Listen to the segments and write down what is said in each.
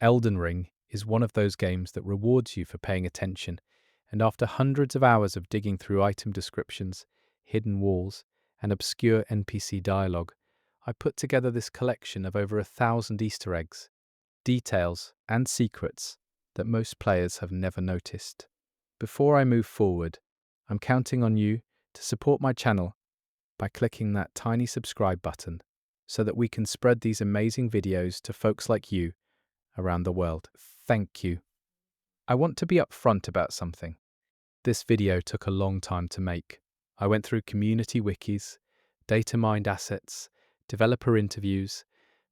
Elden Ring is one of those games that rewards you for paying attention, and after hundreds of hours of digging through item descriptions, hidden walls, and obscure NPC dialogue, I put together this collection of over 1,000 Easter eggs, details, and secrets that most players have never noticed. Before I move forward, I'm counting on you to support my channel by clicking that tiny subscribe button so that we can spread these amazing videos to folks like you around the world. Thank you. I want to be upfront about something. This video took a long time to make. I went through community wikis, data mined assets, developer interviews,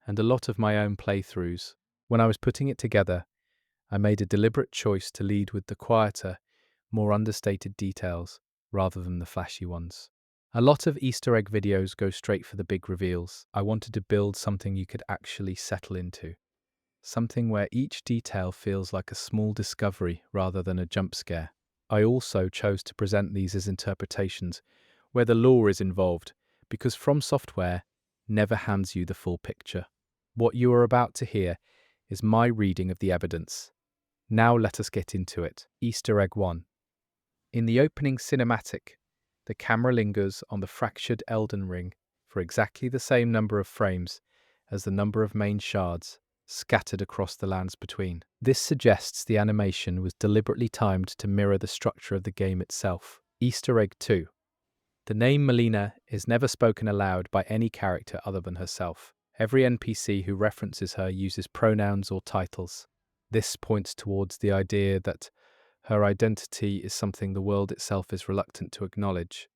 and a lot of my own playthroughs. When I was putting it together, I made a deliberate choice to lead with the quieter, more understated details rather than the flashy ones. A lot of Easter egg videos go straight for the big reveals. I wanted to build something you could actually settle into. Something where each detail feels like a small discovery rather than a jump scare. I also chose to present these as interpretations, where the lore is involved, because From Software never hands you the full picture. What you are about to hear is my reading of the evidence. Now let us get into it. Easter egg 1. In the opening cinematic, the camera lingers on the fractured Elden Ring for exactly the same number of frames as the number of main shards scattered across the lands between. This suggests the animation was deliberately timed to mirror the structure of the game itself. Easter egg 2. The name Melina is never spoken aloud by any character other than herself. Every NPC who references her uses pronouns or titles. This points towards the idea that her identity is something the world itself is reluctant to acknowledge.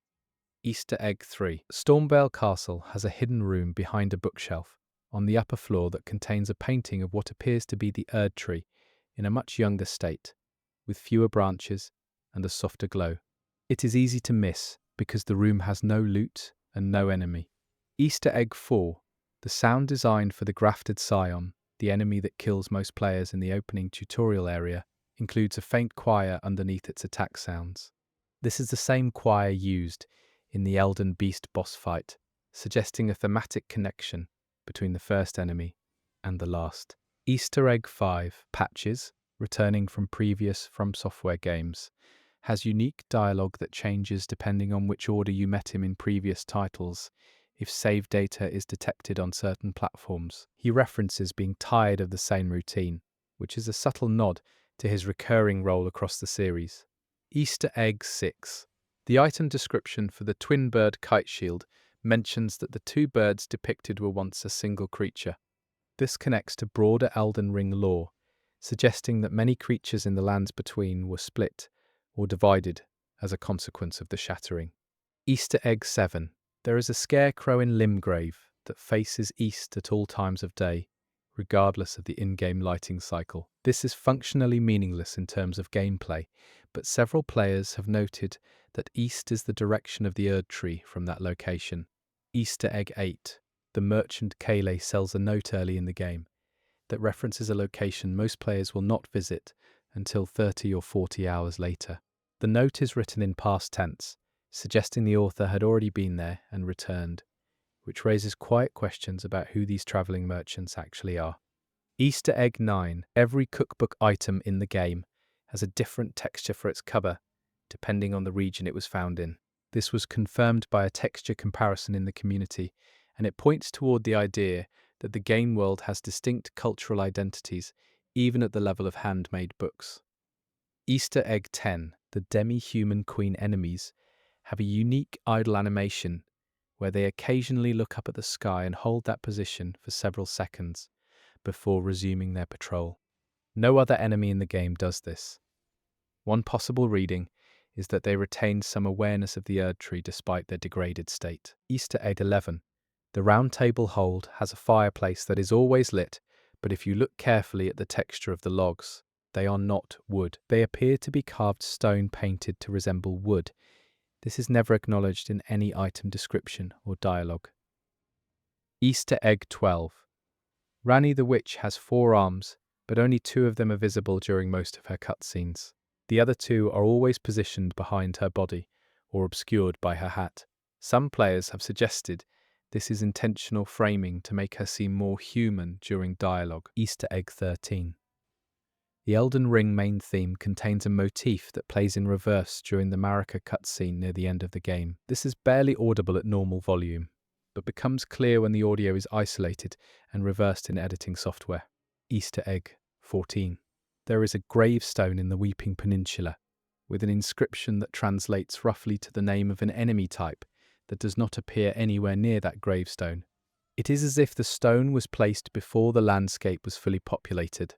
Easter egg 3. Stormvale Castle has a hidden room behind a bookshelf on the upper floor that contains a painting of what appears to be the Erd tree in a much younger state, with fewer branches and a softer glow. It is easy to miss because the room has no loot and no enemy. Easter egg 4. The sound design for the grafted scion, the enemy that kills most players in the opening tutorial area, includes a faint choir underneath its attack sounds. This is the same choir used in the Elden Beast boss fight, suggesting a thematic connection between the first enemy and the last. Easter egg 5. Patches, returning from previous From Software games, has unique dialogue that changes depending on which order you met him in previous titles, if save data is detected on certain platforms. He references being tired of the same routine, which is a subtle nod to his recurring role across the series. Easter egg 6. The item description for the twin bird kite shield mentions that the two birds depicted were once a single creature. This connects to broader Elden Ring lore, suggesting that many creatures in the lands between were split or divided as a consequence of the shattering. Easter egg 7. There is a scarecrow in Limgrave that faces east at all times of day, regardless of the in-game lighting cycle. This is functionally meaningless in terms of gameplay, but several players have noted that east is the direction of the Erd tree from that location. Easter egg 8. The merchant Kale sells a note early in the game that references a location most players will not visit until 30 or 40 hours later. The note is written in past tense, suggesting the author had already been there and returned, which raises quiet questions about who these travelling merchants actually are. Easter egg 9. Every cookbook item in the game has a different texture for its cover, depending on the region it was found in. This was confirmed by a texture comparison in the community, and it points toward the idea that the game world has distinct cultural identities, even at the level of handmade books. Easter egg 10. The demi-human queen enemies have a unique idle animation where they occasionally look up at the sky and hold that position for several seconds before resuming their patrol. No other enemy in the game does this. One possible reading is that they retain some awareness of the Erd tree despite their degraded state. Easter egg 11. The round table hold has a fireplace that is always lit, but if you look carefully at the texture of the logs, they are not wood. They appear to be carved stone painted to resemble wood. This is never acknowledged in any item description or dialogue. Easter egg 12. Ranni the Witch has 4 arms, but only 2 of them are visible during most of her cutscenes. The other 2 are always positioned behind her body or obscured by her hat. Some players have suggested this is intentional framing to make her seem more human during dialogue. Easter egg 13. The Elden Ring main theme contains a motif that plays in reverse during the Marika cutscene near the end of the game. This is barely audible at normal volume, but becomes clear when the audio is isolated and reversed in editing software. Easter egg 14. There is a gravestone in the Weeping Peninsula, with an inscription that translates roughly to the name of an enemy type that does not appear anywhere near that gravestone. It is as if the stone was placed before the landscape was fully populated.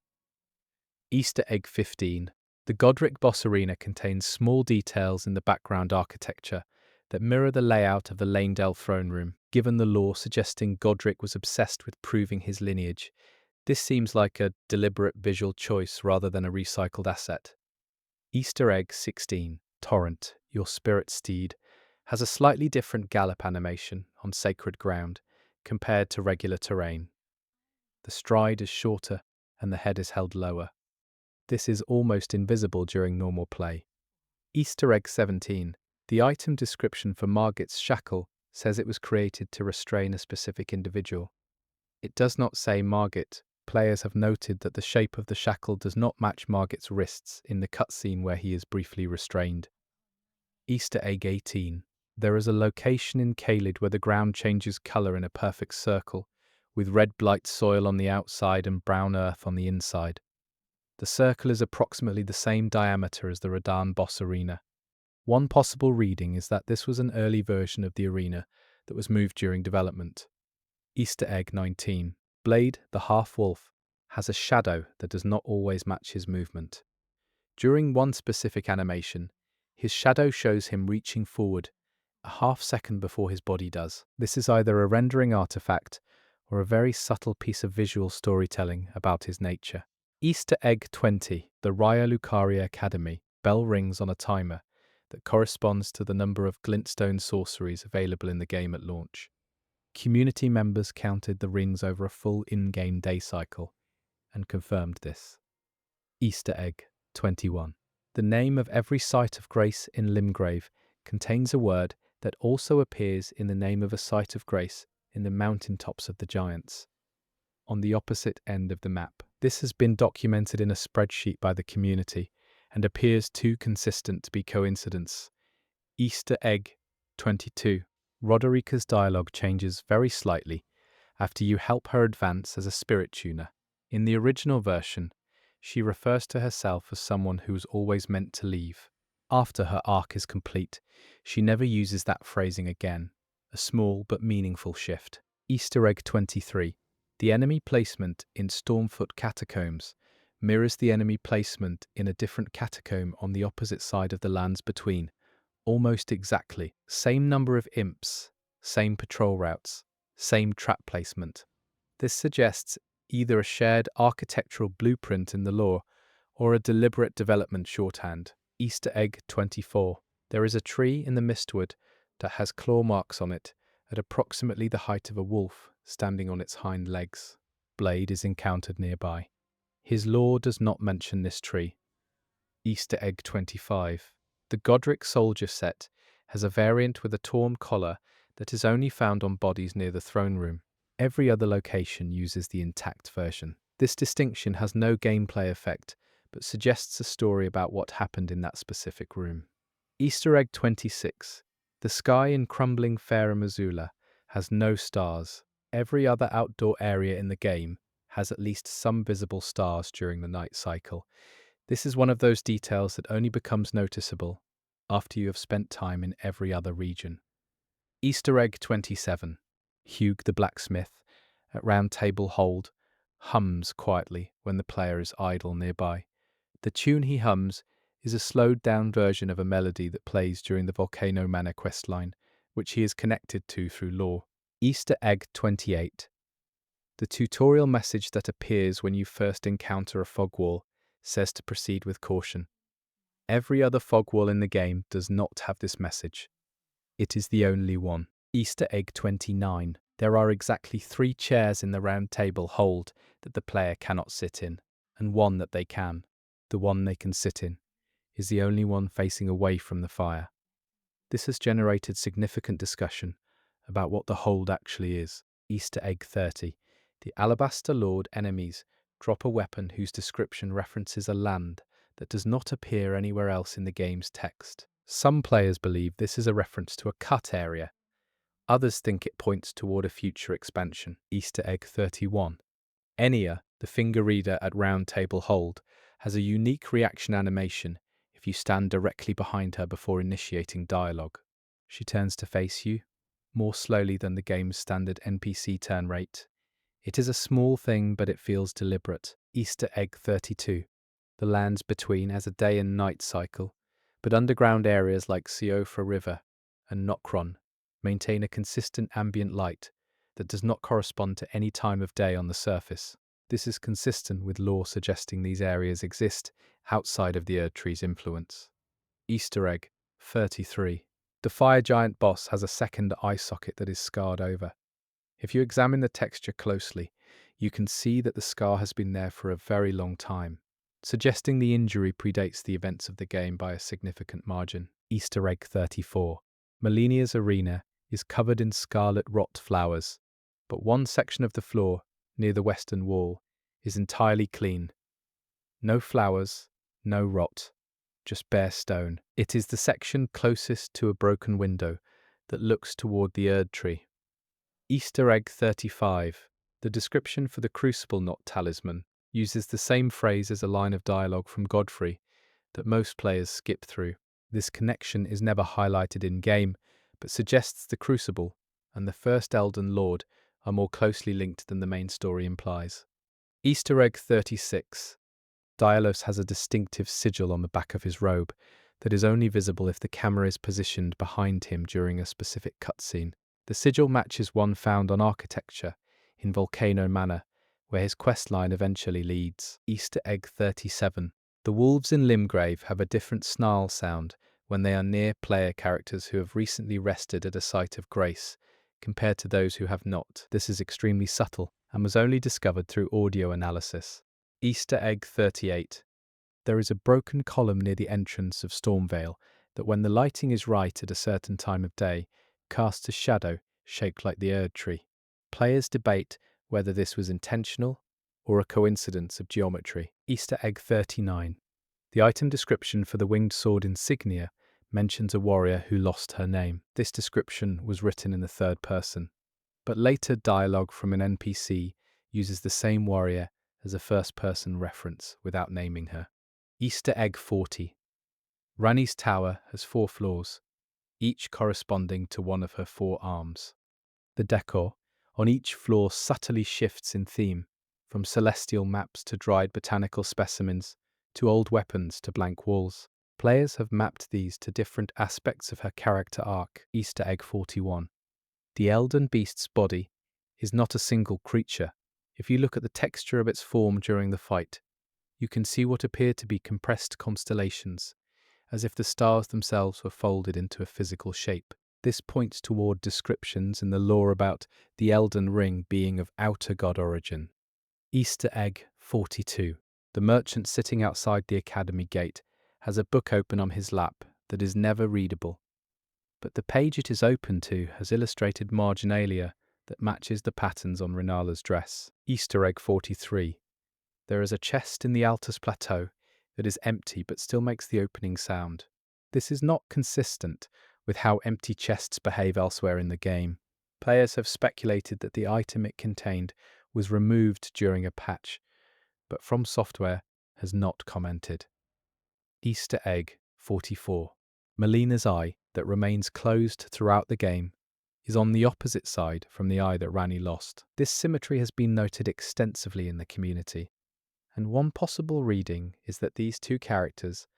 Easter egg 15. The Godric boss arena contains small details in the background architecture that mirror the layout of the Lanedale throne room, given the lore suggesting Godric was obsessed with proving his lineage. This seems like a deliberate visual choice rather than a recycled asset. Easter egg 16. Torrent, your spirit steed, has a slightly different gallop animation on sacred ground compared to regular terrain. The stride is shorter and the head is held lower. This is almost invisible during normal play. Easter egg 17. The item description for Margit's shackle says it was created to restrain a specific individual. It does not say Margit. Players have noted that the shape of the shackle does not match Margit's wrists in the cutscene where he is briefly restrained. Easter egg 18. There is a location in Caelid where the ground changes colour in a perfect circle, with red blight soil on the outside and brown earth on the inside. The circle is approximately the same diameter as the Radahn boss arena. One possible reading is that this was an early version of the arena that was moved during development. Easter egg 19. Blade, the half-wolf, has a shadow that does not always match his movement. During one specific animation, his shadow shows him reaching forward a half-second before his body does. This is either a rendering artifact or a very subtle piece of visual storytelling about his nature. Easter egg 20. The Raya Lucaria Academy bell rings on a timer that corresponds to the number of glintstone sorceries available in the game at launch. Community members counted the rings over a full in-game day cycle and confirmed this. Easter egg 21. The name of every site of grace in Limgrave contains a word that also appears in the name of a site of grace in the mountaintops of the Giants, on the opposite end of the map. This has been documented in a spreadsheet by the community and appears too consistent to be coincidence. Easter egg 22. Roderica's dialogue changes very slightly after you help her advance as a spirit tuner. In the original version, she refers to herself as someone who was always meant to leave. After her arc is complete, she never uses that phrasing again, a small but meaningful shift. Easter egg 23. The enemy placement in Stormfoot Catacombs mirrors the enemy placement in a different catacomb on the opposite side of the lands between, almost exactly. Same number of imps, same patrol routes, same trap placement. This suggests either a shared architectural blueprint in the lore or a deliberate development shorthand. Easter egg 24. There is a tree in the Mistwood that has claw marks on it at approximately the height of a wolf standing on its hind legs. Blade is encountered nearby. His lore does not mention this tree. Easter egg 25. The Godric soldier set has a variant with a torn collar that is only found on bodies near the throne room. Every other location uses the intact version. This distinction has no gameplay effect, but suggests a story about what happened in that specific room. Easter egg 26. The sky in crumbling Fair Missoula has no stars. Every other outdoor area in the game has at least some visible stars during the night cycle. This is one of those details that only becomes noticeable after you have spent time in every other region. Easter egg 27. Hugh the blacksmith at Round Table Hold hums quietly when the player is idle nearby. The tune he hums is a slowed-down version of a melody that plays during the Volcano Manor questline, which he is connected to through lore. Easter egg 28. The tutorial message that appears when you first encounter a fog wall says to proceed with caution. Every other fog wall in the game does not have this message. It is the only one. Easter egg 29. There are exactly 3 chairs in the Round Table Hold that the player cannot sit in, and one that they can. The one they can sit in is the only one facing away from the fire. This has generated significant discussion about what the Hold actually is. Easter egg 30. The Alabaster Lord enemies Drop a weapon whose description references a land that does not appear anywhere else in the game's text. Some players believe this is a reference to a cut area. Others think it points toward a future expansion. Easter egg 31. Enya, the finger reader at Round Table Hold, has a unique reaction animation if you stand directly behind her before initiating dialogue. She turns to face you, more slowly than the game's standard NPC turn rate. It is a small thing, but it feels deliberate. Easter egg 32. The lands between has a day and night cycle, but underground areas like Siofra River and Nokron maintain a consistent ambient light that does not correspond to any time of day on the surface. This is consistent with lore suggesting these areas exist outside of the Erd Tree's influence. Easter egg 33. The fire giant boss has a second eye socket that is scarred over. If you examine the texture closely, you can see that the scar has been there for a very long time, suggesting the injury predates the events of the game by a significant margin. Easter egg 34. Liurnia's arena is covered in scarlet rot flowers, but one section of the floor, near the western wall, is entirely clean. No flowers, no rot, just bare stone. It is the section closest to a broken window that looks toward the Erd Tree. Easter egg 35. The description for the Crucible Knot talisman uses the same phrase as a line of dialogue from Godfrey that most players skip through. This connection is never highlighted in-game, but suggests the Crucible and the first Elden Lord are more closely linked than the main story implies. Easter egg 36. Dialos has a distinctive sigil on the back of his robe that is only visible if the camera is positioned behind him during a specific cutscene. The sigil matches one found on Architecture in Volcano Manor, where his questline eventually leads. Easter egg 37. The wolves in Limgrave have a different snarl sound when they are near player characters who have recently rested at a site of grace, compared to those who have not. This is extremely subtle and was only discovered through audio analysis. Easter egg 38. There is a broken column near the entrance of Stormvale that, when the lighting is right at a certain time of day, casts a shadow shaped like the Erd Tree. Players debate whether this was intentional or a coincidence of geometry. Easter egg 39. The item description for the winged sword insignia mentions a warrior who lost her name. This description was written in the third person, but later dialogue from an NPC uses the same warrior as a first-person reference without naming her. Easter egg 40. Ranni's tower has 4 floors, each corresponding to one of her 4 arms. The decor on each floor subtly shifts in theme, from celestial maps to dried botanical specimens, to old weapons to blank walls. Players have mapped these to different aspects of her character arc. Easter egg 41. The Elden Beast's body is not a single creature. If you look at the texture of its form during the fight, you can see what appear to be compressed constellations, as if the stars themselves were folded into a physical shape. This points toward descriptions in the lore about the Elden Ring being of outer god origin. Easter egg 42. The merchant sitting outside the academy gate has a book open on his lap that is never readable, but the page it is open to has illustrated marginalia that matches the patterns on Renala's dress. Easter egg 43. There is a chest in the Altus Plateau that is empty but still makes the opening sound. This is not consistent with how empty chests behave elsewhere in the game. Players have speculated that the item it contained was removed during a patch, but From Software has not commented. Easter egg 44. Melina's eye, that remains closed throughout the game, is on the opposite side from the eye that Ranni lost. This symmetry has been noted extensively in the community, and one possible reading is that these two characters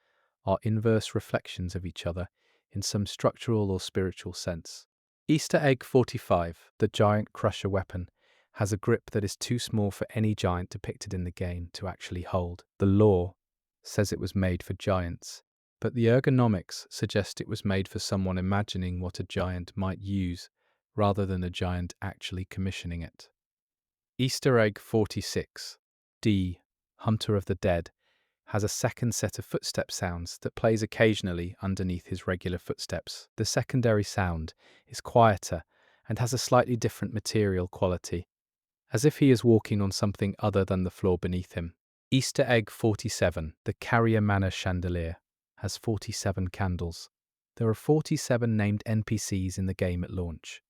are inverse reflections of each other in some structural or spiritual sense. Easter egg 45. The giant crusher weapon has a grip that is too small for any giant depicted in the game to actually hold. The lore says it was made for giants, but the ergonomics suggest it was made for someone imagining what a giant might use rather than a giant actually commissioning it. Easter egg 46. D, Hunter of the Dead, has a second set of footstep sounds that plays occasionally underneath his regular footsteps. The secondary sound is quieter and has a slightly different material quality, as if he is walking on something other than the floor beneath him. Easter egg 47, the Carrier Manor chandelier, has 47 candles. There are 47 named NPCs in the game at launch.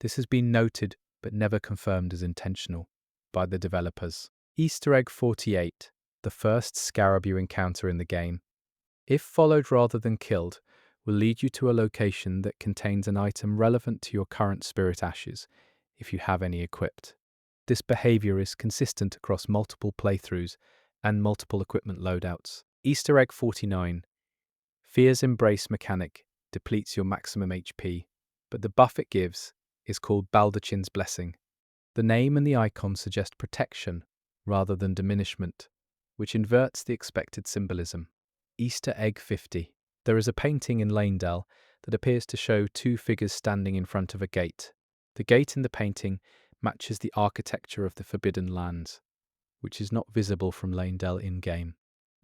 This has been noted but never confirmed as intentional by the developers. Easter egg 48, the first scarab you encounter in the game, if followed rather than killed, will lead you to a location that contains an item relevant to your current spirit ashes, if you have any equipped. This behavior is consistent across multiple playthroughs and multiple equipment loadouts. Easter egg 49, Fear's Embrace mechanic depletes your maximum HP, but the buff it gives is called Baldachin's Blessing. The name and the icon suggest protection rather than diminishment, which inverts the expected symbolism. Easter egg 50. There is a painting in Lanedale that appears to show two figures standing in front of a gate. The gate in the painting matches the architecture of the Forbidden Lands, which is not visible from Lanedale in-game.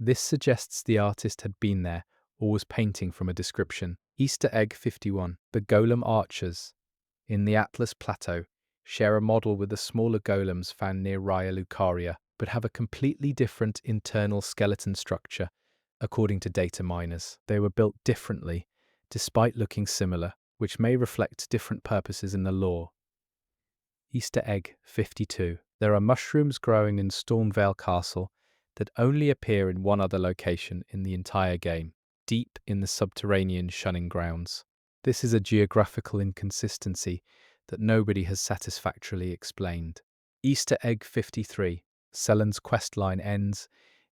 This suggests the artist had been there or was painting from a description. Easter egg 51. The Golem Archers in the Atlas Plateau share a model with the smaller golems found near Raya Lucaria, but have a completely different internal skeleton structure, according to data miners. They were built differently, despite looking similar, which may reflect different purposes in the lore. Easter egg 52. There are mushrooms growing in Stormvale Castle that only appear in one other location in the entire game, deep in the subterranean shunning grounds. This is a geographical inconsistency that nobody has satisfactorily explained. Easter egg 53. Selen's questline ends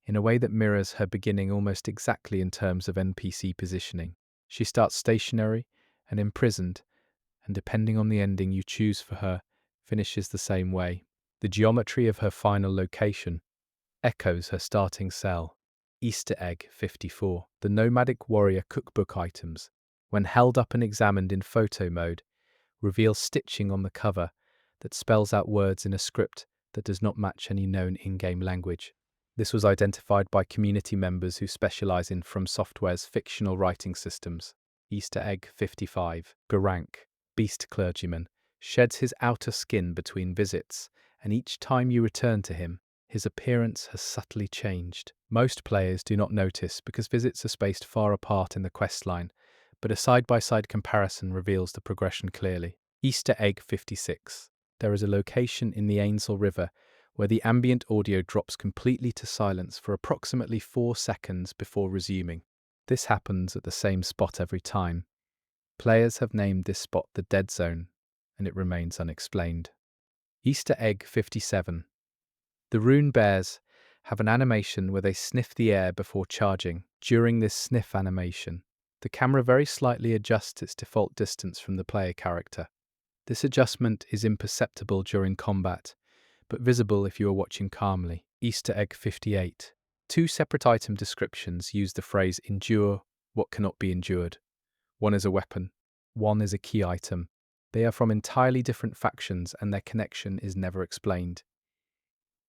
in a way that mirrors her beginning almost exactly in terms of NPC positioning. She starts stationary and imprisoned, and depending on the ending you choose for her, finishes the same way. The geometry of her final location echoes her starting cell. Easter egg 54. The Nomadic Warrior cookbook items, when held up and examined in photo mode, reveal stitching on the cover that spells out words in a script that does not match any known in-game language. This was identified by community members who specialize in From Software's fictional writing systems. Easter egg 55. Garank, beast clergyman, sheds his outer skin between visits, and each time you return to him, his appearance has subtly changed. Most players do not notice because visits are spaced far apart in the questline, but a side-by-side comparison reveals the progression clearly. Easter egg 56. There is a location in the Ainsel River where the ambient audio drops completely to silence for approximately 4 seconds before resuming. This happens at the same spot every time. Players have named this spot the Dead Zone, and it remains unexplained. Easter egg 57. The rune bears have an animation where they sniff the air before charging. During this sniff animation, the camera very slightly adjusts its default distance from the player character. This adjustment is imperceptible during combat, but visible if you are watching calmly. Easter egg 58. Two separate item descriptions use the phrase endure what cannot be endured. One is a weapon, one is a key item. They are from entirely different factions and their connection is never explained.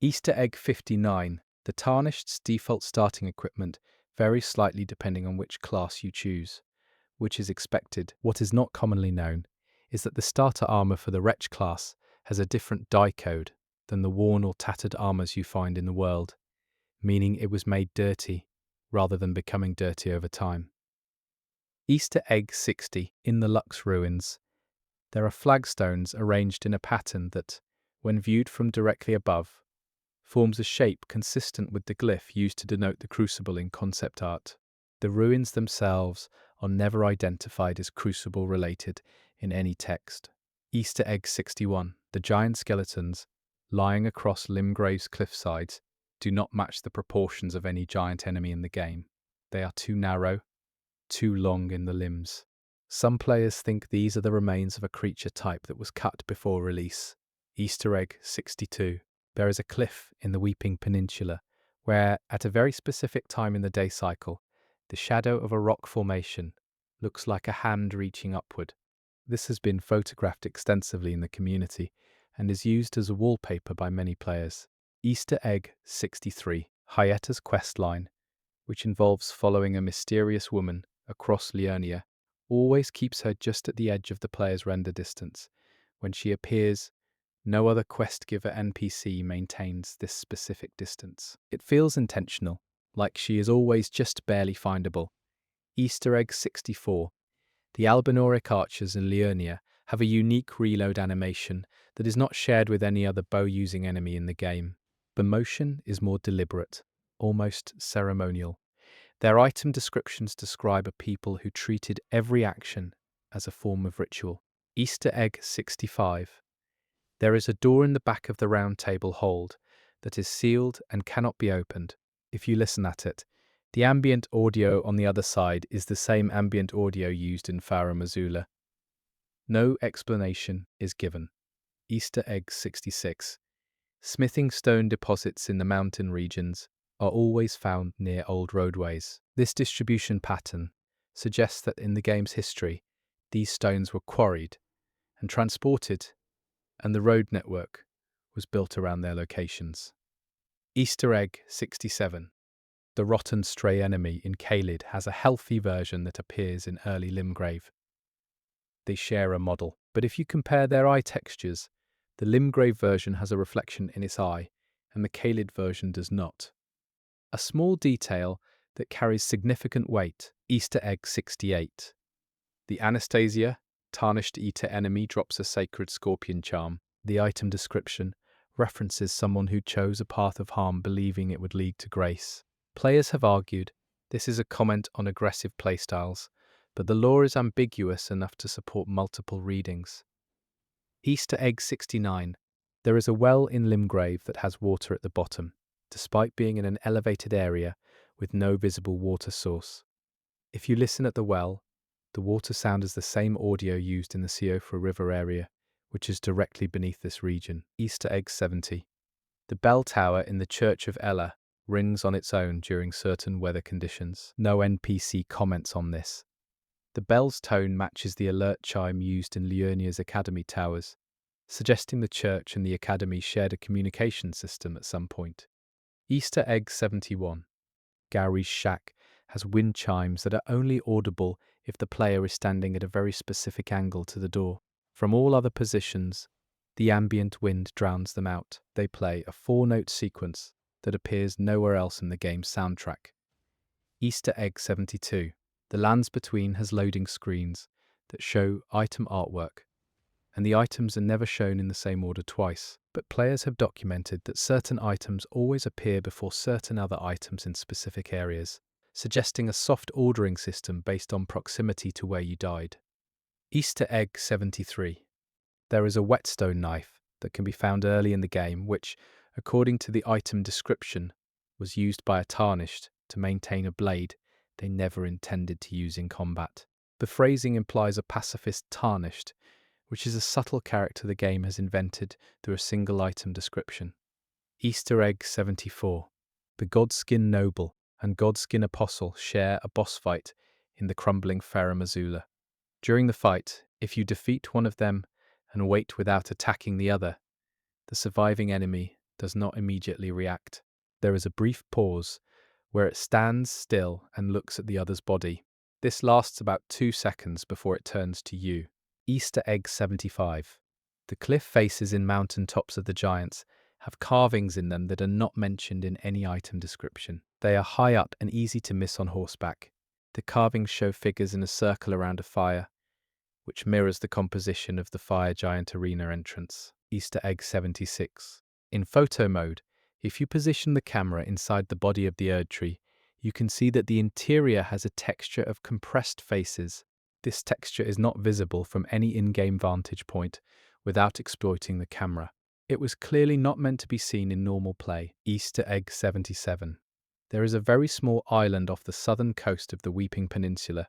Easter egg 59. The Tarnished's default starting equipment varies slightly depending on which class you choose, which is expected. What is not commonly known is that the starter armor for the Wretch class has a different die code than the worn or tattered armors you find in the world, meaning it was made dirty rather than becoming dirty over time. Easter egg 60. In the Lux ruins, there are flagstones arranged in a pattern that, when viewed from directly above, forms a shape consistent with the glyph used to denote the crucible in concept art. The ruins themselves are never identified as crucible related in any text. Easter egg 61. The giant skeletons lying across Limgrave's cliffsides do not match the proportions of any giant enemy in the game. They are too narrow, too long in the limbs. Some players think these are the remains of a creature type that was cut before release. Easter egg 62. There is a cliff in the Weeping Peninsula where, at a very specific time in the day cycle, the shadow of a rock formation looks like a hand reaching upward. This has been photographed extensively in the community and is used as a wallpaper by many players. Easter egg 63. Hyetta's questline, which involves following a mysterious woman across Liurnia, always keeps her just at the edge of the player's render distance. When she appears, No other quest giver NPC maintains this specific distance. It feels intentional, like she is always just barely findable. Easter egg 64. The Albinoric archers in Liurnia have a unique reload animation that is not shared with any other bow-using enemy in the game. The motion is more deliberate, almost ceremonial. Their item descriptions describe a people who treated every action as a form of ritual. Easter egg 65. There is a door in the back of the round table hold that is sealed and cannot be opened. If you listen at it, the ambient audio on the other side is the same ambient audio used in Farah Mazula. No explanation is given. Easter egg 66. Smithing stone deposits in the mountain regions are always found near old roadways. This distribution pattern suggests that in the game's history, these stones were quarried and transported, and the road network was built around their locations. Easter egg 67. The rotten stray enemy in Caelid has a healthy version that appears in early Limgrave. They share a model, but if you compare their eye textures, the Limgrave version has a reflection in its eye, and the Caelid version does not. A small detail that carries significant weight. Easter egg 68. The Anastasia, tarnished eater enemy, drops a sacred scorpion charm. The item description references someone who chose a path of harm believing it would lead to grace. Players have argued this is a comment on aggressive playstyles, but the lore is ambiguous enough to support multiple readings. Easter egg 69. There is a well in Limgrave that has water at the bottom, despite being in an elevated area with no visible water source. If you listen at the well, the water sound is the same audio used in the Siofra River area, which is directly beneath this region. Easter egg 70. The bell tower in the Church of Ella rings on its own during certain weather conditions. No NPC comments on this. The bell's tone matches the alert chime used in Liurnia's academy towers, suggesting the church and the academy shared a communication system at some point. Easter egg 71. Gary's shack has wind chimes that are only audible if the player is standing at a very specific angle to the door. From all other positions, the ambient wind drowns them out. They play a 4-note sequence that appears nowhere else in the game's soundtrack. Easter egg 72. The Lands Between has loading screens that show item artwork, and the items are never shown in the same order twice, but players have documented that certain items always appear before certain other items in specific areas, suggesting a soft ordering system based on proximity to where you died. Easter egg 73. There is a whetstone knife that can be found early in the game, which, according to the item description, was used by a tarnished to maintain a blade they never intended to use in combat. The phrasing implies a pacifist tarnished, which is a subtle character the game has invented through a single item description. Easter egg 74. The Godskin Noble and Godskin Apostle share a boss fight in the crumbling Farah Mazula. During the fight, if you defeat one of them and wait without attacking the other, the surviving enemy does not immediately react. There is a brief pause where it stands still and looks at the other's body. This lasts about 2 seconds before it turns to you. Easter egg 75. The cliff faces in mountain tops of the giants have carvings in them that are not mentioned in any item description. They are high up and easy to miss on horseback. The carvings show figures in a circle around a fire, which mirrors the composition of the Fire Giant Arena entrance. Easter egg 76. In photo mode, if you position the camera inside the body of the Erd tree, you can see that the interior has a texture of compressed faces. This texture is not visible from any in-game vantage point without exploiting the camera. It was clearly not meant to be seen in normal play. Easter egg 77. There is a very small island off the southern coast of the Weeping Peninsula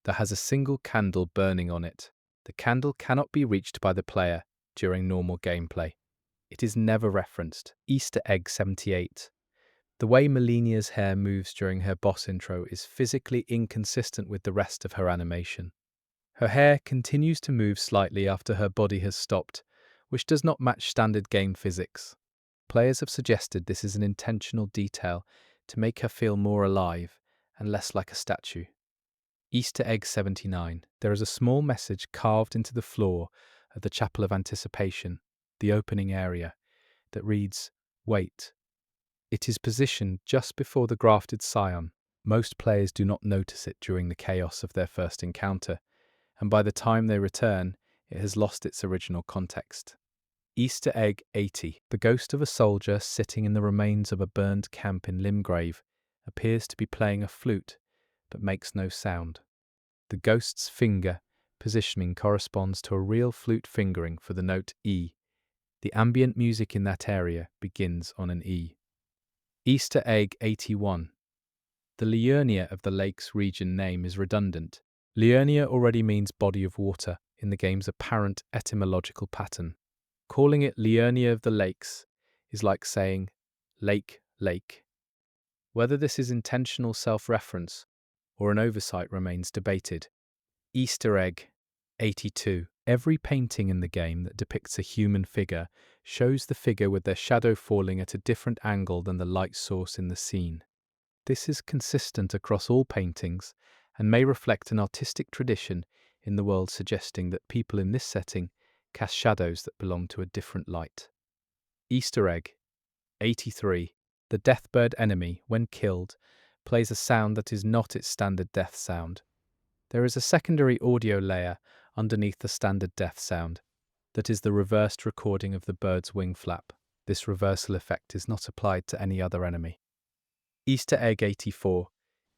that has a single candle burning on it. The candle cannot be reached by the player during normal gameplay. It is never referenced. Easter egg 78. The way Melinia's hair moves during her boss intro is physically inconsistent with the rest of her animation. Her hair continues to move slightly after her body has stopped, which does not match standard game physics. Players have suggested this is an intentional detail to make her feel more alive and less like a statue. Easter egg 79. There is a small message carved into the floor of the Chapel of Anticipation the opening area, that reads, "Wait." It is positioned just before the grafted scion. Most players do not notice it during the chaos of their first encounter, and by the time they return, it has lost its original context. Easter egg 80. The ghost of a soldier sitting in the remains of a burned camp in Limgrave appears to be playing a flute, but makes no sound. The ghost's finger positioning corresponds to a real flute fingering for the note E. The ambient music in that area begins on an E. Easter egg 81. The Liurnia of the lake's region name is redundant. Liurnia already means body of water in the game's apparent etymological pattern. Calling it Liurnia of the lakes is like saying lake, lake. Whether this is intentional self-reference or an oversight remains debated. Easter egg 82. Every painting in the game that depicts a human figure shows the figure with their shadow falling at a different angle than the light source in the scene. This is consistent across all paintings and may reflect an artistic tradition in the world suggesting that people in this setting cast shadows that belong to a different light. Easter egg 83. The deathbird enemy, when killed, plays a sound that is not its standard death sound. There is a secondary audio layer underneath the standard death sound that is the reversed recording of the bird's wing flap. This reversal effect is not applied to any other enemy. Easter egg 84.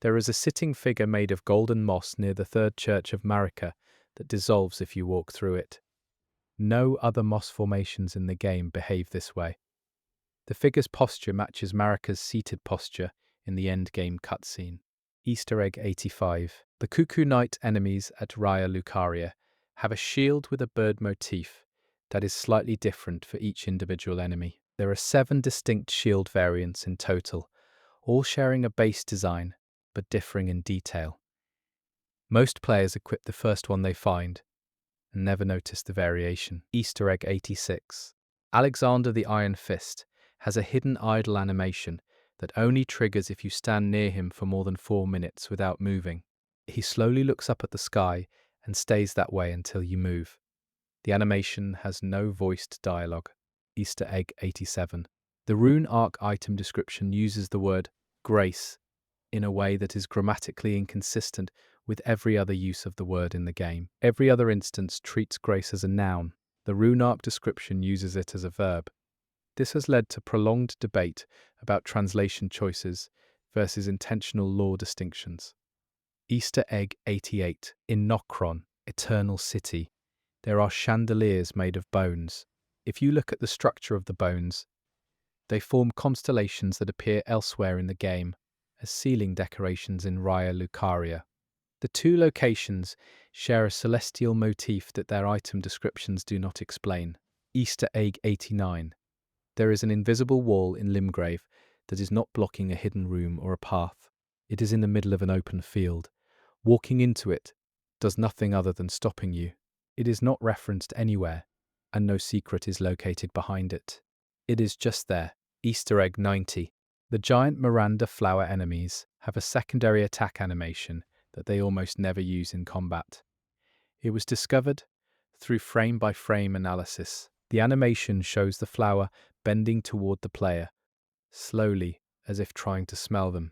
There is a sitting figure made of golden moss near the third church of Marika that dissolves if you walk through it. No other moss formations in the game behave this way. The figure's posture matches Marika's seated posture in the endgame cutscene. Easter egg 85. The Cuckoo Knight enemies at Raya Lucaria have a shield with a bird motif that is slightly different for each individual enemy. There are 7 distinct shield variants in total, all sharing a base design, but differing in detail. Most players equip the first one they find, and never notice the variation. Easter egg 86. Alexander the Iron Fist has a hidden idle animation that only triggers if you stand near him for more than 4 minutes without moving. He slowly looks up at the sky and stays that way until you move. The animation has no voiced dialogue. Easter egg 87. The rune arc item description uses the word grace in a way that is grammatically inconsistent with every other use of the word in the game. Every other instance treats grace as a noun. The rune arc description uses it as a verb. This has led to prolonged debate about translation choices versus intentional lore distinctions. Easter egg 88. In Nokron, Eternal City, there are chandeliers made of bones. If you look at the structure of the bones, they form constellations that appear elsewhere in the game as ceiling decorations in Raya Lucaria. The 2 locations share a celestial motif that their item descriptions do not explain. Easter egg 89. There is an invisible wall in Limgrave that is not blocking a hidden room or a path. It is in the middle of an open field. Walking into it does nothing other than stopping you. It is not referenced anywhere, and no secret is located behind it. It is just there. Easter egg 90. The giant Miranda flower enemies have a secondary attack animation that they almost never use in combat. It was discovered through frame-by-frame analysis. The animation shows the flower bending toward the player, slowly, as if trying to smell them.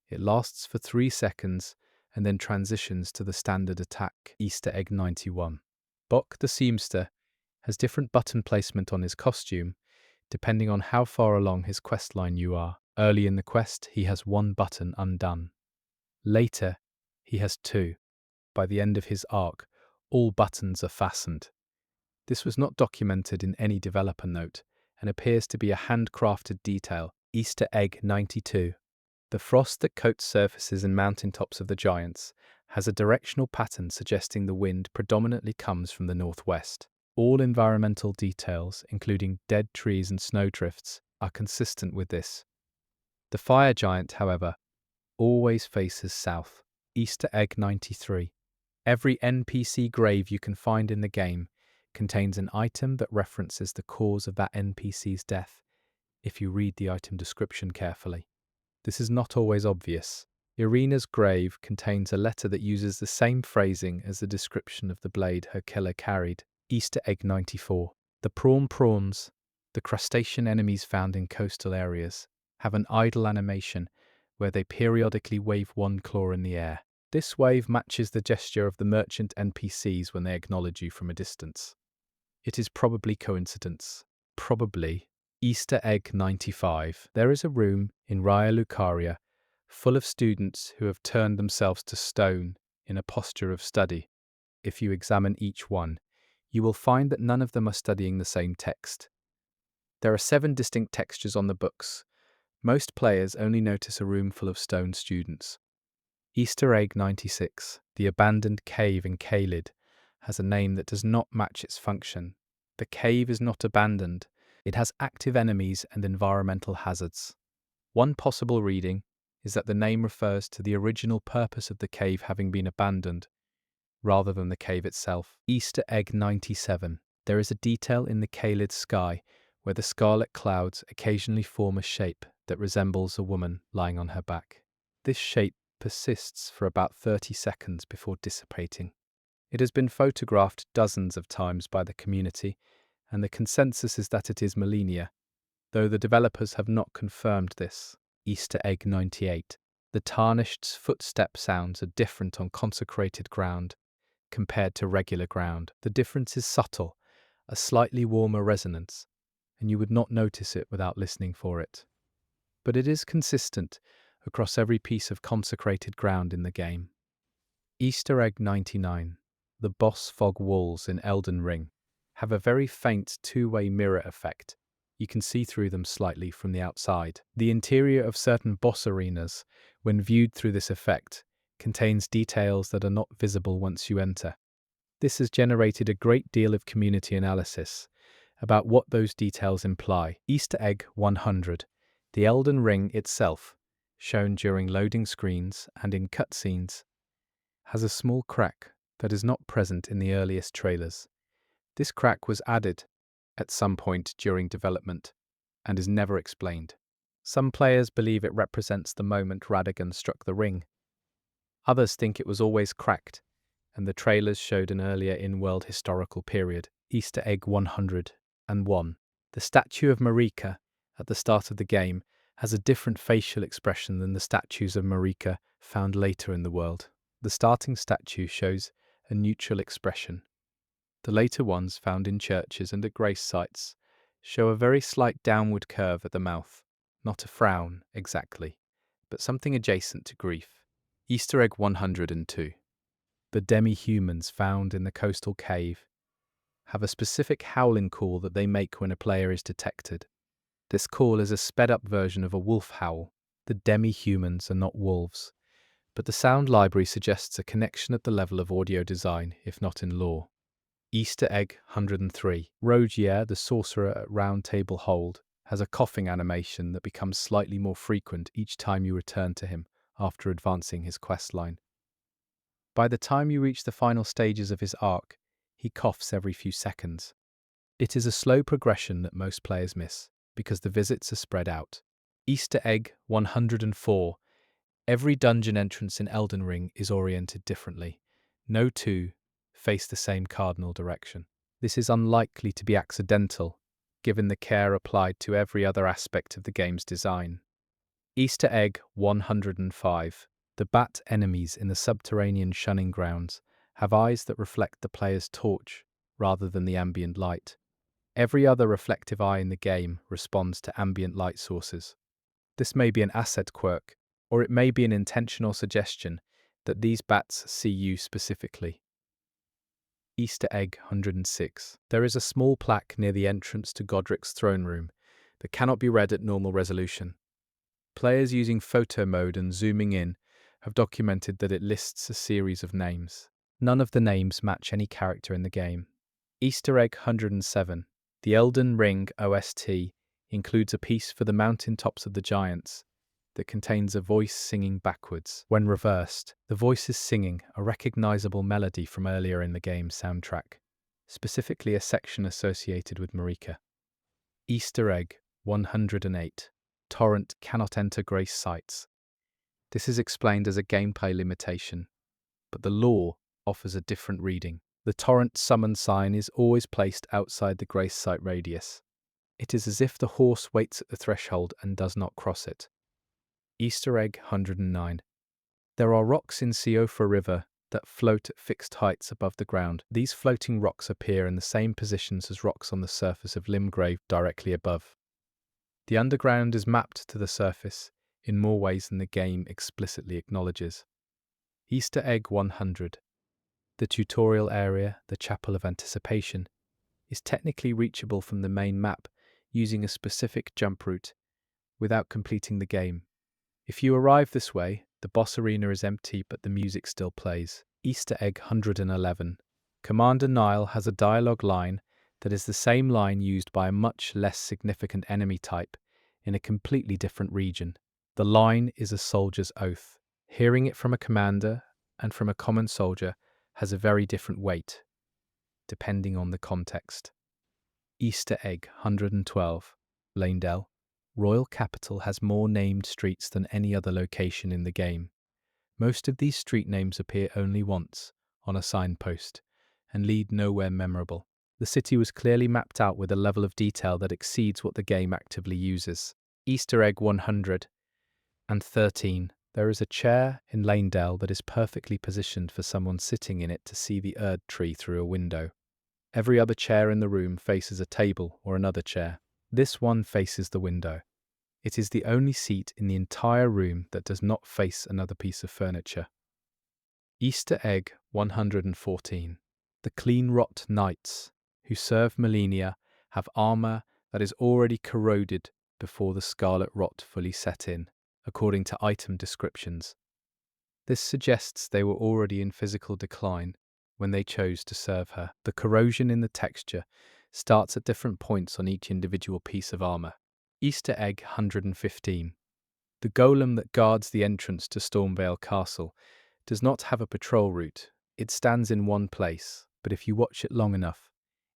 It lasts for 3 seconds and then transitions to the standard attack. Easter egg 91. Bok the Seamster has different button placement on his costume, depending on how far along his quest line you are. Early in the quest, he has 1 button undone. Later, he has 2. By the end of his arc, all buttons are fastened. This was not documented in any developer note and appears to be a handcrafted detail. Easter egg 92. The frost that coats surfaces and mountaintops of the giants has a directional pattern suggesting the wind predominantly comes from the northwest. All environmental details, including dead trees and snowdrifts, are consistent with this. The fire giant, however, always faces south. Easter egg 93. Every NPC grave you can find in the game contains an item that references the cause of that NPC's death, if you read the item description carefully. This is not always obvious. Irina's grave contains a letter that uses the same phrasing as the description of the blade her killer carried. Easter egg 94. The prawns, the crustacean enemies found in coastal areas, have an idle animation where they periodically wave one claw in the air. This wave matches the gesture of the merchant NPCs when they acknowledge you from a distance. It is probably coincidence. Probably. Easter egg 95. There is a room in Raya Lucaria full of students who have turned themselves to stone in a posture of study. If you examine each one, you will find that none of them are studying the same text. There are 7 distinct textures on the books. Most players only notice a room full of stone students. Easter egg 96. The abandoned cave in Caelid has a name that does not match its function. The cave is not abandoned. It has active enemies and environmental hazards. One possible reading is that the name refers to the original purpose of the cave having been abandoned, rather than the cave itself. Easter egg 97. There is a detail in the Caelid sky where the scarlet clouds occasionally form a shape that resembles a woman lying on her back. This shape persists for about 30 seconds before dissipating. It has been photographed dozens of times by the community, and the consensus is that it is Liurnia, though the developers have not confirmed this. Easter egg 98. The tarnished footstep sounds are different on consecrated ground compared to regular ground. The difference is subtle, a slightly warmer resonance, and you would not notice it without listening for it. But it is consistent across every piece of consecrated ground in the game. Easter egg 99. The boss fog walls in Elden Ring have a very faint two-way mirror effect. You can see through them slightly from the outside. The interior of certain boss arenas, when viewed through this effect, contains details that are not visible once you enter. This has generated a great deal of community analysis about what those details imply. Easter egg 100. The Elden Ring itself, shown during loading screens and in cutscenes, has a small crack that is not present in the earliest trailers. This crack was added at some point during development and is never explained. Some players believe it represents the moment Radagon struck the ring. Others think it was always cracked, and the trailers showed an earlier in-world historical period. Easter egg 101. The statue of Marika at the start of the game has a different facial expression than the statues of Marika found later in the world. The starting statue shows a neutral expression. The later ones found in churches and at grace sites show a very slight downward curve at the mouth, not a frown exactly, but something adjacent to grief. Easter egg 102. The demi-humans found in the coastal cave have a specific howling call that they make when a player is detected. This call is a sped-up version of a wolf howl. The demi-humans are not wolves, but the sound library suggests a connection at the level of audio design, if not in lore. Easter egg 103. Rogier, the sorcerer at Round Table Hold, has a coughing animation that becomes slightly more frequent each time you return to him after advancing his questline. By the time you reach the final stages of his arc, he coughs every few seconds. It is a slow progression that most players miss, because the visits are spread out. Easter egg 104. Every dungeon entrance in Elden Ring is oriented differently. No two face the same cardinal direction. This is unlikely to be accidental, given the care applied to every other aspect of the game's design. Easter egg 105. The bat enemies in the subterranean shunning grounds have eyes that reflect the player's torch rather than the ambient light. Every other reflective eye in the game responds to ambient light sources. This may be an asset quirk, or it may be an intentional suggestion that these bats see you specifically. Easter egg 106. There is a small plaque near the entrance to Godric's throne room that cannot be read at normal resolution. Players using photo mode and zooming in have documented that it lists a series of names. None of the names match any character in the game. Easter egg 107. The Elden Ring OST includes a piece for the mountaintops of the giants that contains a voice singing backwards. When reversed, the voice is singing a recognizable melody from earlier in the game's soundtrack, specifically a section associated with Marika. Easter egg 108. Torrent cannot enter grace sites. This is explained as a gameplay limitation, but the lore offers a different reading. The torrent summon sign is always placed outside the grace site radius. It is as if the horse waits at the threshold and does not cross it. Easter egg 109. There are rocks in Siofa River that float at fixed heights above the ground. These floating rocks appear in the same positions as rocks on the surface of Limgrave directly above. The underground is mapped to the surface in more ways than the game explicitly acknowledges. Easter egg 100. The tutorial area, the Chapel of Anticipation, is technically reachable from the main map using a specific jump route without completing the game. If you arrive this way, the boss arena is empty but the music still plays. Easter egg 111. Commander Nile has a dialogue line that is the same line used by a much less significant enemy type in a completely different region. The line is a soldier's oath. Hearing it from a commander and from a common soldier has a very different weight, depending on the context. Easter egg 112. Lanedale, Royal Capital, has more named streets than any other location in the game. Most of these street names appear only once, on a signpost, and lead nowhere memorable. The city was clearly mapped out with a level of detail that exceeds what the game actively uses. Easter egg 113. There is a chair in Lanedale that is perfectly positioned for someone sitting in it to see the Erd tree through a window. Every other chair in the room faces a table or another chair. This one faces the window. It is the only seat in the entire room that does not face another piece of furniture. Easter egg 114. The Clean Rot Knights, who serve Melania, have armor that is already corroded before the Scarlet Rot fully set in, according to item descriptions. This suggests they were already in physical decline when they chose to serve her. The corrosion in the texture starts at different points on each individual piece of armor. Easter egg 115. The golem that guards the entrance to Stormvale Castle does not have a patrol route. It stands in one place, but if you watch it long enough,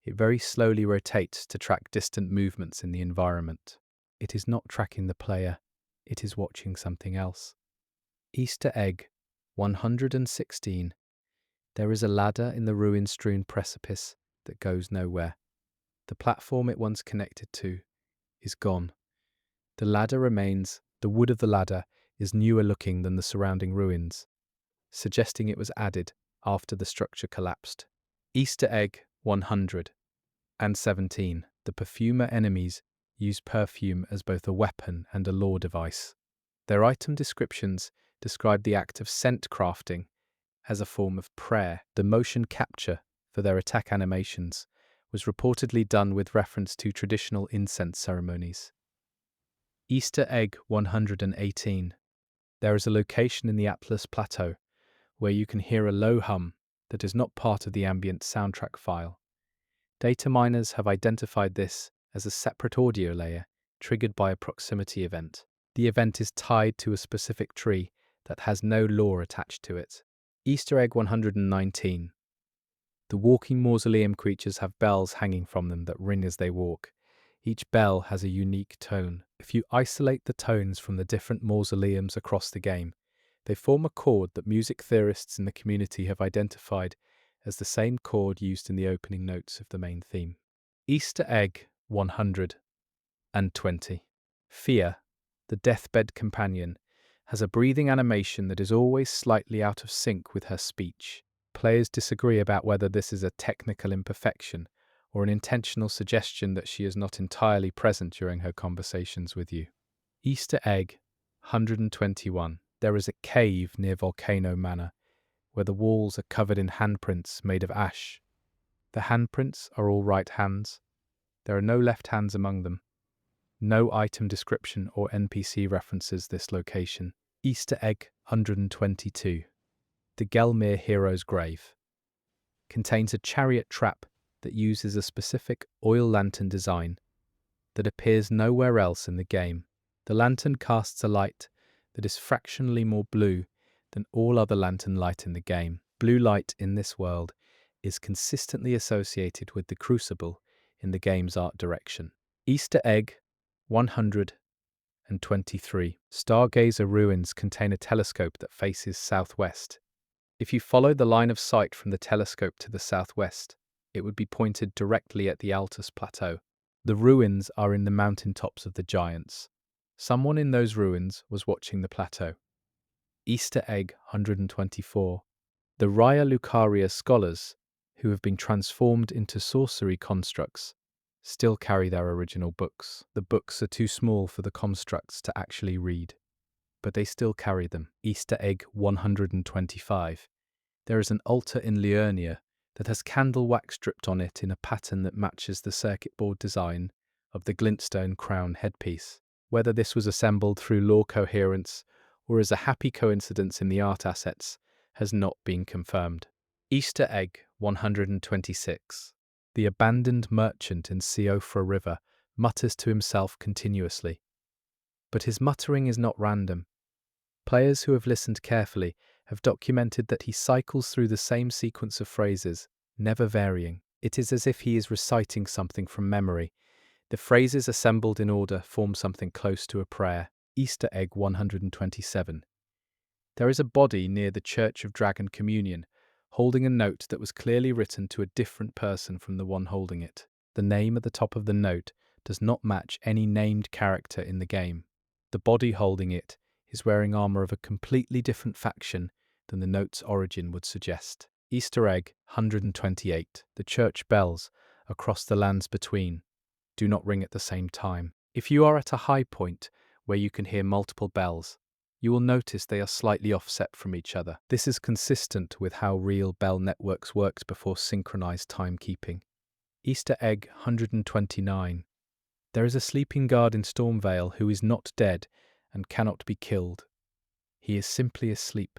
it very slowly rotates to track distant movements in the environment. It is not tracking the player, it is watching something else. Easter egg 116. There is a ladder in the ruin-strewn precipice that goes nowhere. The platform it once connected to is gone. The ladder remains. The wood of the ladder is newer looking than the surrounding ruins, suggesting it was added after the structure collapsed. Easter egg 117. The perfumer enemies use perfume as both a weapon and a lore device. Their item descriptions describe the act of scent crafting as a form of prayer. The motion capture for their attack animations was reportedly done with reference to traditional incense ceremonies. Easter egg 118. There is a location in the Atlas Plateau where you can hear a low hum that is not part of the ambient soundtrack file. Data miners have identified this as a separate audio layer triggered by a proximity event. The event is tied to a specific tree that has no lore attached to it. Easter egg 119. The walking mausoleum creatures have bells hanging from them that ring as they walk. Each bell has a unique tone. If you isolate the tones from the different mausoleums across the game, they form a chord that music theorists in the community have identified as the same chord used in the opening notes of the main theme. Easter egg 120. Fia, the deathbed companion, has a breathing animation that is always slightly out of sync with her speech. Players disagree about whether this is a technical imperfection or an intentional suggestion that she is not entirely present during her conversations with you. Easter egg 121. There is a cave near Volcano Manor where the walls are covered in handprints made of ash. The handprints are all right hands. There are no left hands among them. No item description or NPC references this location. Easter egg 122. The Gelmir hero's grave contains a chariot trap that uses a specific oil lantern design that appears nowhere else in the game. The lantern casts a light that is fractionally more blue than all other lantern light in the game. Blue light in this world is consistently associated with the Crucible in the game's art direction. Easter egg 123. Stargazer ruins contain a telescope that faces southwest. If you follow the line of sight from the telescope to the southwest, it would be pointed directly at the Altus Plateau. The ruins are in the mountain tops of the giants. Someone in those ruins was watching the plateau. Easter egg 124. The Raya Lucaria scholars, who have been transformed into sorcery constructs, still carry their original books. The books are too small for the constructs to actually read, but they still carry them. Easter egg 125. There is an altar in Liurnia that has candle wax dripped on it in a pattern that matches the circuit board design of the glintstone crown headpiece. Whether this was assembled through lore coherence or as a happy coincidence in the art assets has not been confirmed. Easter egg 126. The abandoned merchant in Siofra River mutters to himself continuously. But his muttering is not random. Players who have listened carefully have documented that he cycles through the same sequence of phrases, never varying. It is as if he is reciting something from memory. The phrases assembled in order form something close to a prayer. Easter egg 127. There is a body near the Church of Dragon Communion, holding a note that was clearly written to a different person from the one holding it. The name at the top of the note does not match any named character in the game. The body holding it is wearing armor of a completely different faction than the note's origin would suggest. Easter egg 128. The church bells across the lands between do not ring at the same time. If you are at a high point where you can hear multiple bells, you will notice they are slightly offset from each other. This is consistent with how real bell networks worked before synchronized timekeeping. Easter egg 129. There is a sleeping guard in Stormvale who is not dead and cannot be killed. He is simply asleep.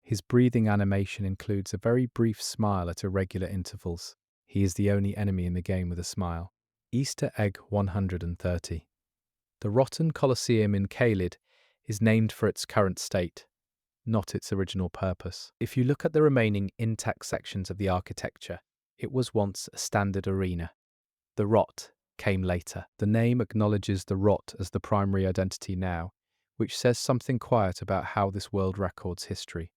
His breathing animation includes a very brief smile at irregular intervals. He is the only enemy in the game with a smile. Easter egg 130. The rotten Colosseum in Caelid is named for its current state, not its original purpose. If you look at the remaining intact sections of the architecture, it was once a standard arena. The rot came later. The name acknowledges the rot as the primary identity now, which says something quiet about how this world records history.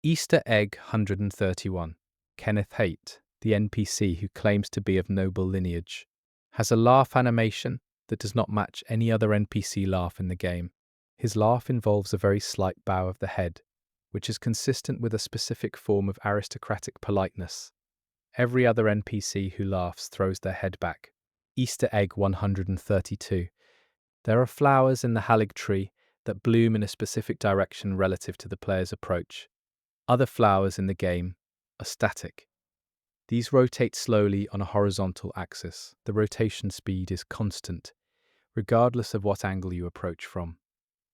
Easter egg 131. Kenneth Haight, the NPC who claims to be of noble lineage, has a laugh animation that does not match any other NPC laugh in the game. His laugh involves a very slight bow of the head, which is consistent with a specific form of aristocratic politeness. Every other NPC who laughs throws their head back. Easter egg 132. There are flowers in the halig tree that bloom in a specific direction relative to the player's approach. Other flowers in the game are static. These rotate slowly on a horizontal axis. The rotation speed is constant, regardless of what angle you approach from.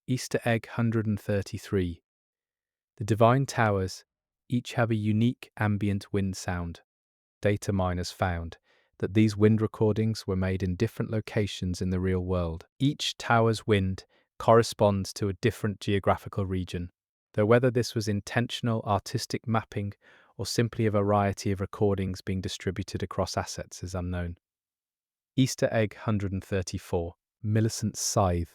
Easter egg 133. The Divine Towers each have a unique ambient wind sound. Data miners found that these wind recordings were made in different locations in the real world. Each tower's wind corresponds to a different geographical region, though whether this was intentional artistic mapping or simply a variety of recordings being distributed across assets is unknown. Easter egg 134. Millicent's scythe,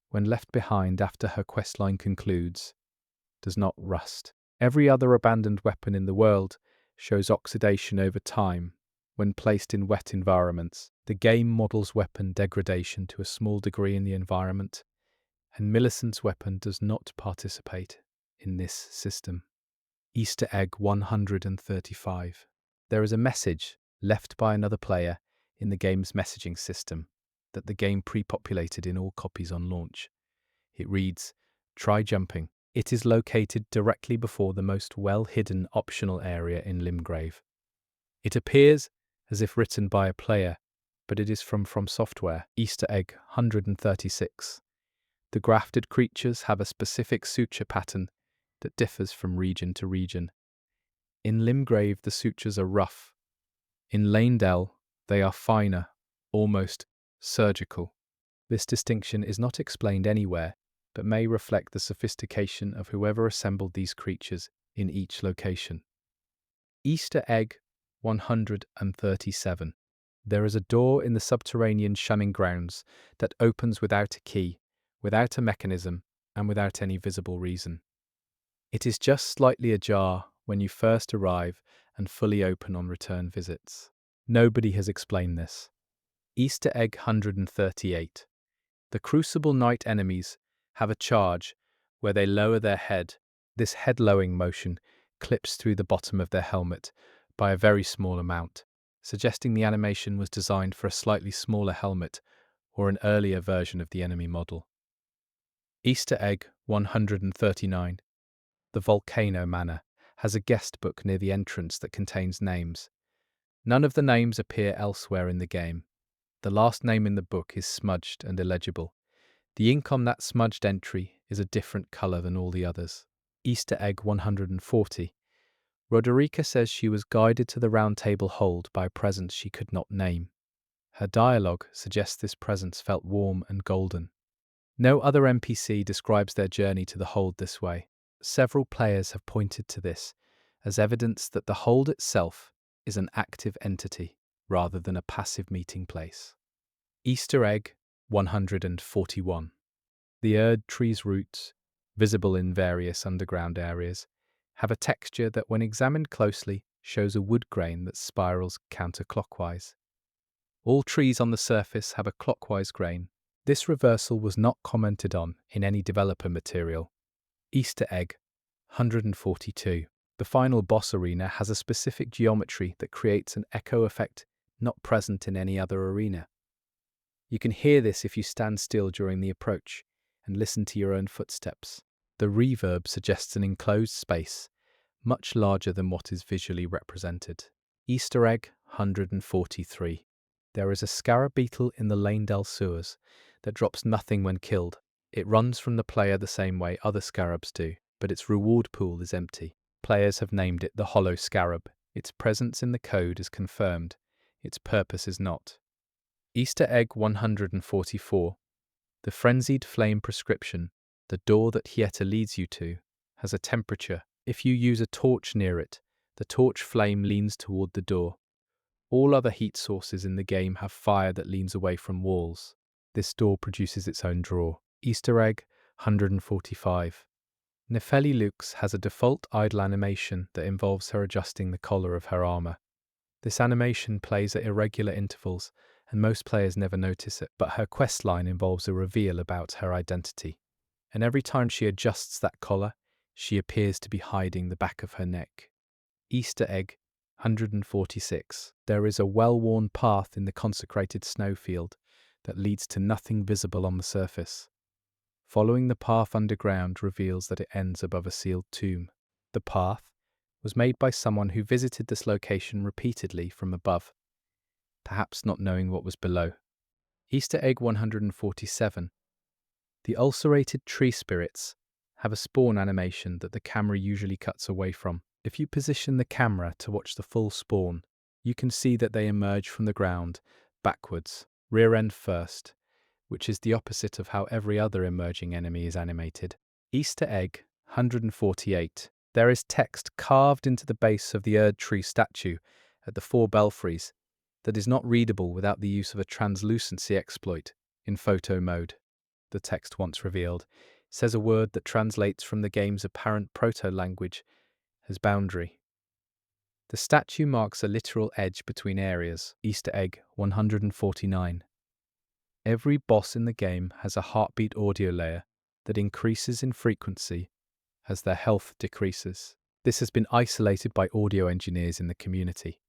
when left behind after her questline concludes, does not rust. Every other abandoned weapon in the world shows oxidation over time when placed in wet environments. The game models weapon degradation to a small degree in the environment, and Millicent's weapon does not participate in this system. Easter egg 135. There is a message left by another player in the game's messaging system that the game pre-populated in all copies on launch. It reads, "Try jumping." It is located directly before the most well-hidden optional area in Limgrave. It appears as if written by a player, but it is from Software. Easter egg 136. The grafted creatures have a specific suture pattern that differs from region to region. In Limgrave, the sutures are rough. In Lanedell, they are finer, almost surgical. This distinction is not explained anywhere, but may reflect the sophistication of whoever assembled these creatures in each location. Easter egg 137. There is a door in the subterranean shunning grounds that opens without a key, without a mechanism, and without any visible reason. It is just slightly ajar when you first arrive and fully open on return visits. Nobody has explained this. Easter egg 138. The Crucible Knight enemies have a charge where they lower their head. This head-lowering motion clips through the bottom of their helmet by a very small amount, suggesting the animation was designed for a slightly smaller helmet or an earlier version of the enemy model. Easter egg 139. The Volcano Manor has a guest book near the entrance that contains names. None of the names appear elsewhere in the game. The last name in the book is smudged and illegible. The ink on that smudged entry is a different colour than all the others. Easter egg 140. Roderica says she was guided to the Round Table Hold by a presence she could not name. Her dialogue suggests this presence felt warm and golden. No other NPC describes their journey to the Hold this way. Several players have pointed to this as evidence that the Hold itself is an active entity rather than a passive meeting place. Easter egg 141. The Erd tree's roots, visible in various underground areas, have a texture that when examined closely shows a wood grain that spirals counterclockwise. All trees on the surface have a clockwise grain. This reversal was not commented on in any developer material. Easter egg 142. The final boss arena has a specific geometry that creates an echo effect not present in any other arena. You can hear this if you stand still during the approach and listen to your own footsteps. The reverb suggests an enclosed space, much larger than what is visually represented. Easter egg 143. There is a scarab beetle in the Lanedale sewers that drops nothing when killed. It runs from the player the same way other scarabs do, but its reward pool is empty. Players have named it the Hollow Scarab. Its presence in the code is confirmed. Its purpose is not. Easter egg 144. The Frenzied Flame prescription, the door that Hieta leads you to, has a temperature. If you use a torch near it, the torch flame leans toward the door. All other heat sources in the game have fire that leans away from walls. This door produces its own draw. Easter egg 145. Nefeli Lux has a default idle animation that involves her adjusting the collar of her armor. This animation plays at irregular intervals, and most players never notice it, but her questline involves a reveal about her identity. And every time she adjusts that collar, she appears to be hiding the back of her neck. Easter egg 146. There is a well-worn path in the consecrated snowfield that leads to nothing visible on the surface. Following the path underground reveals that it ends above a sealed tomb. The path was made by someone who visited this location repeatedly from above, perhaps not knowing what was below. Easter egg 147. The ulcerated tree spirits have a spawn animation that the camera usually cuts away from. If you position the camera to watch the full spawn, you can see that they emerge from the ground backwards, rear end first, which is the opposite of how every other emerging enemy is animated. Easter egg 148. There is text carved into the base of the Erd tree statue at the four belfries that is not readable without the use of a translucency exploit in photo mode. The text, once revealed, says a word that translates from the game's apparent proto-language as boundary. The statue marks a literal edge between areas. Easter egg 149. Every boss in the game has a heartbeat audio layer that increases in frequency as their health decreases. This has been isolated by audio engineers in the community.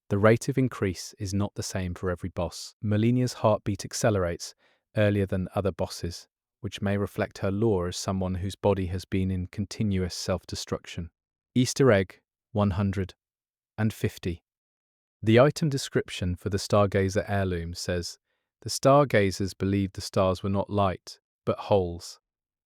The rate of increase is not the same for every boss. Melinia's heartbeat accelerates earlier than other bosses, which may reflect her lore as someone whose body has been in continuous self-destruction. Easter egg 150. The item description for the Stargazer heirloom says, "The stargazers believed the stars were not light, but holes."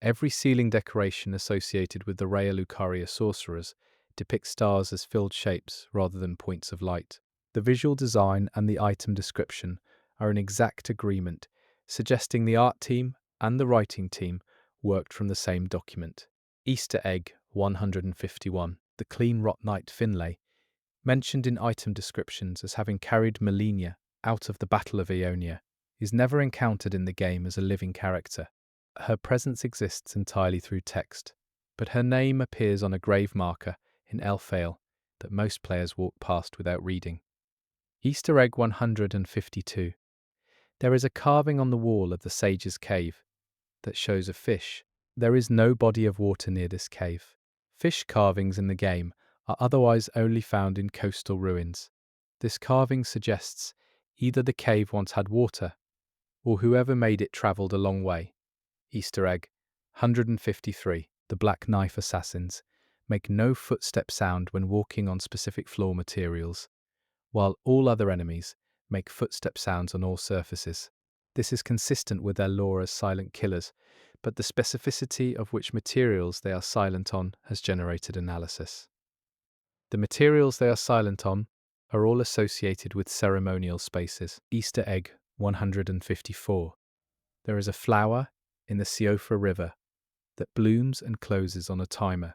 Every ceiling decoration associated with the Raya Lucaria sorcerers depicts stars as filled shapes rather than points of light. The visual design and the item description are in exact agreement, suggesting the art team and the writing team worked from the same document. Easter egg 151. The Clean Rot Knight Finlay, mentioned in item descriptions as having carried Melinia out of the Battle of Liurnia, is never encountered in the game as a living character. Her presence exists entirely through text, but her name appears on a grave marker in Elfale that most players walk past without reading. Easter egg 152. There is a carving on the wall of the Sage's Cave that shows a fish. There is no body of water near this cave. Fish carvings in the game are otherwise only found in coastal ruins. This carving suggests either the cave once had water, or whoever made it travelled a long way. Easter egg 153. The Black Knife Assassins make no footstep sound when walking on specific floor materials, while all other enemies make footstep sounds on all surfaces. This is consistent with their lore as silent killers, but the specificity of which materials they are silent on has generated analysis. The materials they are silent on are all associated with ceremonial spaces. Easter egg 154. There is a flower in the Siofra River that blooms and closes on a timer,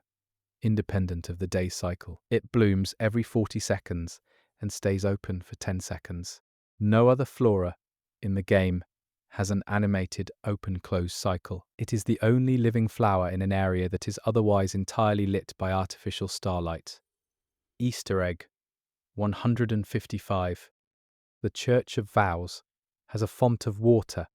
independent of the day cycle. It blooms every 40 seconds and stays open for 10 seconds. No other flora in the game has an animated open-close cycle. It is the only living flower in an area that is otherwise entirely lit by artificial starlight. Easter egg 155. The Church of Vows has a font of water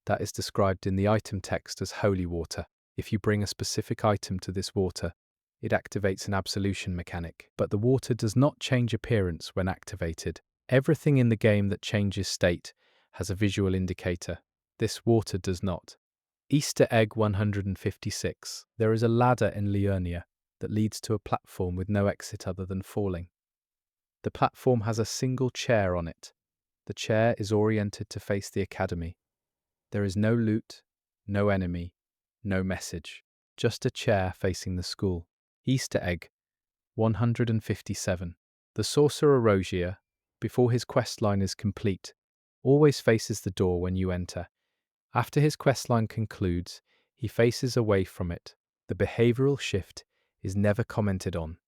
that is described in the item text as holy water. If you bring a specific item to this water, it activates an absolution mechanic, but the water does not change appearance when activated. Everything in the game that changes state has a visual indicator. This water does not. Easter egg 156. There is a ladder in Liurnia that leads to a platform with no exit other than falling. The platform has a single chair on it. The chair is oriented to face the academy. There is no loot, no enemy, no message, just a chair facing the school. Easter egg 157. The sorcerer Rogier, before his questline is complete, always faces the door when you enter. After his questline concludes, he faces away from it. The behavioral shift is never commented on.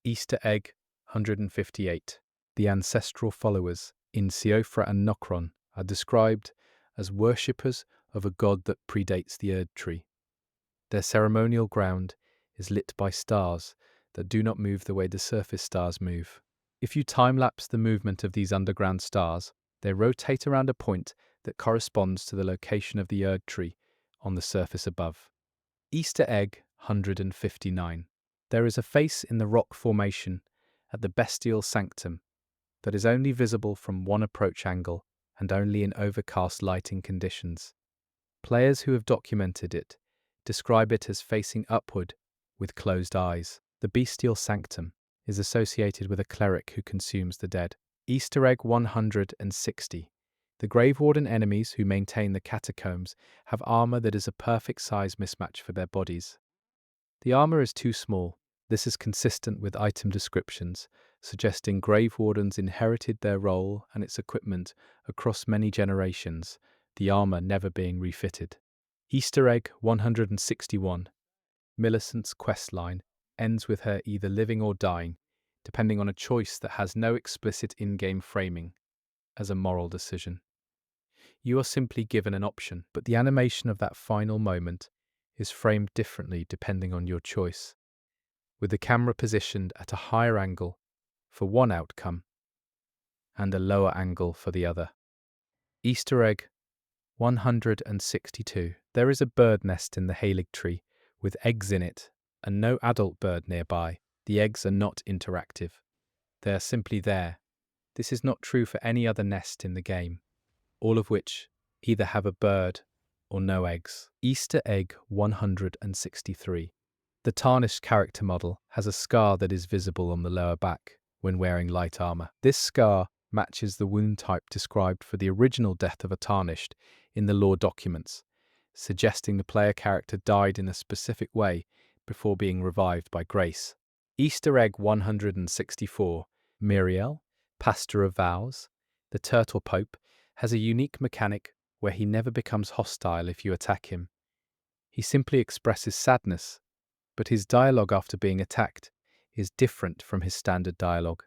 Easter egg 158. The ancestral followers in Siofra and Nokron are described as worshippers of a god that predates the Erd Tree. Their ceremonial ground is lit by stars that do not move the way the surface stars move. If you time-lapse the movement of these underground stars, they rotate around a point that corresponds to the location of the Erd Tree on the surface above. Easter egg 159. There is a face in the rock formation at the Bestial Sanctum that is only visible from one approach angle and only in overcast lighting conditions. Players who have documented it describe it as facing upward with closed eyes. The Bestial Sanctum is associated with a cleric who consumes the dead. Easter egg 160. The Grave Warden enemies who maintain the catacombs have armor that is a perfect size mismatch for their bodies. The armor is too small. This is consistent with item descriptions, suggesting Grave Wardens inherited their role and its equipment across many generations, the armor never being refitted. Easter egg 161. Millicent's questline ends with her either living or dying, depending on a choice that has no explicit in-game framing as a moral decision. You are simply given an option, but the animation of that final moment is framed differently depending on your choice, with the camera positioned at a higher angle for one outcome and a lower angle for the other. Easter egg 162. There is a bird nest in the Halig tree with eggs in it and no adult bird nearby. The eggs are not interactive. They are simply there. This is not true for any other nest in the game, all of which either have a bird or no eggs. Easter egg 163. The tarnished character model has a scar that is visible on the lower back when wearing light armor. This scar matches the wound type described for the original death of a tarnished in the lore documents, suggesting the player character died in a specific way before being revived by grace. Easter egg 164. Miriel, Pastor of Vows, the Turtle Pope, has a unique mechanic where he never becomes hostile if you attack him. He simply expresses sadness, but his dialogue after being attacked is different from his standard dialogue.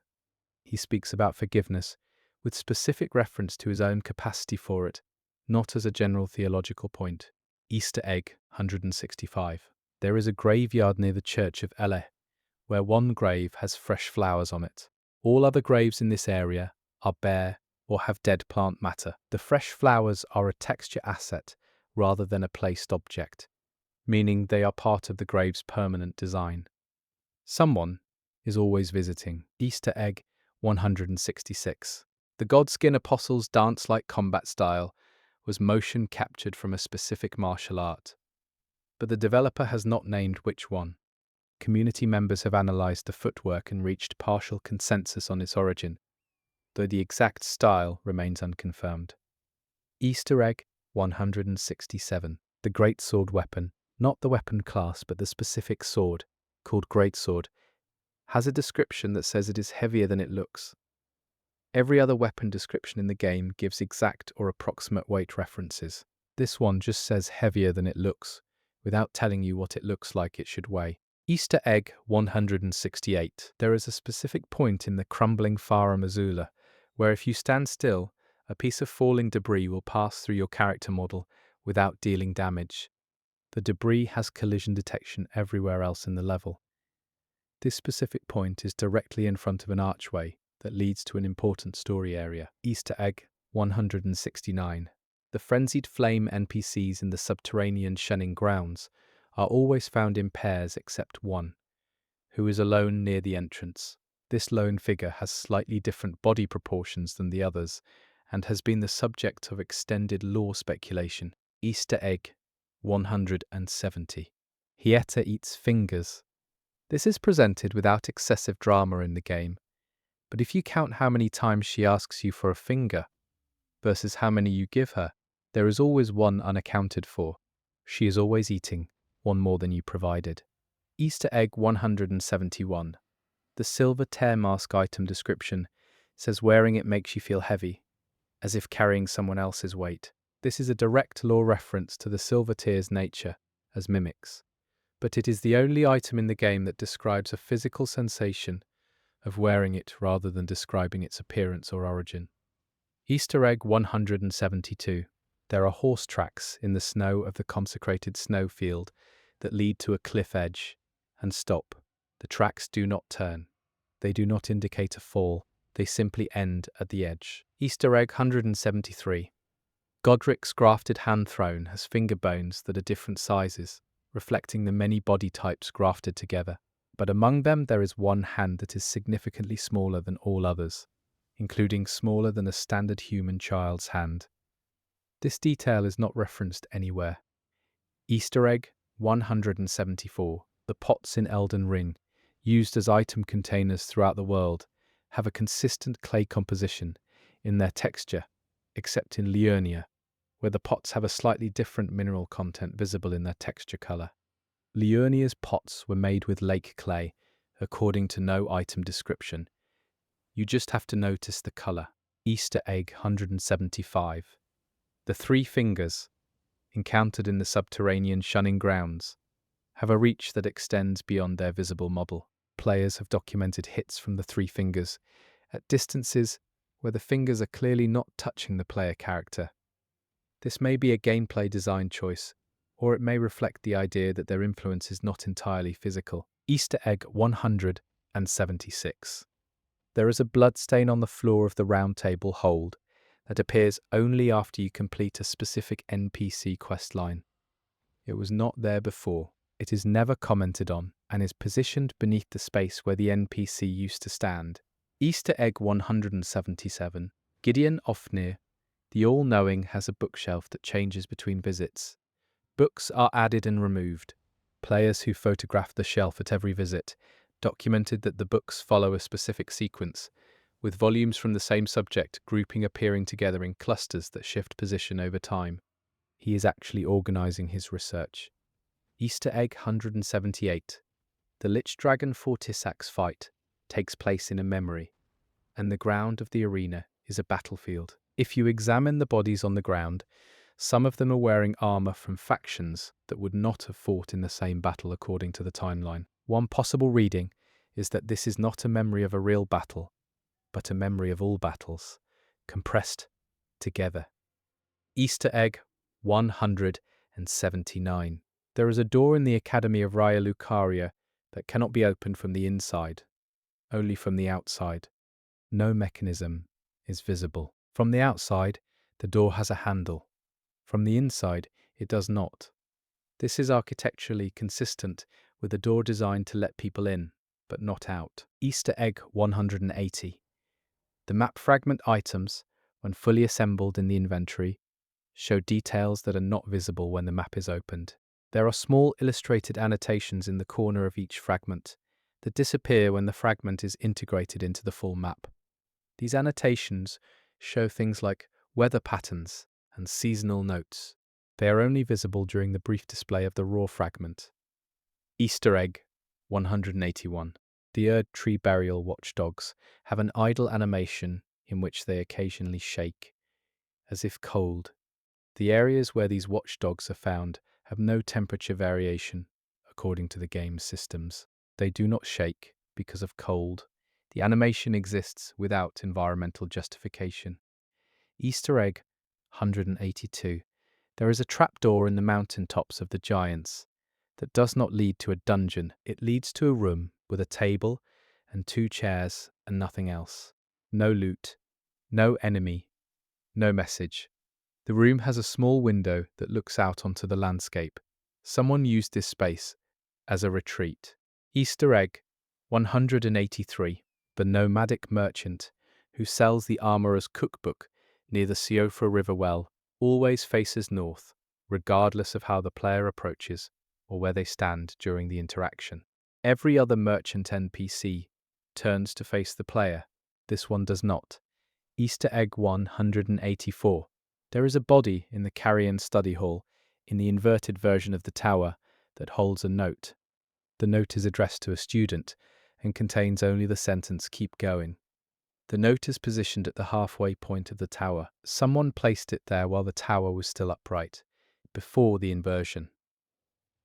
He speaks about forgiveness with specific reference to his own capacity for it, not as a general theological point. Easter egg 165. There is a graveyard near the Church of Eleh where one grave has fresh flowers on it. All other graves in this area are bare or have dead plant matter. The fresh flowers are a texture asset rather than a placed object, meaning they are part of the grave's permanent design. Someone is always visiting. Easter egg 166. The Godskin Apostles' dance-like combat style was motion captured from a specific martial art, but the developer has not named which one. Community members have analysed the footwork and reached partial consensus on its origin, though the exact style remains unconfirmed. Easter egg 167. The greatsword weapon, not the weapon class but the specific sword, called greatsword, has a description that says it is heavier than it looks. Every other weapon description in the game gives exact or approximate weight references. This one just says heavier than it looks, without telling you what it looks like it should weigh. Easter egg 168. There is a specific point in the crumbling Fara Missoula where if you stand still, a piece of falling debris will pass through your character model without dealing damage. The debris has collision detection everywhere else in the level. This specific point is directly in front of an archway that leads to an important story area. Easter egg 169. The frenzied flame NPCs in the subterranean shunning grounds are always found in pairs except one, who is alone near the entrance. This lone figure has slightly different body proportions than the others and has been the subject of extended lore speculation. Easter egg 170. Hieta eats fingers. This is presented without excessive drama in the game, but if you count how many times she asks you for a finger versus how many you give her, there is always one unaccounted for. She is always eating one more than you provided. Easter egg 171. The silver tear mask item description says wearing it makes you feel heavy, as if carrying someone else's weight. This is a direct lore reference to the silver tear's nature as mimics, but it is the only item in the game that describes a physical sensation of wearing it rather than describing its appearance or origin. Easter egg 172. There are horse tracks in the snow of the consecrated snowfield that lead to a cliff edge and stop. The tracks do not turn. They do not indicate a fall. They simply end at the edge. Easter egg 173. Godric's grafted hand throne has finger bones that are different sizes, reflecting the many body types grafted together. But among them there is one hand that is significantly smaller than all others, including smaller than a standard human child's hand. This detail is not referenced anywhere. Easter egg 174. The pots in Elden Ring, used as item containers throughout the world, have a consistent clay composition in their texture, except in Liurnia, where the pots have a slightly different mineral content visible in their texture color. Liurnia's pots were made with lake clay, according to no item description. You just have to notice the color. Easter egg 175. The three fingers, encountered in the subterranean shunning grounds, have a reach that extends beyond their visible model. Players have documented hits from the three fingers at distances where the fingers are clearly not touching the player character. This may be a gameplay design choice, or it may reflect the idea that their influence is not entirely physical. Easter egg 176. There is a bloodstain on the floor of the Round Table Hold that appears only after you complete a specific NPC questline. It was not there before. It is never commented on and is positioned beneath the space where the NPC used to stand. Easter egg 177. Gideon Ofnir, the all-knowing, has a bookshelf that changes between visits. Books are added and removed. Players who photographed the shelf at every visit documented that the books follow a specific sequence, with volumes from the same subject grouping appearing together in clusters that shift position over time. He is actually organizing his research. Easter egg 178. The Lich Dragon Fortissax fight takes place in a memory, and the ground of the arena is a battlefield. If you examine the bodies on the ground, some of them are wearing armor from factions that would not have fought in the same battle according to the timeline. One possible reading is that this is not a memory of a real battle, but a memory of all battles, compressed together. Easter egg 179. There is a door in the Academy of Raya Lucaria that cannot be opened from the inside, only from the outside. No mechanism is visible. From the outside, the door has a handle. From the inside, it does not. This is architecturally consistent with a door designed to let people in, but not out. Easter egg 180. The map fragment items, when fully assembled in the inventory, show details that are not visible when the map is opened. There are small illustrated annotations in the corner of each fragment that disappear when the fragment is integrated into the full map. These annotations show things like weather patterns and seasonal notes. They are only visible during the brief display of the raw fragment. Easter egg 181. The Erd Tree Burial watchdogs have an idle animation in which they occasionally shake, as if cold. The areas where these watchdogs are found have no temperature variation, according to the game's systems. They do not shake because of cold. The animation exists without environmental justification. Easter egg 182. There is a trapdoor in the mountain tops of the giants that does not lead to a dungeon. It leads to a room with a table and 2 chairs and nothing else. No loot, no enemy, no message. The room has a small window that looks out onto the landscape. Someone used this space as a retreat. Easter egg 183. The nomadic merchant who sells the armorer's cookbook near the Siofra River well always faces north, regardless of how the player approaches or where they stand during the interaction. Every other merchant NPC turns to face the player. This one does not. Easter egg 184. There is a body in the Carrion study hall in the inverted version of the tower that holds a note. The note is addressed to a student and contains only the sentence "keep going." The note is positioned at the halfway point of the tower. Someone placed it there while the tower was still upright, before the inversion.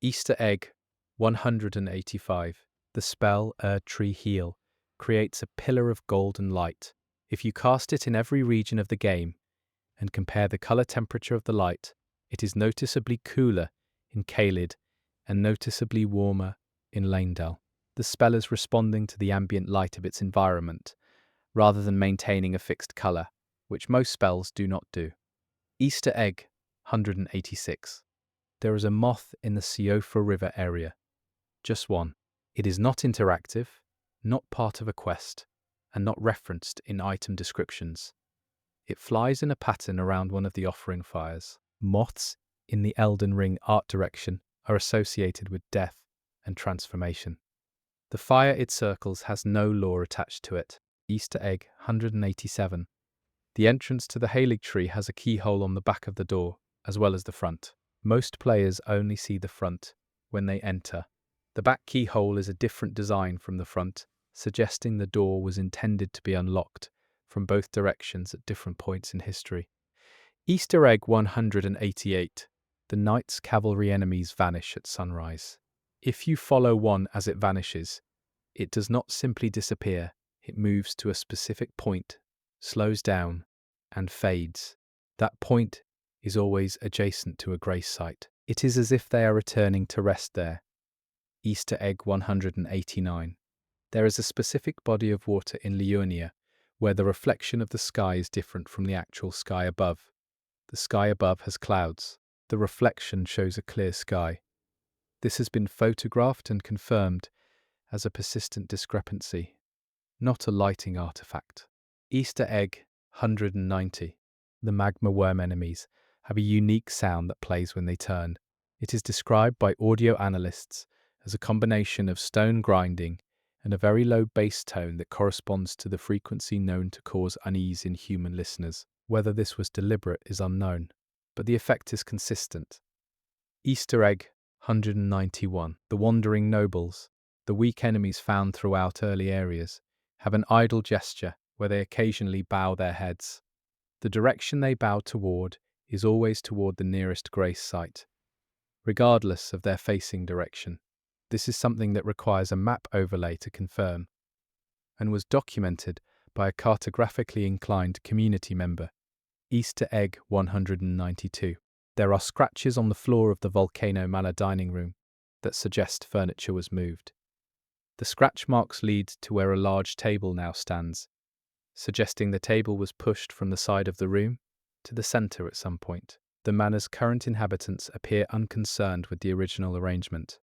Easter egg 185. The spell Erd Tree Heal creates a pillar of golden light. If you cast it in every region of the game and compare the color temperature of the light, it is noticeably cooler in Caelid and noticeably warmer in Leyndell. The spell is responding to the ambient light of its environment, rather than maintaining a fixed color, which most spells do not do. Easter egg 186. There is a moth in the Siofra River area. Just one. It is not interactive, not part of a quest, and not referenced in item descriptions. It flies in a pattern around one of the offering fires. Moths in the Elden Ring art direction are associated with death and transformation. The fire it circles has no lore attached to it. Easter egg 187. The entrance to the Halig tree has a keyhole on the back of the door, as well as the front. Most players only see the front when they enter. The back keyhole is a different design from the front, suggesting the door was intended to be unlocked from both directions at different points in history. Easter egg 188. The knight's cavalry enemies vanish at sunrise. If you follow one as it vanishes, it does not simply disappear, it moves to a specific point, slows down, and fades. That point is always adjacent to a grace site. It is as if they are returning to rest there. Easter egg 189. There is a specific body of water in Liurnia where the reflection of the sky is different from the actual sky above. The sky above has clouds. The reflection shows a clear sky. This has been photographed and confirmed as a persistent discrepancy, not a lighting artifact. Easter egg 190. The magma worm enemies have a unique sound that plays when they turn. It is described by audio analysts as a combination of stone grinding and a very low bass tone that corresponds to the frequency known to cause unease in human listeners. Whether this was deliberate is unknown, but the effect is consistent. Easter egg 191. The wandering nobles, the weak enemies found throughout early areas, have an idle gesture where they occasionally bow their heads. The direction they bow toward is always toward the nearest grace site, regardless of their facing direction. This is something that requires a map overlay to confirm, and was documented by a cartographically inclined community member. Easter egg 192. There are scratches on the floor of the Volcano Manor dining room that suggest furniture was moved. The scratch marks lead to where a large table now stands, suggesting the table was pushed from the side of the room to the center at some point. The manor's current inhabitants appear unconcerned with the original arrangement.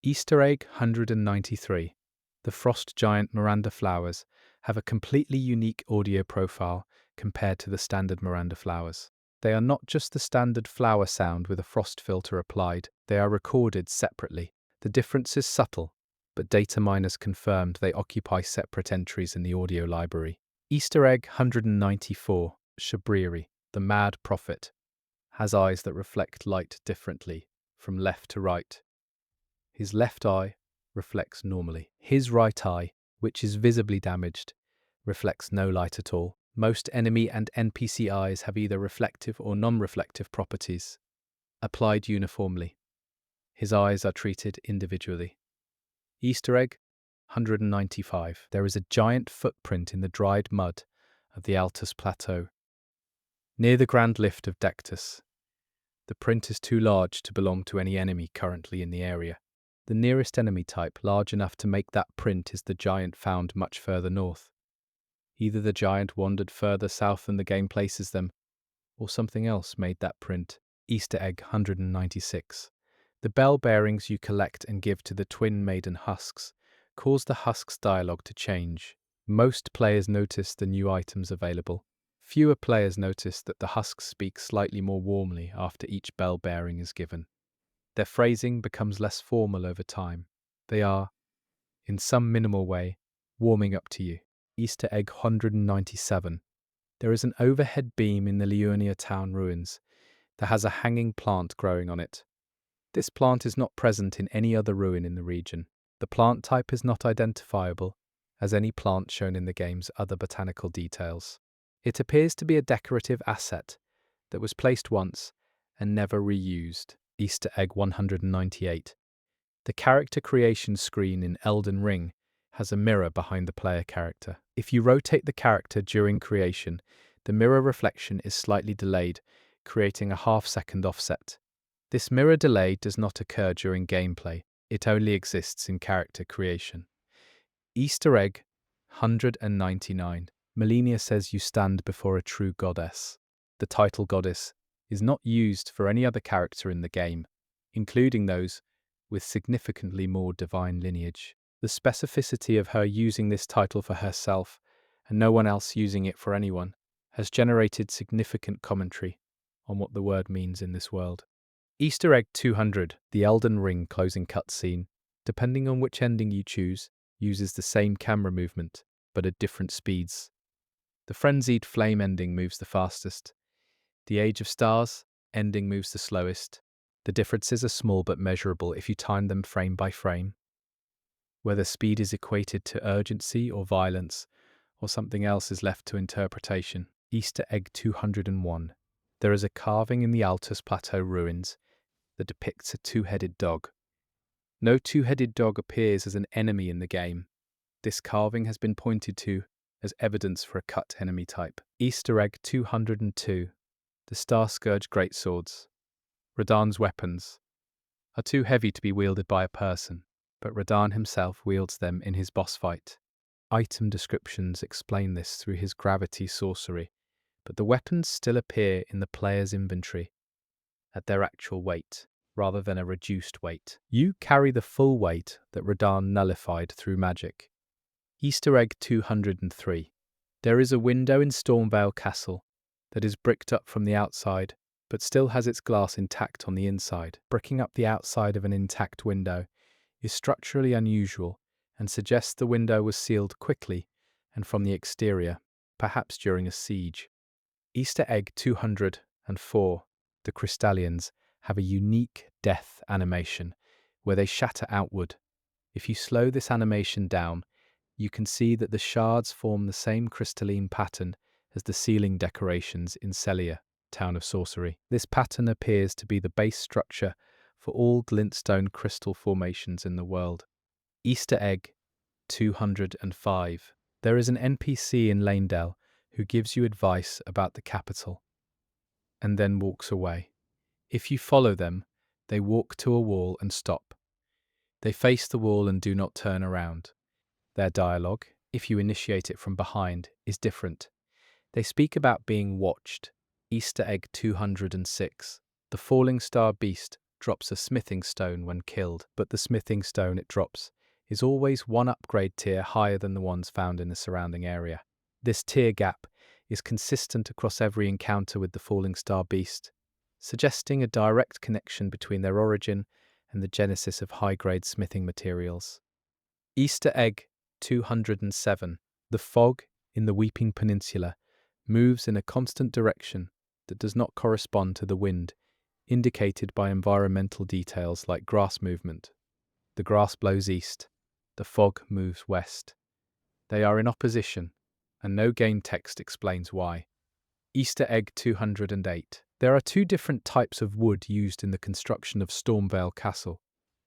Easter egg 193. The frost giant Miranda flowers have a completely unique audio profile compared to the standard Miranda flowers. They are not just the standard flower sound with a frost filter applied, they are recorded separately. The difference is subtle, but data miners confirmed they occupy separate entries in the audio library. Easter egg 194. Shabriri, the mad prophet, has eyes that reflect light differently, from left to right. His left eye reflects normally. His right eye, which is visibly damaged, reflects no light at all. Most enemy and NPC eyes have either reflective or non-reflective properties, applied uniformly. His eyes are treated individually. Easter egg 195. There is a giant footprint in the dried mud of the Altus Plateau, near the Grand Lift of Dectus. The print is too large to belong to any enemy currently in the area. The nearest enemy type large enough to make that print is the giant found much further north. Either the giant wandered further south than the game places them, or something else made that print. Easter egg 196. The bell bearings you collect and give to the twin maiden husks cause the husks' dialogue to change. Most players notice the new items available. Fewer players notice that the husks speak slightly more warmly after each bell bearing is given. Their phrasing becomes less formal over time. They are, in some minimal way, warming up to you. Easter egg 197. There is an overhead beam in the Liurnia town ruins that has a hanging plant growing on it. This plant is not present in any other ruin in the region. The plant type is not identifiable as any plant shown in the game's other botanical details. It appears to be a decorative asset that was placed once and never reused. Easter egg 198. The character creation screen in Elden Ring has a mirror behind the player character. If you rotate the character during creation, the mirror reflection is slightly delayed, creating a half-second offset. This mirror delay does not occur during gameplay, it only exists in character creation. Easter egg 199. Melania says you stand before a true goddess. The title goddess is not used for any other character in the game, including those with significantly more divine lineage. The specificity of her using this title for herself, and no one else using it for anyone, has generated significant commentary on what the word means in this world. Easter egg 200. The Elden Ring closing cutscene, depending on which ending you choose, uses the same camera movement, but at different speeds. The Frenzied Flame ending moves the fastest. The Age of Stars ending moves the slowest. The differences are small but measurable if you time them frame by frame. Whether speed is equated to urgency or violence, or something else is left to interpretation. Easter egg 201. There is a carving in the Altus Plateau ruins that depicts a two-headed dog. No two-headed dog appears as an enemy in the game. This carving has been pointed to as evidence for a cut enemy type. Easter egg 202. The Star Scourge greatswords, Radahn's weapons, are too heavy to be wielded by a person, but Radahn himself wields them in his boss fight. Item descriptions explain this through his gravity sorcery, but the weapons still appear in the player's inventory at their actual weight, rather than a reduced weight. You carry the full weight that Radahn nullified through magic. Easter egg 203. There is a window in Stormvale Castle that is bricked up from the outside, but still has its glass intact on the inside. Bricking up the outside of an intact window is structurally unusual and suggests the window was sealed quickly and from the exterior, perhaps during a siege. Easter egg 204. The Crystallians have a unique death animation where they shatter outward. If you slow this animation down, you can see that the shards form the same crystalline pattern as the ceiling decorations in Celia, Town of Sorcery. This pattern appears to be the base structure for all glintstone crystal formations in the world. Easter egg 205. There is an NPC in Lanedale who gives you advice about the capital and then walks away. If you follow them, they walk to a wall and stop. They face the wall and do not turn around. Their dialogue, if you initiate it from behind, is different. They speak about being watched. Easter egg 206. The falling star beast drops a smithing stone when killed, but the smithing stone it drops is always one upgrade tier higher than the ones found in the surrounding area. This tier gap is consistent across every encounter with the falling star beast, suggesting a direct connection between their origin and the genesis of high-grade smithing materials. Easter egg 207. The fog in the Weeping Peninsula moves in a constant direction that does not correspond to the wind, indicated by environmental details like grass movement. The grass blows east, the fog moves west. They are in opposition, and no game text explains why. Easter egg 208. There are two different types of wood used in the construction of Stormvale Castle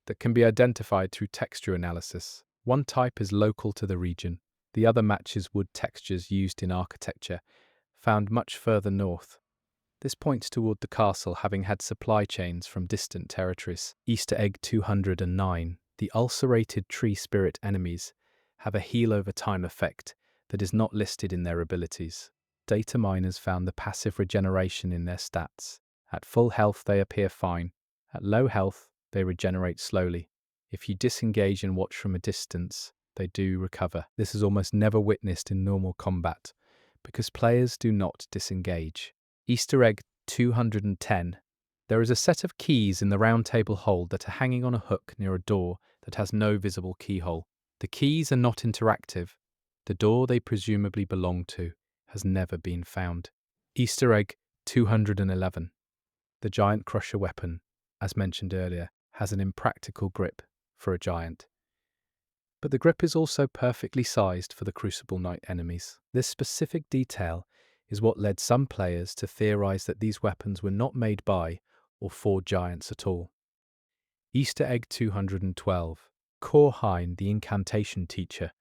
that can be identified through texture analysis. One type is local to the region, the other matches wood textures used in architecture, found much further north. This points toward the castle having had supply chains from distant territories. Easter egg 209. The ulcerated tree spirit enemies have a heal over time effect that is not listed in their abilities. Data miners found the passive regeneration in their stats. At full health, they appear fine. At low health, they regenerate slowly. If you disengage and watch from a distance, they do recover. This is almost never witnessed in normal combat, because players do not disengage. Easter egg 210. There is a set of keys in the round table hold that are hanging on a hook near a door that has no visible keyhole. The keys are not interactive. The door they presumably belong to has never been found. Easter egg 211. The giant crusher weapon, as mentioned earlier, has an impractical grip for a giant. But the grip is also perfectly sized for the Crucible Knight enemies. This specific detail is what led some players to theorize that these weapons were not made by or for giants at all. Easter egg 212. Korhine, the incantation teacher,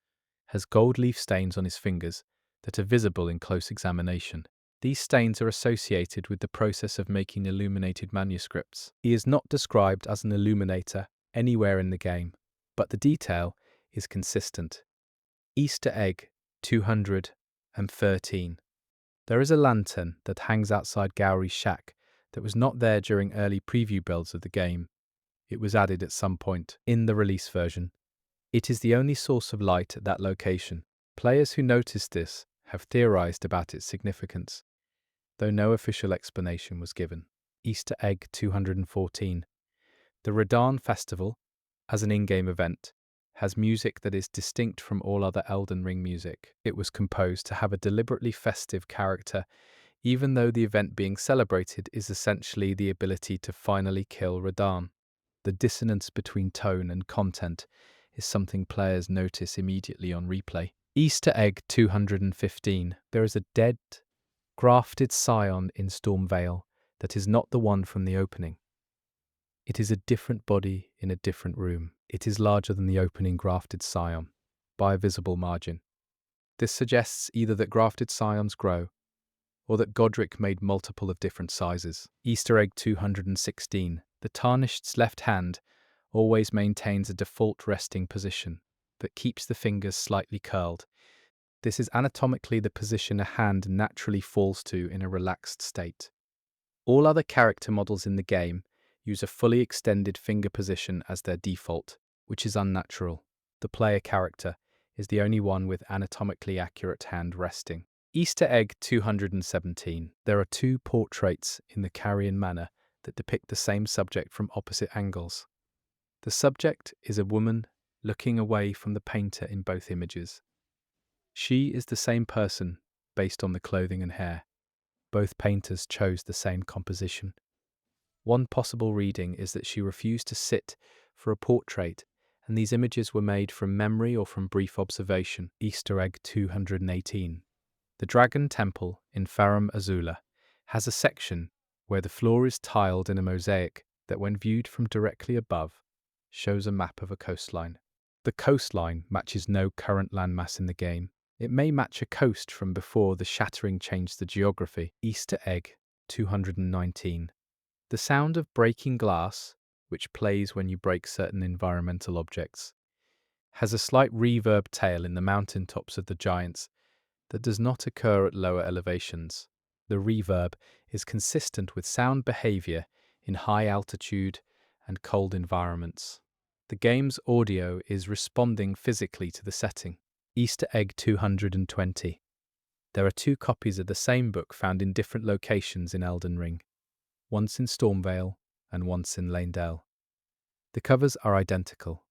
has gold leaf stains on his fingers that are visible in close examination. These stains are associated with the process of making illuminated manuscripts. He is not described as an illuminator anywhere in the game, but the detail is consistent. Easter egg 213. There is a lantern that hangs outside Gowry's shack that was not there during early preview builds of the game. It was added at some point in the release version. It is the only source of light at that location. Players who noticed this have theorized about its significance, though no official explanation was given. Easter egg 214. The Radahn Festival, as an in-game event, has music that is distinct from all other Elden Ring music. It was composed to have a deliberately festive character, even though the event being celebrated is essentially the ability to finally kill Radahn. The dissonance between tone and content is something players notice immediately on replay. Easter egg 215. There is a dead, grafted scion in Stormvale that is not the one from the opening. It is a different body in a different room. It is larger than the opening grafted scion, by a visible margin. This suggests either that grafted scions grow, or that Godric made multiple of different sizes. Easter egg 216. The Tarnished's left hand always maintains a default resting position that keeps the fingers slightly curled. This is anatomically the position a hand naturally falls to in a relaxed state. All other character models in the game use a fully extended finger position as their default, which is unnatural. The player character is the only one with anatomically accurate hand resting. Easter egg 217. There are two portraits in the Carrion Manor that depict the same subject from opposite angles. The subject is a woman looking away from the painter in both images. She is the same person based on the clothing and hair. Both painters chose the same composition. One possible reading is that she refused to sit for a portrait, and these images were made from memory or from brief observation. Easter egg 218. The Dragon Temple in Farum Azula has a section where the floor is tiled in a mosaic that, when viewed from directly above, shows a map of a coastline. The coastline matches no current landmass in the game. It may match a coast from before the shattering changed the geography. Easter egg 219. The sound of breaking glass which plays when you break certain environmental objects. Has a slight reverb tail in the mountain tops of the giants that does not occur at lower elevations. The reverb is consistent with sound behavior in high altitude and cold environments. The game's audio is responding physically to the setting. Easter egg 220. There are 2 copies of the same book found in different locations in Elden Ring, once in Stormvale and once in Lanedale. The covers are identical.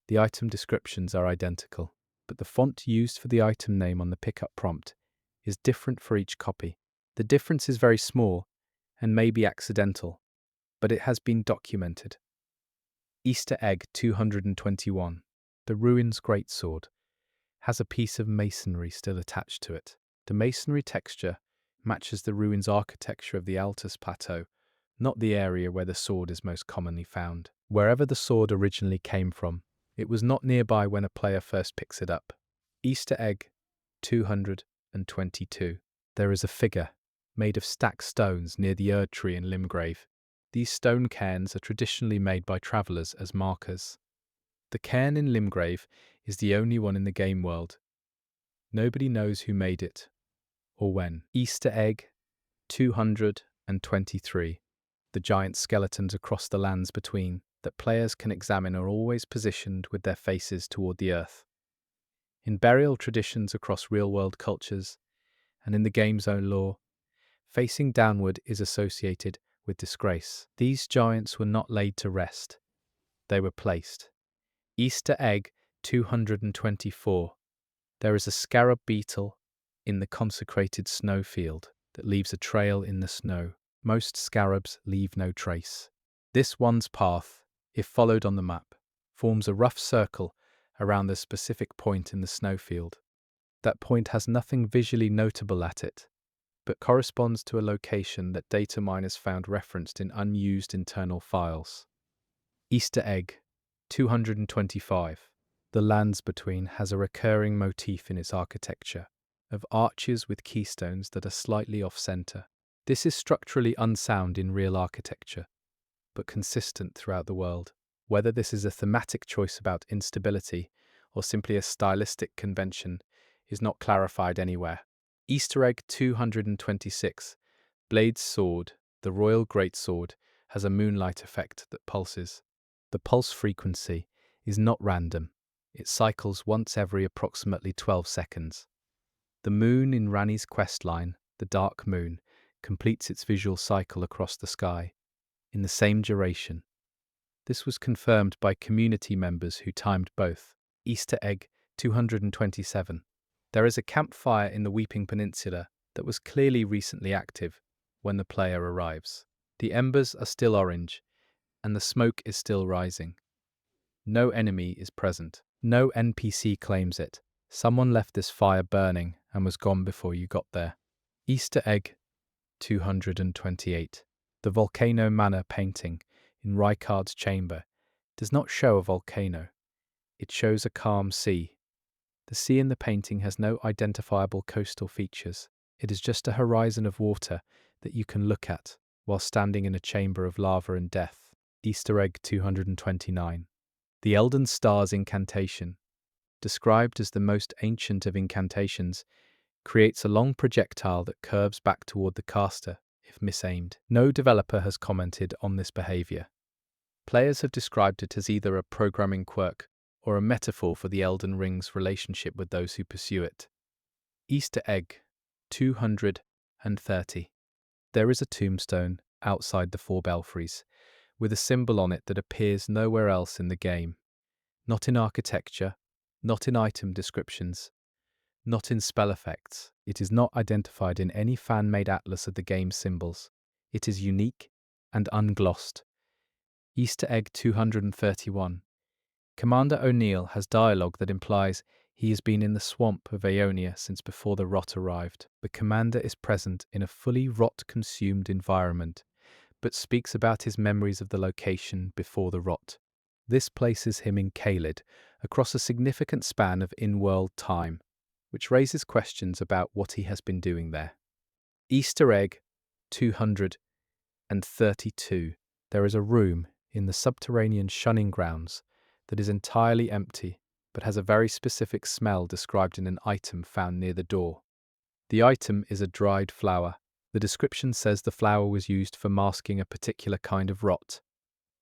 The item descriptions are identical, but the font used for the item name on the pickup prompt is different for each copy. The difference is very small and may be accidental, but it has been documented. Easter egg 221. The ruin's greatsword has a piece of masonry still attached to it. The masonry texture matches the ruin's architecture of the Altus Plateau, not the area where the sword is most commonly found. Wherever the sword originally came from, it was not nearby when a player first picks it up. Easter egg 222. There is a figure made of stacked stones near the Erd tree in Limgrave. These stone cairns are traditionally made by travellers as markers. The cairn in Limgrave is the only one in the game world. Nobody knows who made it or when. Easter egg 223. The giant skeletons across the lands between that players can examine are always positioned with their faces toward the earth. In burial traditions across real-world cultures, and in the game's own lore, facing downward is associated with disgrace. These giants were not laid to rest. They were placed. Easter egg 224. There is a scarab beetle in the consecrated snowfield that leaves a trail in the snow. Most scarabs leave no trace. This one's path, if followed on the map, forms a rough circle around a specific point in the snowfield. That point has nothing visually notable at it, but corresponds to a location that data miners found referenced in unused internal files. Easter egg 225. The lands between has a recurring motif in its architecture of arches with keystones that are slightly off-center. This is structurally unsound in real architecture, but consistent throughout the world. Whether this is a thematic choice about instability or simply a stylistic convention is not clarified anywhere. Easter egg 226. Blade's sword, the royal greatsword, has a moonlight effect that pulses. The pulse frequency is not random. It cycles once every approximately 12 seconds. The moon in Ranni's questline, the Dark Moon, completes its visual cycle across the sky in the same duration. This was confirmed by community members who timed both. Easter egg 227. There is a campfire in the Weeping Peninsula that was clearly recently active when the player arrives. The embers are still orange, and the smoke is still rising. No enemy is present. No NPC claims it. Someone left this fire burning and was gone before you got there. Easter egg 228. The Volcano Manor painting in Rykard's chamber does not show a volcano. It shows a calm sea. The sea in the painting has no identifiable coastal features. It is just a horizon of water that you can look at while standing in a chamber of lava and death. Easter egg 229. The Elden Star's incantation, described as the most ancient of incantations, creates a long projectile that curves back toward the caster if misaimed. No developer has commented on this behavior. Players have described it as either a programming quirk or a metaphor for the Elden Ring's relationship with those who pursue it. Easter egg 230. There is a tombstone outside the 4 belfries, with a symbol on it that appears nowhere else in the game. Not in architecture, not in item descriptions, not in spell effects. It is not identified in any fan-made atlas of the game's symbols. It is unique and unglossed. Easter egg 231. Commander O'Neill has dialogue that implies he has been in the swamp of Aeonia since before the rot arrived. The commander is present in a fully rot-consumed environment, but speaks about his memories of the location before the rot. This places him in Caelid across a significant span of in-world time, which raises questions about what he has been doing there. Easter egg 232. There is a room in the subterranean shunning grounds that is entirely empty but has a very specific smell described in an item found near the door. The item is a dried flower. The description says the flower was used for masking a particular kind of rot.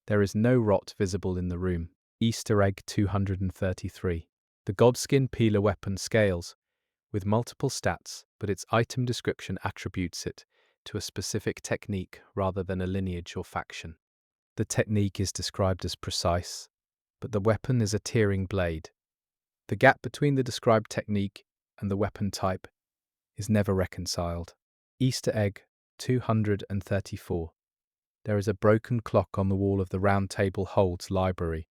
There is no rot visible in the room. Easter egg 233. The Godskin Peeler weapon scales with multiple stats, but its item description attributes it to a specific technique rather than a lineage or faction. The technique is described as precise, but the weapon is a tearing blade. The gap between the described technique and the weapon type is never reconciled. Easter egg 234. There is a broken clock on the wall of the Round Table Hold's library.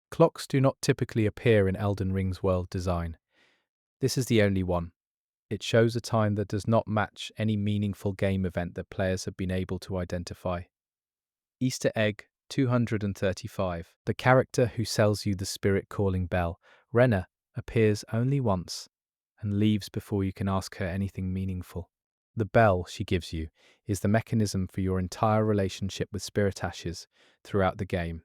Clocks do not typically appear in Elden Ring's world design. This is the only one. It shows a time that does not match any meaningful game event that players have been able to identify. Easter egg 235. The character who sells you the spirit calling bell, Renna, appears only once and leaves before you can ask her anything meaningful. The bell she gives you is the mechanism for your entire relationship with spirit ashes throughout the game.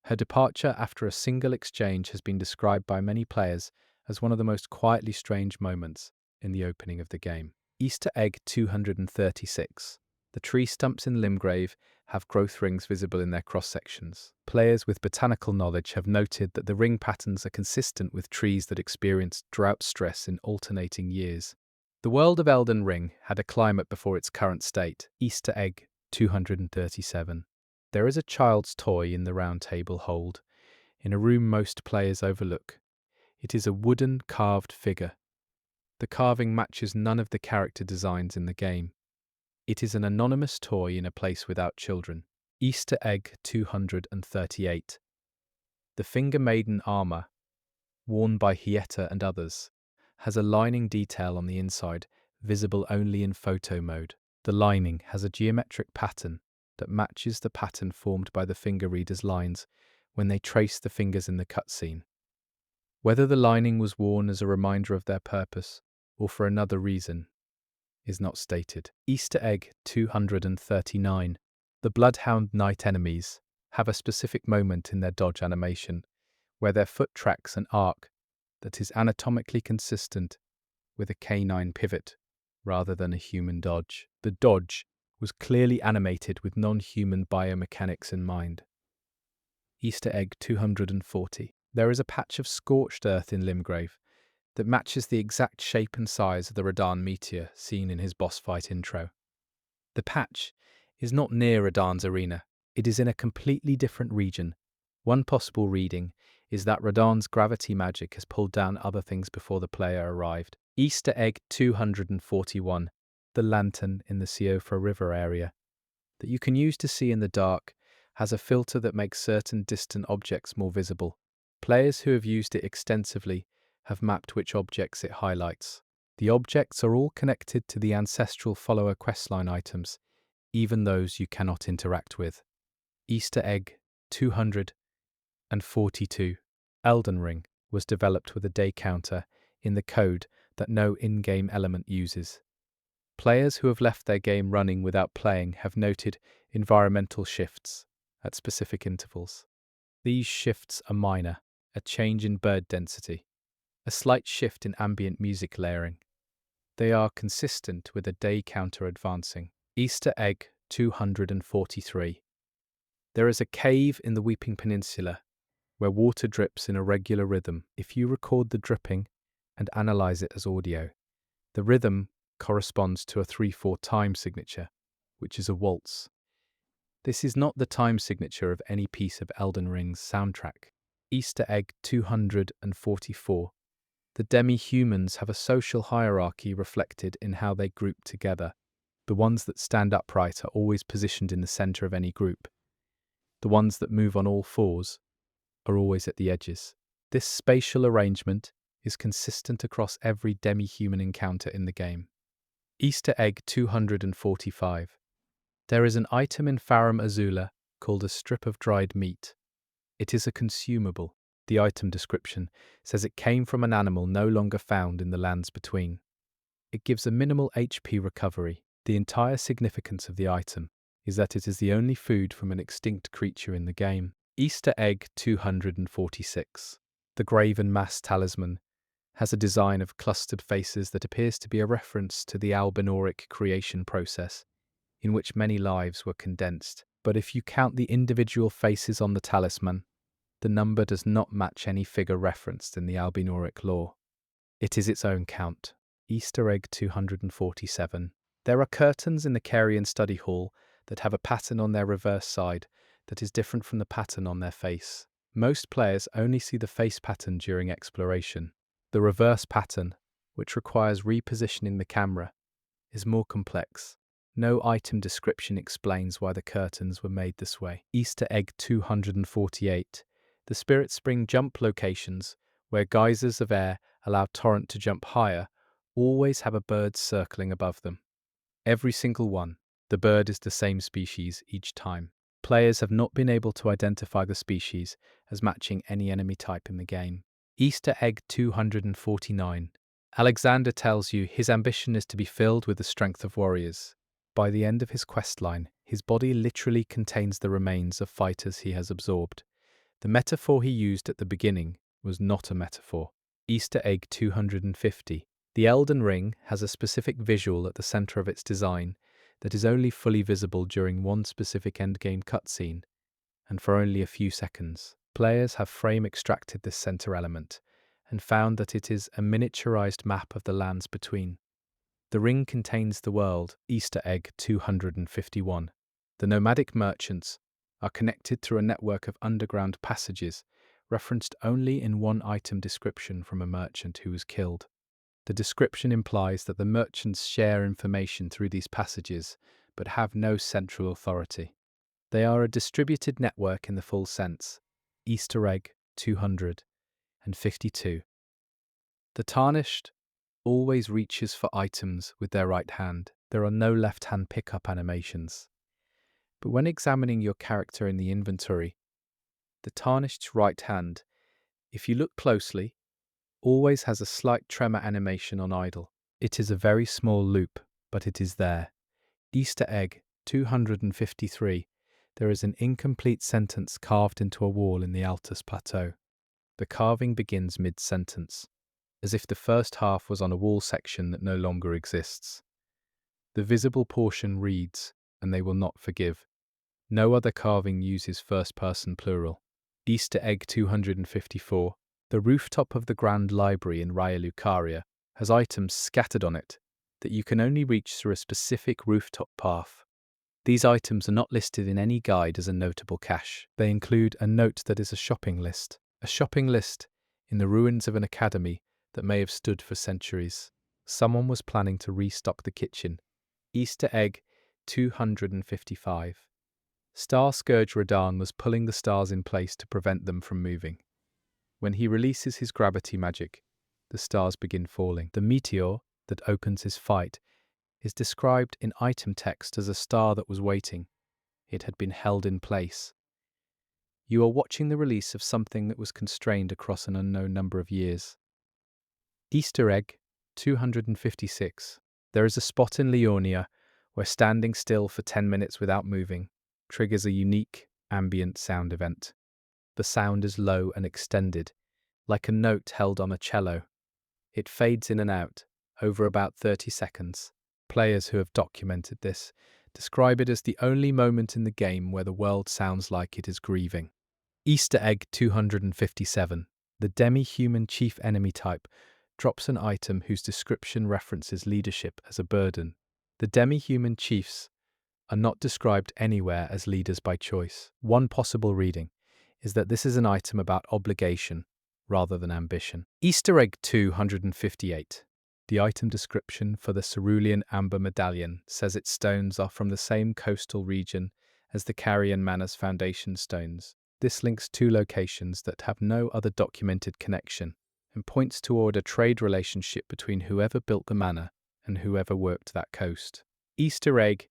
Her departure after a single exchange has been described by many players as one of the most quietly strange moments in the opening of the game. Easter egg 236. The tree stumps in Limgrave have growth rings visible in their cross-sections. Players with botanical knowledge have noted that the ring patterns are consistent with trees that experience drought stress in alternating years. The world of Elden Ring had a climate before its current state. Easter egg 237. There is a child's toy in the Round Table Hold, in a room most players overlook. It is a wooden carved figure. The carving matches none of the character designs in the game. It is an anonymous toy in a place without children. Easter egg 238. The Finger Maiden armor, worn by Hieta and others, has a lining detail on the inside, visible only in photo mode. The lining has a geometric pattern that matches the pattern formed by the finger reader's lines when they trace the fingers in the cutscene. Whether the lining was worn as a reminder of their purpose or for another reason is not stated. Easter egg 239. The Bloodhound Knight enemies have a specific moment in their dodge animation where their foot tracks an arc that is anatomically consistent with a canine pivot rather than a human dodge. The dodge was clearly animated with non-human biomechanics in mind. Easter egg 240. There is a patch of scorched earth in Limgrave that matches the exact shape and size of the Radahn meteor seen in his boss fight intro. The patch is not near Radahn's arena. It is in a completely different region. One possible reading is that Radahn's gravity magic has pulled down other things before the player arrived. Easter egg 241. The lantern in the Siofra River area that you can use to see in the dark has a filter that makes certain distant objects more visible. Players who have used it extensively have mapped which objects it highlights. The objects are all connected to the ancestral follower questline items, even those you cannot interact with. Easter egg 242. Elden Ring was developed with a day counter in the code that no in-game element uses. Players who have left their game running without playing have noted environmental shifts at specific intervals. These shifts are minor: a change in bird density, a slight shift in ambient music layering. They are consistent with a day counter advancing. Easter egg 243. There is a cave in the Weeping Peninsula where water drips in a regular rhythm. If you record the dripping and analyze it as audio, the rhythm corresponds to a 3/4 time signature, which is a waltz. This is not the time signature of any piece of Elden Ring's soundtrack. Easter egg 244. The demi-humans have a social hierarchy reflected in how they group together. The ones that stand upright are always positioned in the center of any group. The ones that move on all fours are always at the edges. This spatial arrangement is consistent across every demi-human encounter in the game. Easter egg 245. There is an item in Farum Azula called a strip of dried meat. It is a consumable. The item description says it came from an animal no longer found in the lands between. It gives a minimal HP recovery. The entire significance of the item is that it is the only food from an extinct creature in the game. Easter egg 246. The Graven Mass Talisman has a design of clustered faces that appears to be a reference to the albinoric creation process, in which many lives were condensed. But if you count the individual faces on the talisman, the number does not match any figure referenced in the albinoric lore. It is its own count. Easter egg 247. There are curtains in the Carian study hall that have a pattern on their reverse side that is different from the pattern on their face. Most players only see the face pattern during exploration. The reverse pattern, which requires repositioning the camera, is more complex. No item description explains why the curtains were made this way. Easter egg 248. The Spirit Spring jump locations, where geysers of air allow Torrent to jump higher, always have a bird circling above them. Every single one. The bird is the same species each time. Players have not been able to identify the species as matching any enemy type in the game. Easter egg 249. Alexander tells you his ambition is to be filled with the strength of warriors. By the end of his questline, his body literally contains the remains of fighters he has absorbed. The metaphor he used at the beginning was not a metaphor. Easter egg 250. The Elden Ring has a specific visual at the center of its design that is only fully visible during one specific endgame cutscene, and for only a few seconds. Players have frame extracted this center element and found that it is a miniaturized map of the lands between. The ring contains the world. Easter egg 251. The nomadic merchants are connected through a network of underground passages, referenced only in one item description from a merchant who was killed. The description implies that the merchants share information through these passages, but have no central authority. They are a distributed network in the full sense. Easter egg 252. The Tarnished always reaches for items with their right hand. There are no left-hand pickup animations. But when examining your character in the inventory, the Tarnished's right hand, if you look closely, always has a slight tremor animation on idle. It is a very small loop, but it is there. Easter egg 253. There is an incomplete sentence carved into a wall in the Altus Plateau. The carving begins mid-sentence, as if the first half was on a wall section that no longer exists. The visible portion reads, "And they will not forgive." No other carving uses first-person plural. Easter egg 254. The rooftop of the Grand Library in Raya Lucaria has items scattered on it that you can only reach through a specific rooftop path. These items are not listed in any guide as a notable cache. They include a note that is a shopping list in the ruins of an academy that may have stood for centuries. Someone was planning to restock the kitchen. Easter egg 255. Star Scourge Radahn was pulling the stars in place to prevent them from moving. When he releases his gravity magic, the stars begin falling. The meteor that opens his fight is described in item text as a star that was waiting. It had been held in place. You are watching the release of something that was constrained across an unknown number of years. Easter egg 256. There is a spot in Liurnia where standing still for 10 minutes without moving triggers a unique ambient sound event. The sound is low and extended, like a note held on a cello. It fades in and out over about 30 seconds. Players who have documented this describe it as the only moment in the game where the world sounds like it is grieving. Easter egg 257. The demi-human chief enemy type drops an item whose description references leadership as a burden. The demi-human chiefs are not described anywhere as leaders by choice. One possible reading is that this is an item about obligation rather than ambition. Easter egg 258. The item description for the Cerulean Amber Medallion says its stones are from the same coastal region as the Carian Manor's foundation stones. This links two locations that have no other documented connection and points toward a trade relationship between whoever built the manor and whoever worked that coast. Easter egg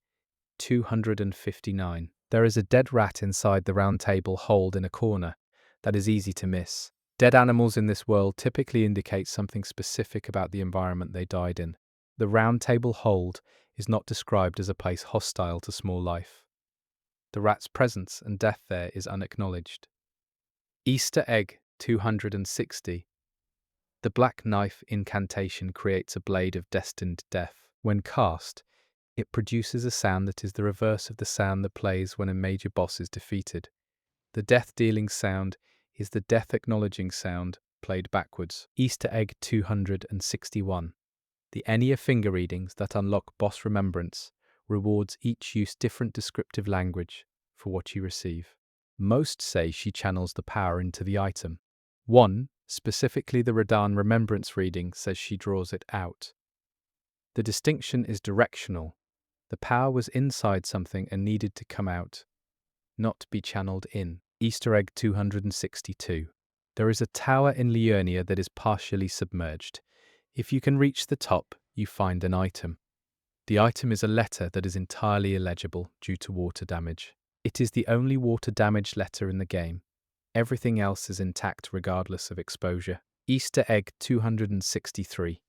259. There is a dead rat inside the round table hold in a corner that is easy to miss. Dead animals in this world typically indicate something specific about the environment they died in. The round table hold is not described as a place hostile to small life. The rat's presence and death there is unacknowledged. Easter egg 260. The black knife incantation creates a blade of destined death. When cast, it produces a sound that is the reverse of the sound that plays when a major boss is defeated. The death-dealing sound is the death-acknowledging sound, played backwards. Easter egg 261. The Enya finger readings that unlock boss remembrance rewards each use different descriptive language for what you receive. Most say she channels the power into the item. One, specifically the Radahn remembrance reading, says she draws it out. The distinction is directional. The power was inside something and needed to come out, not be channeled in. Easter egg 262. There is a tower in Liurnia that is partially submerged. If you can reach the top, you find an item. The item is a letter that is entirely illegible due to water damage. It is the only water-damaged letter in the game. Everything else is intact regardless of exposure. Easter egg 263.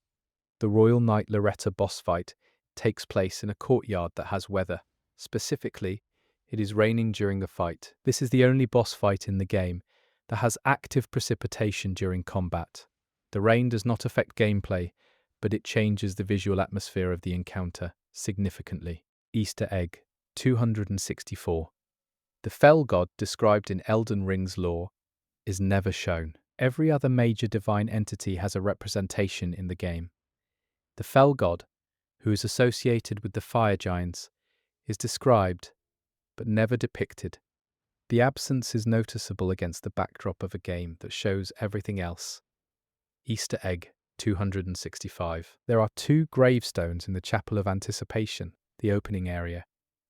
The Royal Knight Loretta boss fight takes place in a courtyard that has weather. Specifically, it is raining during the fight. This is the only boss fight in the game that has active precipitation during combat. The rain does not affect gameplay, but it changes the visual atmosphere of the encounter significantly. Easter egg 264. The Fell God described in Elden Ring's lore is never shown. Every other major divine entity has a representation in the game. The Fell God, who is associated with the fire giants, is described but never depicted. The absence is noticeable against the backdrop of a game that shows everything else. Easter egg 265. There are 2 gravestones in the Chapel of Anticipation, the opening area,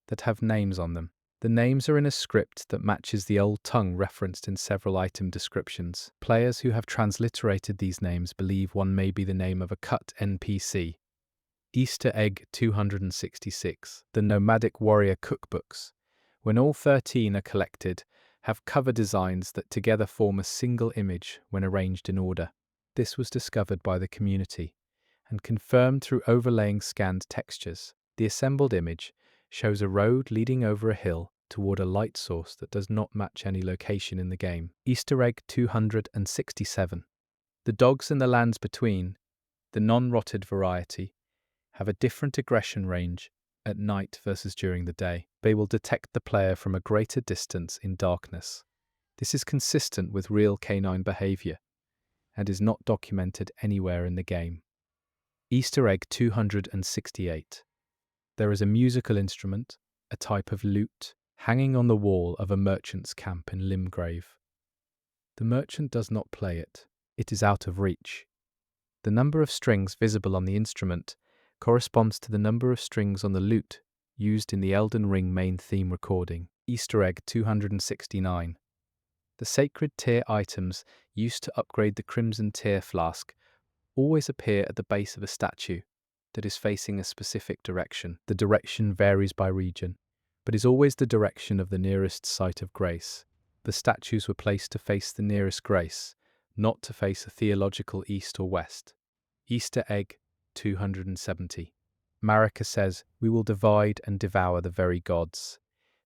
that have names on them. The names are in a script that matches the old tongue referenced in several item descriptions. Players who have transliterated these names believe one may be the name of a cut NPC. Easter egg 266. The Nomadic Warrior cookbooks, when all 13 are collected, have cover designs that together form a single image when arranged in order. This was discovered by the community and confirmed through overlaying scanned textures. The assembled image shows a road leading over a hill toward a light source that does not match any location in the game. Easter egg 267. The dogs in the lands between, the non-rotted variety, have a different aggression range at night versus during the day. They will detect the player from a greater distance in darkness. This is consistent with real canine behavior and is not documented anywhere in the game. Easter egg 268. There is a musical instrument, a type of lute, hanging on the wall of a merchant's camp in Limgrave. The merchant does not play it. It is out of reach. The number of strings visible on the instrument corresponds to the number of strings on the lute used in the Elden Ring main theme recording. Easter egg 269. The sacred tier items used to upgrade the Crimson Tier flask always appear at the base of a statue that is facing a specific direction. The direction varies by region, but is always the direction of the nearest site of grace. The statues were placed to face the nearest grace, not to face a theological east or west. Easter egg 270. Marika says, "We will divide and devour the very gods."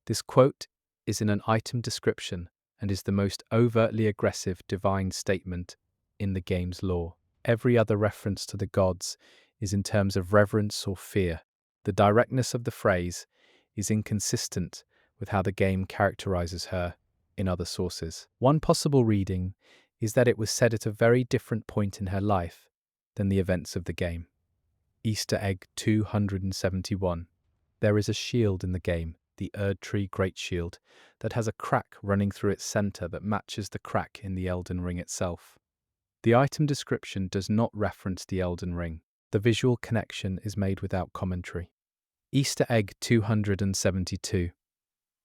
This quote is in an item description and is the most overtly aggressive divine statement in the game's lore. Every other reference to the gods is in terms of reverence or fear. The directness of the phrase is inconsistent with how the game characterizes her in other sources. One possible reading is that it was said at a very different point in her life than the events of the game. Easter egg 271. There is a shield in the game, the Erdtree Great Shield, that has a crack running through its center that matches the crack in the Elden Ring itself. The item description does not reference the Elden Ring. The visual connection is made without commentary. Easter egg 272.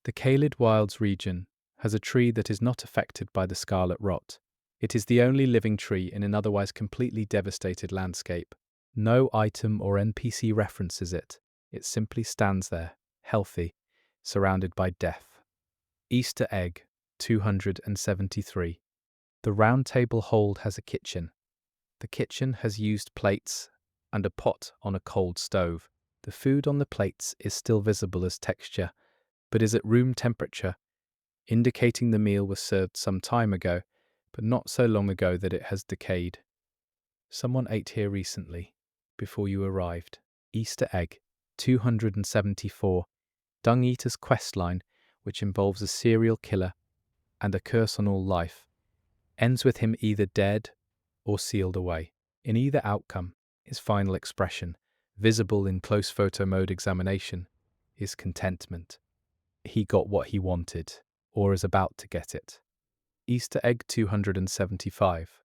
The Caelid Wilds region has a tree that is not affected by the scarlet rot. It is the only living tree in an otherwise completely devastated landscape. No item or NPC references it. It simply stands there, healthy, surrounded by death. Easter egg 273. The Round Table Hold has a kitchen. The kitchen has used plates and a pot on a cold stove. The food on the plates is still visible as texture, but is at room temperature, indicating the meal was served some time ago, but not so long ago that it has decayed. Someone ate here recently, before you arrived. Easter egg 274. Dung Eater's questline, which involves a serial killer and a curse on all life, ends with him either dead or sealed away. In either outcome, his final expression, visible in close photo mode examination, is contentment. He got what he wanted, or is about to get it. Easter egg 275.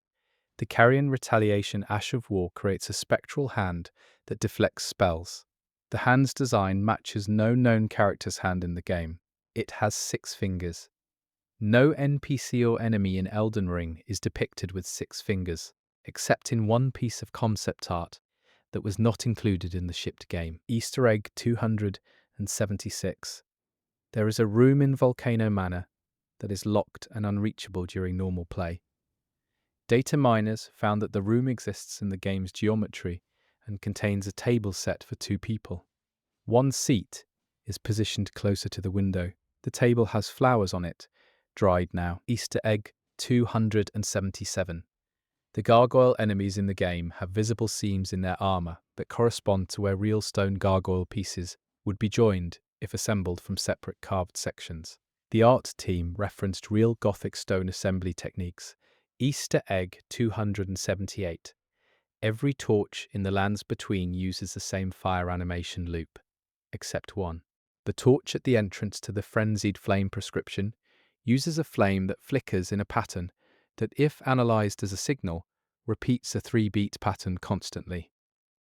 The Carrion Retaliation Ash of War creates a spectral hand that deflects spells. The hand's design matches no known character's hand in the game. It has 6 fingers. No NPC or enemy in Elden Ring is depicted with 6 fingers, except in one piece of concept art that was not included in the shipped game. Easter egg 276. There is a room in Volcano Manor that is locked and unreachable during normal play. Data miners found that the room exists in the game's geometry and contains a table set for 2 people. One seat is positioned closer to the window. The table has flowers on it, dried now. Easter egg 277. The gargoyle enemies in the game have visible seams in their armor that correspond to where real stone gargoyle pieces would be joined if assembled from separate carved sections. The art team referenced real Gothic stone assembly techniques. Easter egg 278. Every torch in the lands between uses the same fire animation loop, except one. The torch at the entrance to the frenzied flame prescription uses a flame that flickers in a pattern that, if analyzed as a signal, repeats a 3-beat pattern constantly.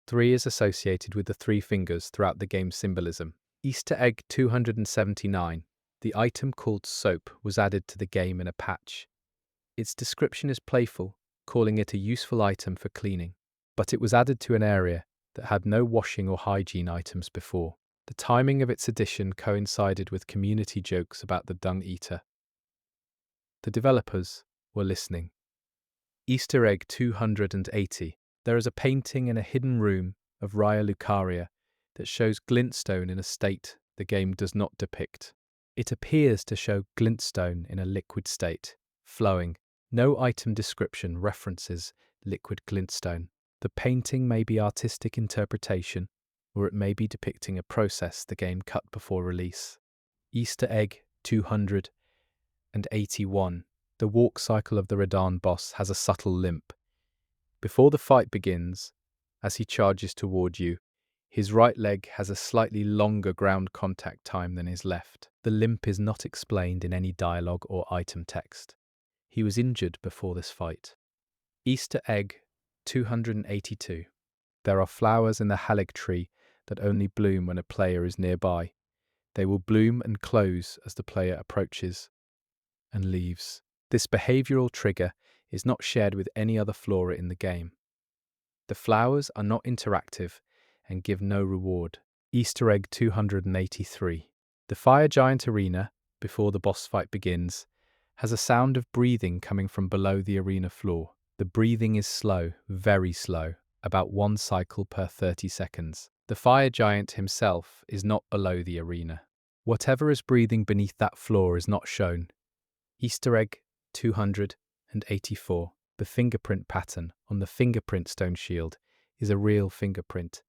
3 is associated with the 3 fingers throughout the game's symbolism. Easter egg 279. The item called soap was added to the game in a patch. Its description is playful, calling it a useful item for cleaning, but it was added to an area that had no washing or hygiene items before. The timing of its addition coincided with community jokes about the Dung Eater. The developers were listening. Easter egg 280. There is a painting in a hidden room of Raya Lucaria that shows glintstone in a state the game does not depict. It appears to show glintstone in a liquid state, flowing. No item description references liquid glintstone. The painting may be artistic interpretation, or it may be depicting a process the game cut before release. Easter egg 281. The walk cycle of the Radahn boss has a subtle limp. Before the fight begins, as he charges toward you, his right leg has a slightly longer ground contact time than his left. The limp is not explained in any dialogue or item text. He was injured before this fight. Easter egg 282. There are flowers in the halig tree that only bloom when a player is nearby. They will bloom and close as the player approaches and leaves. This behavioral trigger is not shared with any other flora in the game. The flowers are not interactive and give no reward. Easter egg 283. The Fire Giant arena, before the boss fight begins, has a sound of breathing coming from below the arena floor. The breathing is slow, very slow, about 1 cycle per 30 seconds. The Fire Giant himself is not below the arena. Whatever is breathing beneath that floor is not shown. Easter egg 284. The fingerprint pattern on the fingerprint stone shield is a real fingerprint.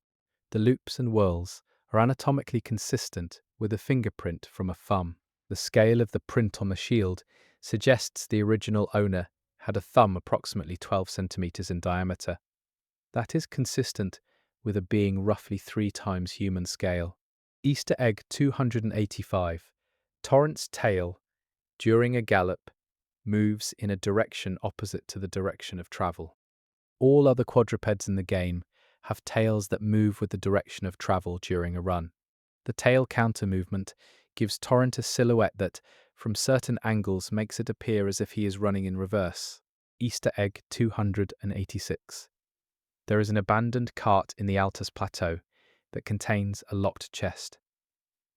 The loops and whorls are anatomically consistent with a fingerprint from a thumb. The scale of the print on the shield suggests the original owner had a thumb approximately 12 centimeters in diameter. That is consistent with a being roughly 3 times human scale. Easter egg 285. Torrent's tail, during a gallop, moves in a direction opposite to the direction of travel. All other quadrupeds in the game have tails that move with the direction of travel during a run. The tail counter movement gives Torrent a silhouette that, from certain angles, makes it appear as if he is running in reverse. Easter egg 286. There is an abandoned cart in the Altus Plateau that contains a locked chest.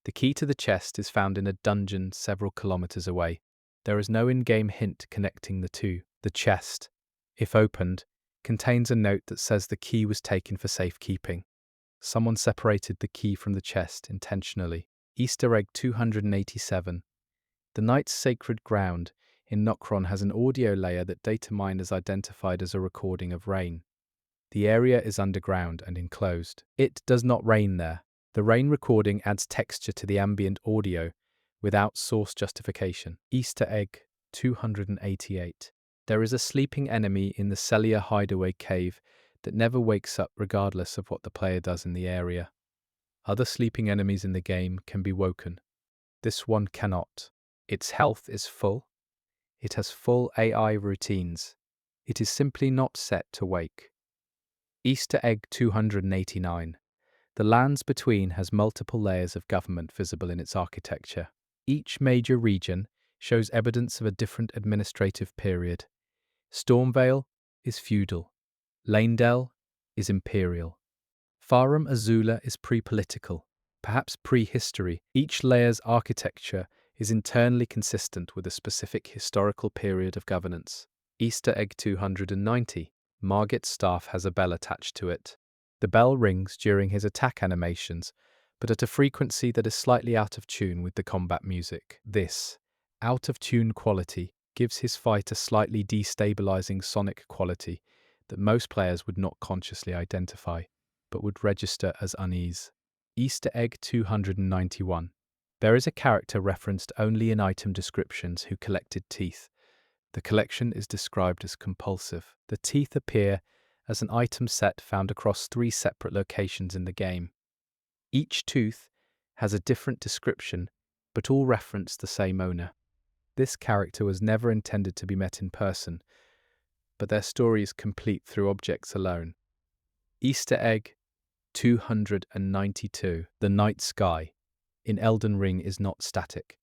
The key to the chest is found in a dungeon several kilometers away. There is no in-game hint connecting the two. The chest, if opened, contains a note that says the key was taken for safekeeping. Someone separated the key from the chest intentionally. Easter egg 287. The Night's Sacred Ground in Nokron has an audio layer that data miners identified as a recording of rain. The area is underground and enclosed. It does not rain there. The rain recording adds texture to the ambient audio without source justification. Easter egg 288. There is a sleeping enemy in the Celia hideaway cave that never wakes up regardless of what the player does in the area. Other sleeping enemies in the game can be woken. This one cannot. Its health is full. It has full AI routines. It is simply not set to wake. Easter egg 289. The Lands Between has multiple layers of government visible in its architecture. Each major region shows evidence of a different administrative period. Stormvale is feudal. Lanedell is imperial. Farum Azula is pre-political, perhaps prehistory. Each layer's architecture is internally consistent with a specific historical period of governance. Easter egg 290. Margit's staff has a bell attached to it. The bell rings during his attack animations, but at a frequency that is slightly out of tune with the combat music. This out-of-tune quality gives his fight a slightly destabilizing sonic quality that most players would not consciously identify, but would register as unease. Easter egg 291. There is a character referenced only in item descriptions who collected teeth. The collection is described as compulsive. The teeth appear as an item set found across 3 separate locations in the game. Each tooth has a different description, but all reference the same owner. This character was never intended to be met in person, but their story is complete through objects alone. Easter egg 292. The night sky in Elden Ring is not static.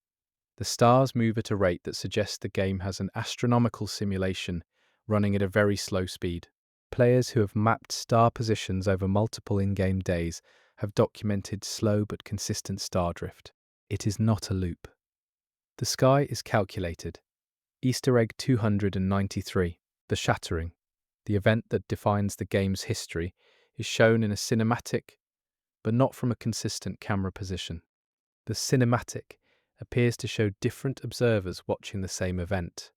The stars move at a rate that suggests the game has an astronomical simulation running at a very slow speed. Players who have mapped star positions over multiple in-game days have documented slow but consistent star drift. It is not a loop. The sky is calculated. Easter egg 293. The Shattering, the event that defines the game's history, is shown in a cinematic, but not from a consistent camera position. The cinematic appears to show different observers watching the same event.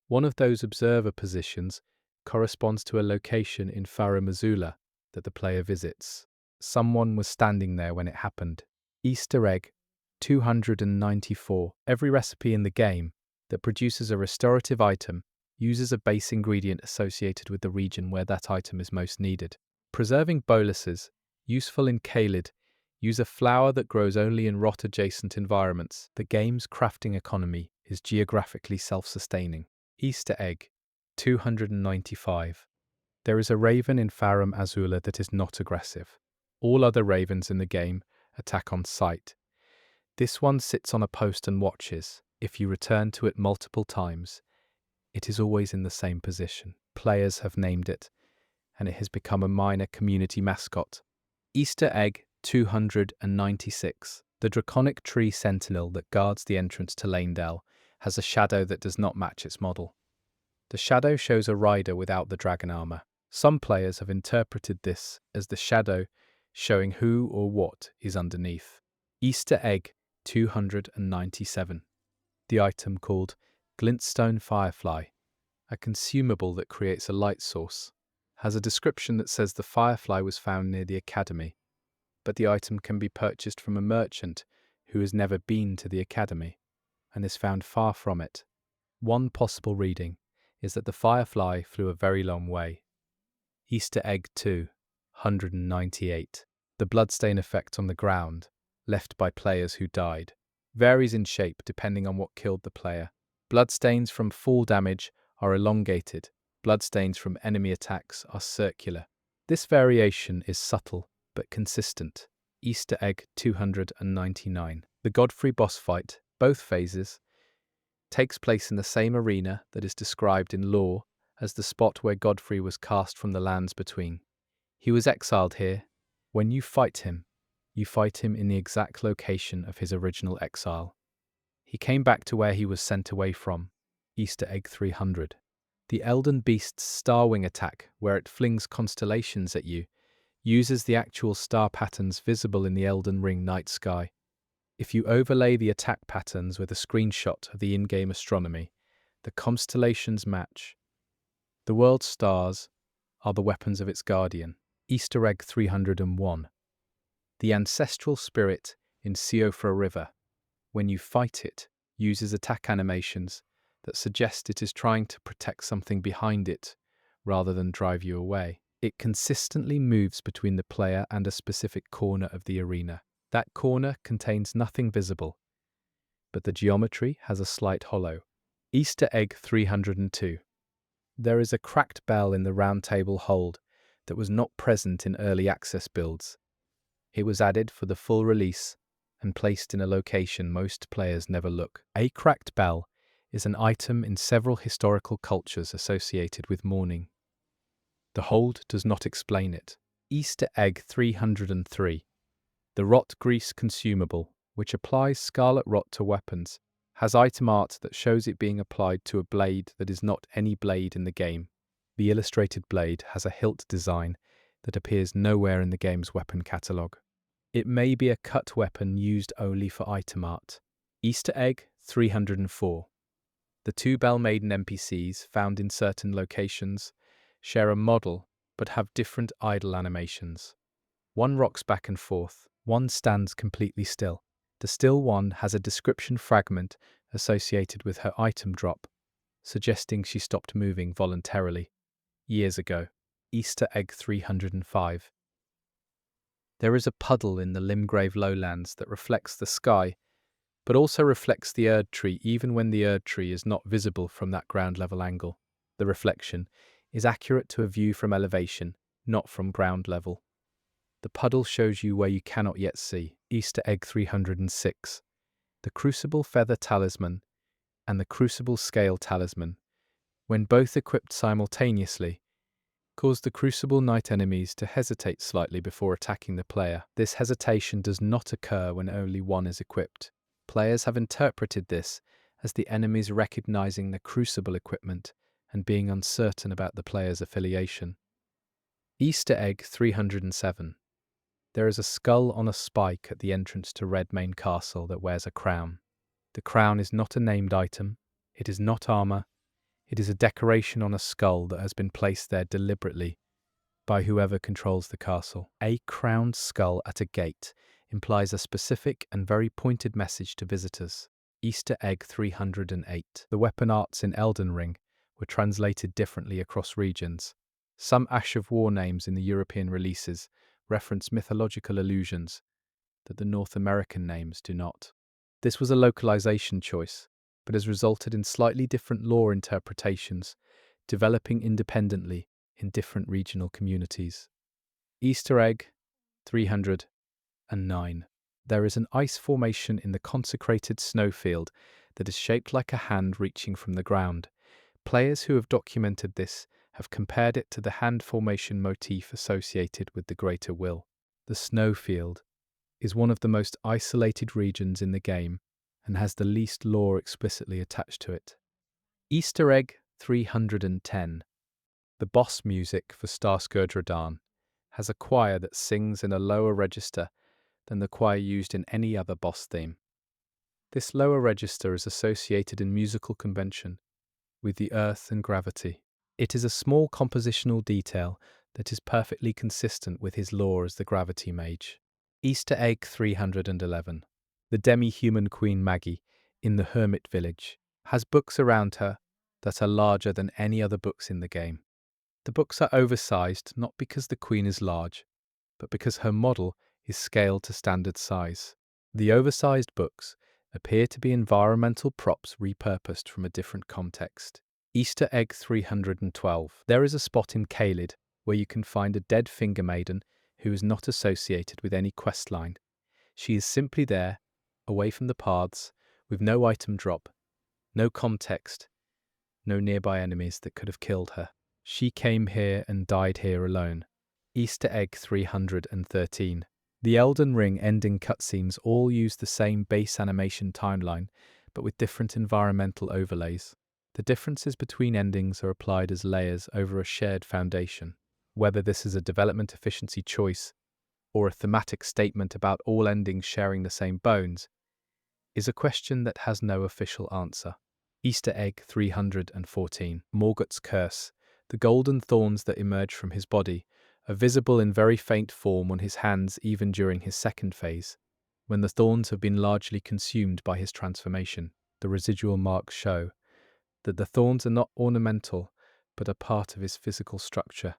One of those observer positions corresponds to a location in Farum Azula that the player visits. Someone was standing there when it happened. Easter egg 294. Every recipe in the game that produces a restorative item uses a base ingredient associated with the region where that item is most needed. Preserving boluses, useful in Caelid, use a flower that grows only in rot-adjacent environments. The game's crafting economy is geographically self-sustaining. Easter egg 295. There is a raven in Farum Azula that is not aggressive. All other ravens in the game attack on sight. This one sits on a post and watches. If you return to it multiple times, it is always in the same position. Players have named it, and it has become a minor community mascot. Easter egg 296. The draconic tree sentinel that guards the entrance to Lanedell has a shadow that does not match its model. The shadow shows a rider without the dragon armor. Some players have interpreted this as the shadow showing who or what is underneath. Easter egg 297. The item called Glintstone Firefly, a consumable that creates a light source, has a description that says the firefly was found near the academy, but the item can be purchased from a merchant who has never been to the academy and is found far from it. One possible reading is that the firefly flew a very long way. Easter egg 298. The bloodstain effect on the ground, left by players who died, varies in shape depending on what killed the player. Bloodstains from fall damage are elongated. Bloodstains from enemy attacks are circular. This variation is subtle but consistent. Easter egg 299. The Godfrey boss fight, both phases, takes place in the same arena that is described in lore as the spot where Godfrey was cast from the Lands Between. He was exiled here. When you fight him in the exact location of his original exile. He came back to where he was sent away from. Easter egg 300. The Elden Beast's Starwing attack, where it flings constellations at you, uses the actual star patterns visible in the Elden Ring night sky. If you overlay the attack patterns with a screenshot of the in-game astronomy, the constellations match. The world's stars are the weapons of its guardian. Easter egg 301. The ancestral spirit in Siofra River, when you fight it, uses attack animations that suggest it is trying to protect something behind it rather than drive you away. It consistently moves between the player and a specific corner of the arena. That corner contains nothing visible, but the geometry has a slight hollow. Easter egg 302. There is a cracked bell in the round table hold that was not present in early access builds. It was added for the full release and placed in a location most players never look. A cracked bell is an item in several historical cultures associated with mourning. The hold does not explain it. Easter egg 303. The rot grease consumable, which applies scarlet rot to weapons, has item art that shows it being applied to a blade that is not any blade in the game. The illustrated blade has a hilt design that appears nowhere in the game's weapon catalogue. It may be a cut weapon used only for item art. Easter egg 304. The two Bell Maiden NPCs found in certain locations share a model but have different idle animations. One rocks back and forth, one stands completely still. The still one has a description fragment associated with her item drop, suggesting she stopped moving voluntarily years ago. Easter egg 305. There is a puddle in the Limgrave lowlands that reflects the sky, but also reflects the Erd tree even when the Erd tree is not visible from that ground level angle. The reflection is accurate to a view from elevation, not from ground level. The puddle shows you where you cannot yet see. Easter egg 306. The Crucible Feather Talisman and the Crucible Scale Talisman, when both equipped simultaneously, cause the Crucible Knight enemies to hesitate slightly before attacking the player. This hesitation does not occur when only one is equipped. Players have interpreted this as the enemies recognizing the Crucible equipment and being uncertain about the player's affiliation. Easter egg 307. There is a skull on a spike at the entrance to Redmane Castle that wears a crown. The crown is not a named item, it is not armor, it is a decoration on a skull that has been placed there deliberately by whoever controls the castle. A crowned skull at a gate implies a specific and very pointed message to visitors. Easter egg 308. The weapon arts in Elden Ring were translated differently across regions. Some Ash of War names in the European releases reference mythological allusions that the North American names do not. This was a localization choice, but has resulted in slightly different lore interpretations, developing independently in different regional communities. Easter egg 309. There is an ice formation in the consecrated snowfield that is shaped like a hand reaching from the ground. Players who have documented this have compared it to the hand formation motif associated with the Greater Will. The snowfield is one of the most isolated regions in the game and has the least lore explicitly attached to it. Easter egg 310. The boss music for Starscourge Radahn has a choir that sings in a lower register than the choir used in any other boss theme. This lower register is associated in musical convention with the earth and gravity. It is a small compositional detail that is perfectly consistent with his lore as the gravity mage. Easter egg 311. The demi-human Queen Maggie in the Hermit Village has books around her that are larger than any other books in the game. The books are oversized not because the Queen is large, but because her model is scaled to standard size. The oversized books appear to be environmental props repurposed from a different context. Easter egg 312. There is a spot in Caelid where you can find a dead finger maiden who is not associated with any questline. She is simply there, away from the paths, with no item drop, no context, no nearby enemies that could have killed her. She came here and died here alone. Easter egg 313. The Elden Ring ending cutscenes all use the same base animation timeline, but with different environmental overlays. The differences between endings are applied as layers over a shared foundation. Whether this is a development efficiency choice or a thematic statement about all endings sharing the same bones is a question that has no official answer. Easter egg 314. Morgoth's curse. The golden thorns that emerge from his body are visible in very faint form on his hands even during his second phase, when the thorns have been largely consumed by his transformation. The residual marks show that the thorns are not ornamental, but a part of his physical structure.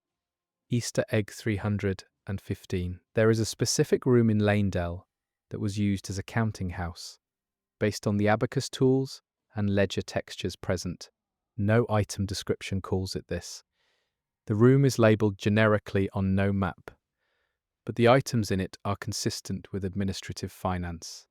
Easter egg 315. There is a specific room in Lanedell that was used as a counting house, based on the abacus tools and ledger textures present. No item description calls it this. The room is labelled generically on no map, but the items in it are consistent with administrative finance.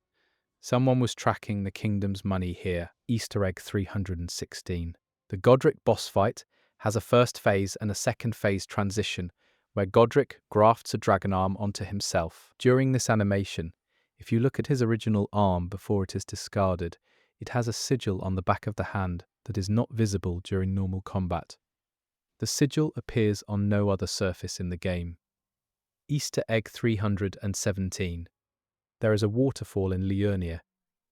Someone was tracking the kingdom's money here. Easter egg 316. The Godric boss fight has a first phase and a second phase transition, where Godric grafts a dragon arm onto himself. During this animation, if you look at his original arm before it is discarded, it has a sigil on the back of the hand that is not visible during normal combat. The sigil appears on no other surface in the game. Easter egg 317. There is a waterfall in Liurnia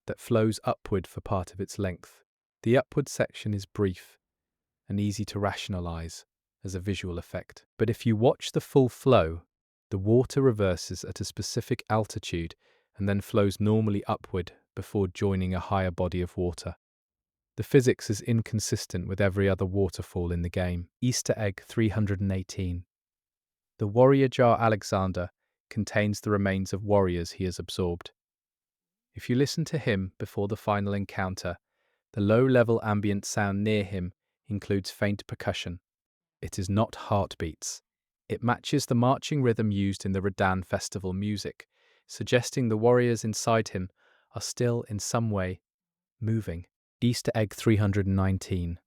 that flows upward for part of its length. The upward section is brief and easy to rationalize as a visual effect. But if you watch the full flow, the water reverses at a specific altitude and then flows normally upward before joining a higher body of water. The physics is inconsistent with every other waterfall in the game. Easter egg 318. The warrior jar Alexander contains the remains of warriors he has absorbed. If you listen to him before the final encounter, the low-level ambient sound near him includes faint percussion. It is not heartbeats. It matches the marching rhythm used in the Redan festival music, suggesting the warriors inside him are still in some way moving. Easter egg 319.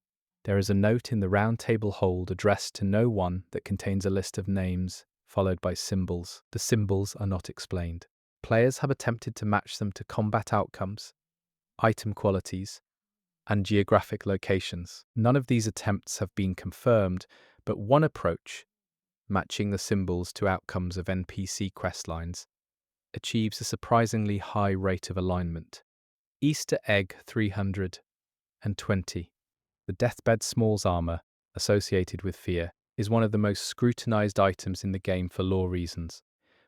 There is a note in the round table hold addressed to no one that contains a list of names, followed by symbols. The symbols are not explained. Players have attempted to match them to combat outcomes, item qualities, and geographic locations. None of these attempts have been confirmed, but one approach, matching the symbols to outcomes of NPC questlines, achieves a surprisingly high rate of alignment. Easter egg 320. The Deathbed Smalls armor, associated with fear, is one of the most scrutinized items in the game for lore reasons.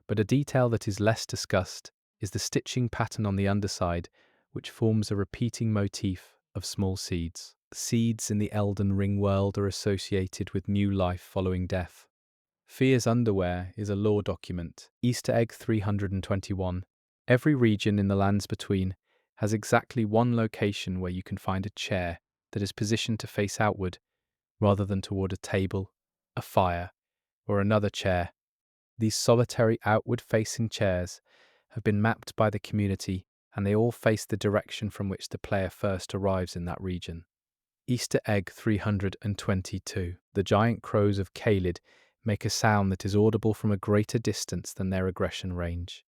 But a detail that is less discussed is the stitching pattern on the underside, which forms a repeating motif of small seeds. Seeds in the Elden Ring world are associated with new life following death. Fear's underwear is a lore document. Easter egg 321. Every region in the lands between has exactly one location where you can find a chair that is positioned to face outward, rather than toward a table, a fire, or another chair. These solitary outward-facing chairs have been mapped by the community, and they all face the direction from which the player first arrives in that region. Easter egg 322. The giant crows of Caelid make a sound that is audible from a greater distance than their aggression range.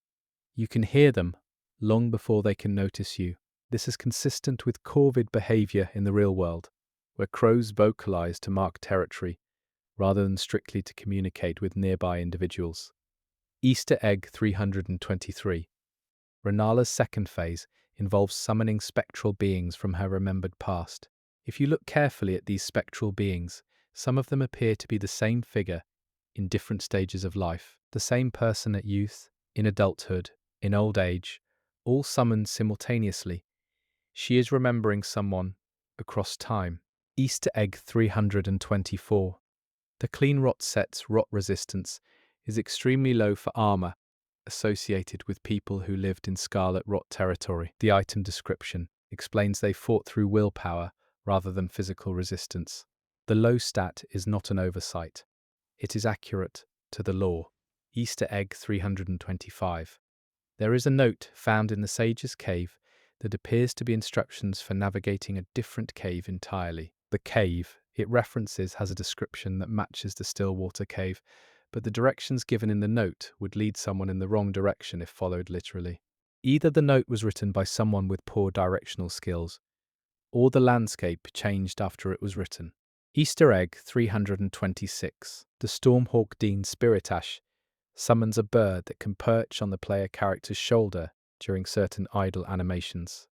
You can hear them long before they can notice you. This is consistent with corvid behavior in the real world, where crows vocalize to mark territory rather than strictly to communicate with nearby individuals. Easter egg 323. Renala's second phase involves summoning spectral beings from her remembered past. If you look carefully at these spectral beings, some of them appear to be the same figure in different stages of life. The same person at youth, in adulthood, in old age, all summoned simultaneously. She is remembering someone across time. Easter egg 324. The Clean Rot set's rot resistance is extremely low for armor associated with people who lived in Scarlet Rot territory. The item description explains they fought through willpower rather than physical resistance. The low stat is not an oversight. It is accurate to the lore. Easter egg 325. There is a note found in the Sage's Cave that appears to be instructions for navigating a different cave entirely. The cave it references has a description that matches the Stillwater Cave, but the directions given in the note would lead someone in the wrong direction if followed literally. Either the note was written by someone with poor directional skills, or the landscape changed after it was written. Easter egg 326. The Stormhawk Dean Spiritash summons a bird that can perch on the player character's shoulder during certain idle animations.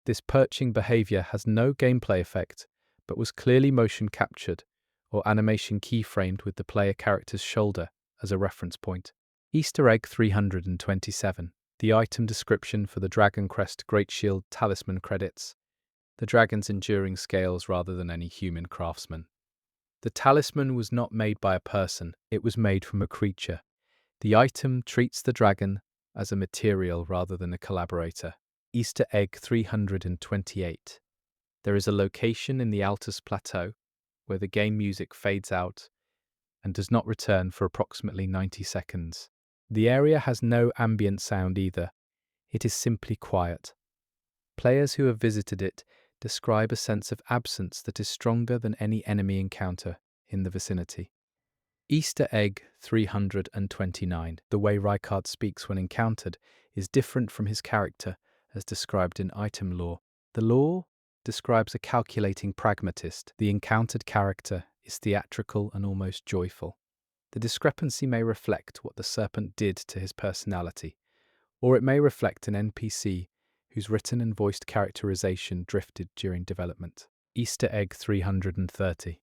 This perching behavior has no gameplay effect, but was clearly motion captured or animation keyframed with the player character's shoulder as a reference point. Easter egg 327. The item description for the Dragon Crest Great Shield Talisman credits the dragon's enduring scales rather than any human craftsman. The talisman was not made by a person, it was made from a creature. The item treats the dragon as a material rather than a collaborator. Easter egg 328. There is a location in the Altus Plateau where the game music fades out and does not return for approximately 90 seconds. The area has no ambient sound either. It is simply quiet. Players who have visited it describe a sense of absence that is stronger than any enemy encounter in the vicinity. Easter egg 329. The way Rykard speaks when encountered is different from his character as described in item lore. The lore describes a calculating pragmatist. The encountered character is theatrical and almost joyful. The discrepancy may reflect what the serpent did to his personality, or it may reflect an NPC whose written and voiced characterization drifted during development. Easter egg 330.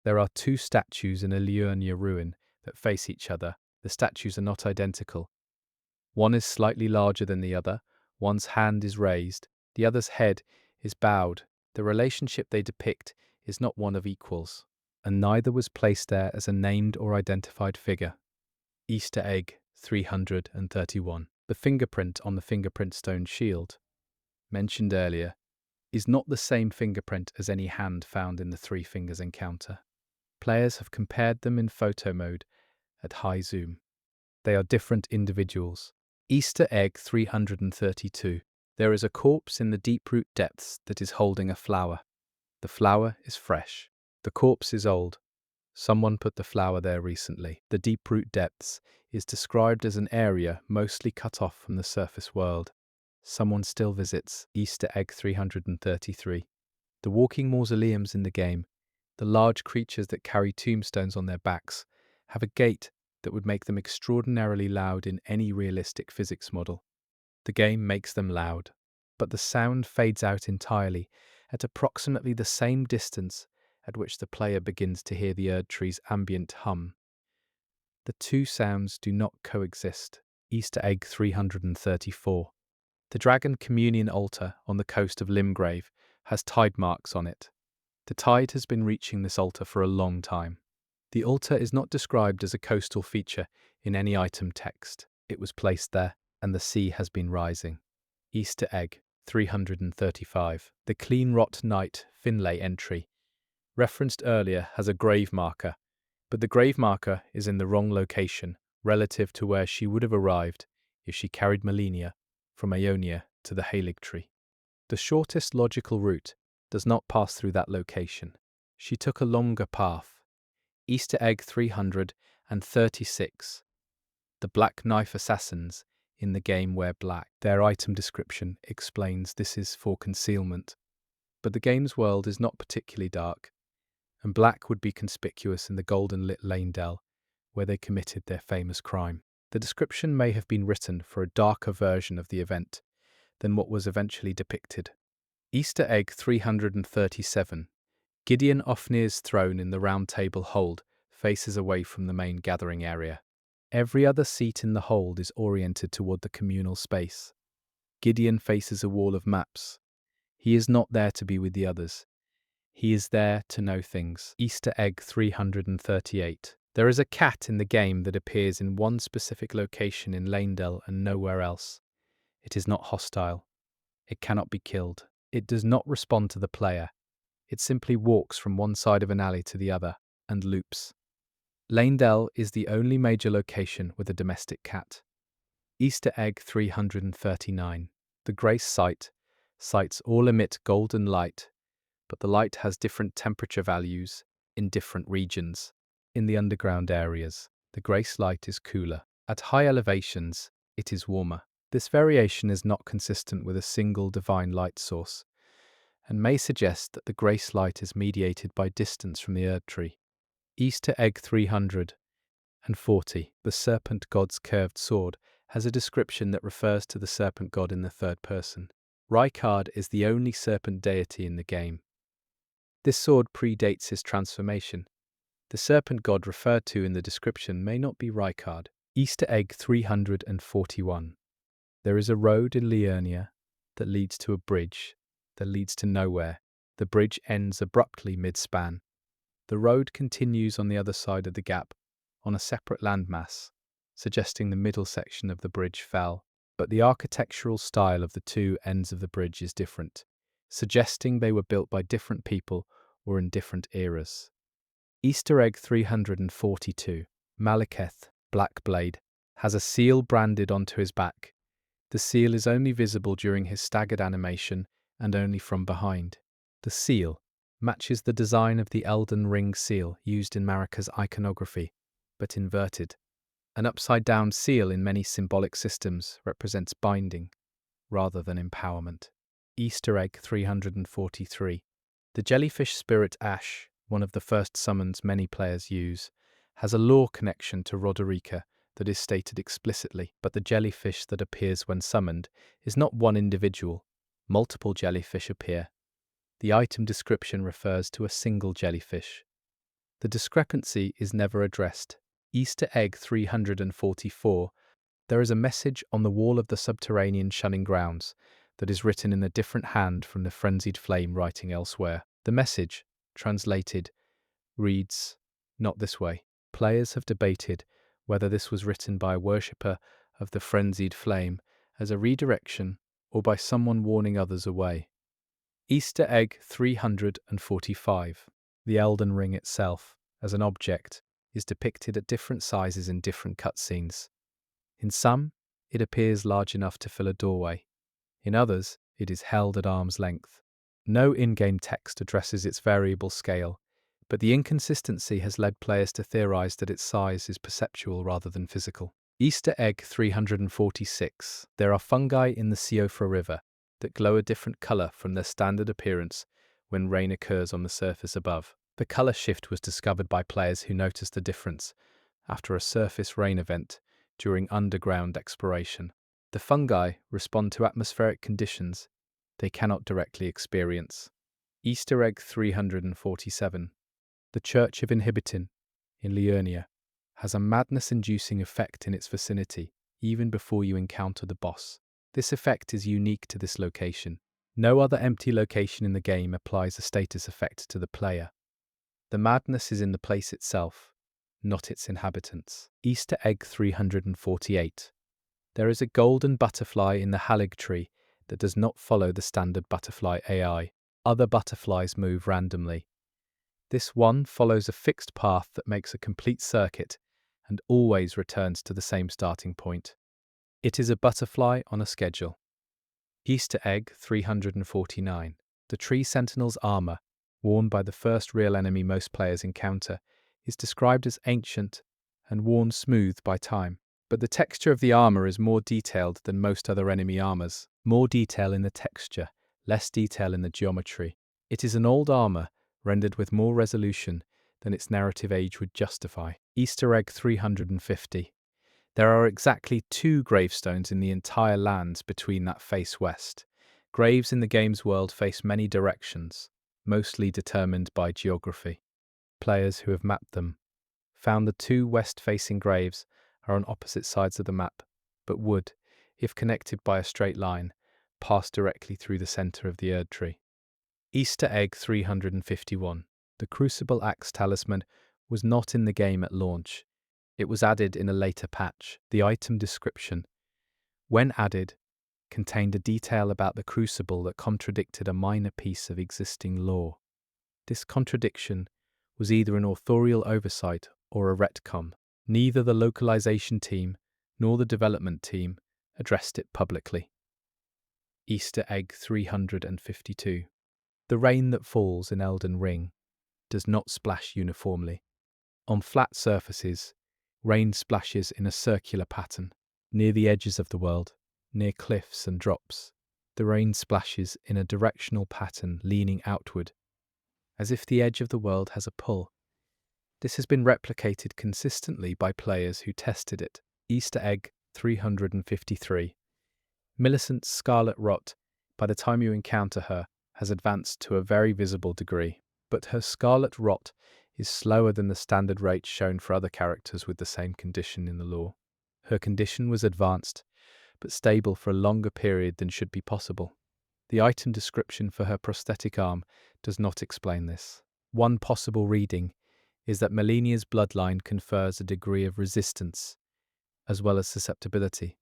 There are two statues in a Liurnia ruin that face each other. The statues are not identical. One is slightly larger than the other, one's hand is raised, the other's head is bowed. The relationship they depict is not one of equals, and neither was placed there as a named or identified figure. Easter egg 331. The fingerprint on the fingerprint stone shield, mentioned earlier, is not the same fingerprint as any hand found in the Three Fingers encounter. Players have compared them in photo mode at high zoom. They are different individuals. Easter egg 332. There is a corpse in the deep-root depths that is holding a flower. The flower is fresh. The corpse is old. Someone put the flower there recently. The deep-root depths is described as an area mostly cut off from the surface world. Someone still visits. Easter egg 333. The walking mausoleums in the game, the large creatures that carry tombstones on their backs, have a gait that would make them extraordinarily loud in any realistic physics model. The game makes them loud, but the sound fades out entirely at approximately the same distance at which the player begins to hear the Erd tree's ambient hum. The two sounds do not coexist. Easter egg 334. The Dragon Communion altar on the coast of Limgrave has tide marks on it. The tide has been reaching this altar for a long time. The altar is not described as a coastal feature in any item text. It was placed there, and the sea has been rising. Easter egg 335. The Clean Rot Knight Finlay entry, referenced earlier, has a grave marker, but the grave marker is in the wrong location relative to where she would have arrived if she carried Malenia from Ionia to the Halig tree. The shortest logical route does not pass through that location. She took a longer path. Easter egg 336. The Black Knife Assassins in the game wear black. Their item description explains this is for concealment, but the game's world is not particularly dark, and black would be conspicuous in the golden-lit Leyndell, where they committed their famous crime. The description may have been written for a darker version of the event than what was eventually depicted. Easter egg 337. Gideon Ofnir's throne in the Round Table Hold faces away from the main gathering area. Every other seat in the hold is oriented toward the communal space. Gideon faces a wall of maps. He is not there to be with the others. He is there to know things. Easter egg 338. There is a cat in the game that appears in one specific location in Leyndell and nowhere else. It is not hostile. It cannot be killed. It does not respond to the player. It simply walks from one side of an alley to the other and loops. Leyndell is the only major location with a domestic cat. Easter egg 339. The Grace sights all emit golden light, but the light has different temperature values in different regions. In the underground areas, the Grace light is cooler. At high elevations, it is warmer. This variation is not consistent with a single divine light source, and may suggest that the Grace light is mediated by distance from the Erd tree. Easter egg 340. The Serpent God's curved sword has a description that refers to the Serpent God in the third person. Rykard is the only serpent deity in the game. This sword predates his transformation. The serpent god referred to in the description may not be Rykard. Easter egg 341. There is a road in Liurnia that leads to a bridge that leads to nowhere. The bridge ends abruptly mid-span. The road continues on the other side of the gap, on a separate landmass, suggesting the middle section of the bridge fell. But the architectural style of the two ends of the bridge is different, suggesting they were built by different people or in different eras. Easter egg 342. Malekith, Black Blade, has a seal branded onto his back. The seal is only visible during his staggered animation and only from behind. The seal matches the design of the Elden Ring seal used in Marika's iconography, but inverted. An upside-down seal in many symbolic systems represents binding, rather than empowerment. Easter egg 343. The jellyfish spirit Ash, one of the first summons many players use, has a lore connection to Roderica that is stated explicitly, but the jellyfish that appears when summoned is not one individual. Multiple jellyfish appear. The item description refers to a single jellyfish. The discrepancy is never addressed. Easter egg 344. There is a message on the wall of the subterranean shunning grounds that is written in a different hand from the frenzied flame writing elsewhere. The message, translated, reads, "Not this way." Players have debated whether this was written by a worshipper of the frenzied flame as a redirection or by someone warning others away. Easter egg 345. The Elden Ring itself, as an object, is depicted at different sizes in different cutscenes. In some, it appears large enough to fill a doorway. In others, it is held at arm's length. No in-game text addresses its variable scale, but the inconsistency has led players to theorize that its size is perceptual rather than physical. Easter egg 346. There are fungi in the Siofra River that glow a different color from their standard appearance when rain occurs on the surface above. The color shift was discovered by players who noticed the difference after a surface rain event during underground exploration. The fungi respond to atmospheric conditions they cannot directly experience. Easter egg 347. The Church of Inhibitin in Liurnia has a madness-inducing effect in its vicinity even before you encounter the boss. This effect is unique to this location. No other empty location in the game applies a status effect to the player. The madness is in the place itself, not its inhabitants. Easter egg 348. There is a golden butterfly in the halig tree that does not follow the standard butterfly AI. Other butterflies move randomly. This one follows a fixed path that makes a complete circuit and always returns to the same starting point. It is a butterfly on a schedule. Easter egg 349. The Tree Sentinel's armor, worn by the first real enemy most players encounter, is described as ancient and worn smooth by time. But the texture of the armor is more detailed than most other enemy armors. More detail in the texture, less detail in the geometry. It is an old armor, rendered with more resolution than its narrative age would justify. Easter egg 350. There are exactly 2 gravestones in the entire lands between that face west. Graves in the game's world face many directions, mostly determined by geography. Players who have mapped them found the 2 west-facing graves are on opposite sides of the map, but would, if connected by a straight line, pass directly through the center of the Erd tree. Easter egg 351. The Crucible Axe talisman was not in the game at launch. It was added in a later patch. The item description, when added, contained a detail about the crucible that contradicted a minor piece of existing lore. This contradiction was either an authorial oversight or a retcon. Neither the localization team nor the development team addressed it publicly. Easter egg 352. The rain that falls in Elden Ring does not splash uniformly. On flat surfaces, rain splashes in a circular pattern. Near the edges of the world, near cliffs and drops, the rain splashes in a directional pattern leaning outward, as if the edge of the world has a pull. This has been replicated consistently by players who tested it. Easter egg 353. Millicent's Scarlet Rot by the time you encounter her, has advanced to a very visible degree, but her scarlet rot is slower than the standard rate shown for other characters with the same condition in the lore. Her condition was advanced, but stable for a longer period than should be possible. The item description for her prosthetic arm does not explain this. One possible reading is that Malenia's bloodline confers a degree of resistance, as well as susceptibility.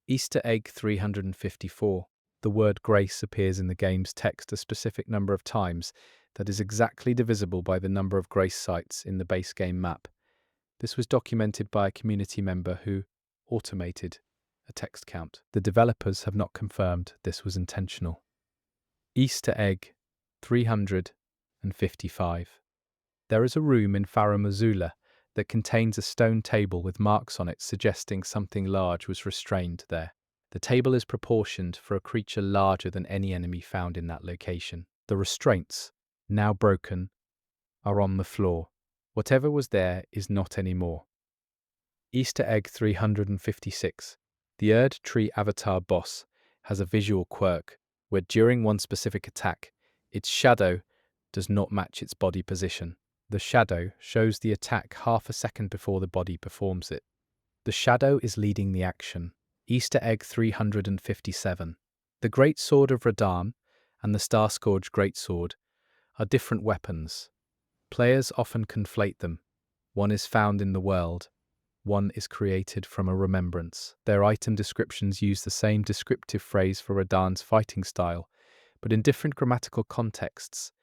Easter egg 354. The word grace appears in the game's text a specific number of times that is exactly divisible by the number of grace sites in the base game map. This was documented by a community member who automated a text count. The developers have not confirmed this was intentional. Easter egg 355. There is a room in Farum Azula that contains a stone table with marks on it suggesting something large was restrained there. The table is proportioned for a creature larger than any enemy found in that location. The restraints, now broken, are on the floor. Whatever was there is not anymore. Easter egg 356. The Erd Tree Avatar boss has a visual quirk where during one specific attack, its shadow does not match its body position. The shadow shows the attack half a second before the body performs it. The shadow is leading the action. Easter egg 357. The Great Sword of Radahn and the Star-Scourge Greatsword are different weapons. Players often conflate them. One is found in the world, one is created from a remembrance. Their item descriptions use the same descriptive phrase for Radahn's fighting style, but in different grammatical contexts,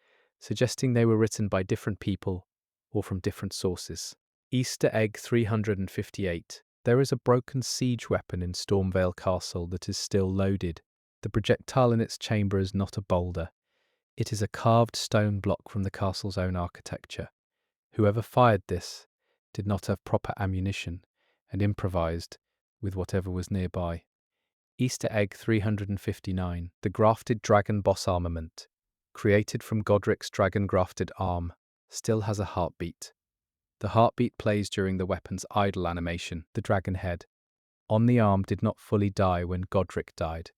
suggesting they were written by different people or from different sources. Easter egg 358. There is a broken siege weapon in Stormvale Castle that is still loaded. The projectile in its chamber is not a boulder. It is a carved stone block from the castle's own architecture. Whoever fired this did not have proper ammunition and improvised with whatever was nearby. Easter egg 359. The grafted dragon boss armament, created from Godric's dragon-grafted arm, still has a heartbeat. The heartbeat plays during the weapon's idle animation, the dragon head. On the arm did not fully die when Godric died.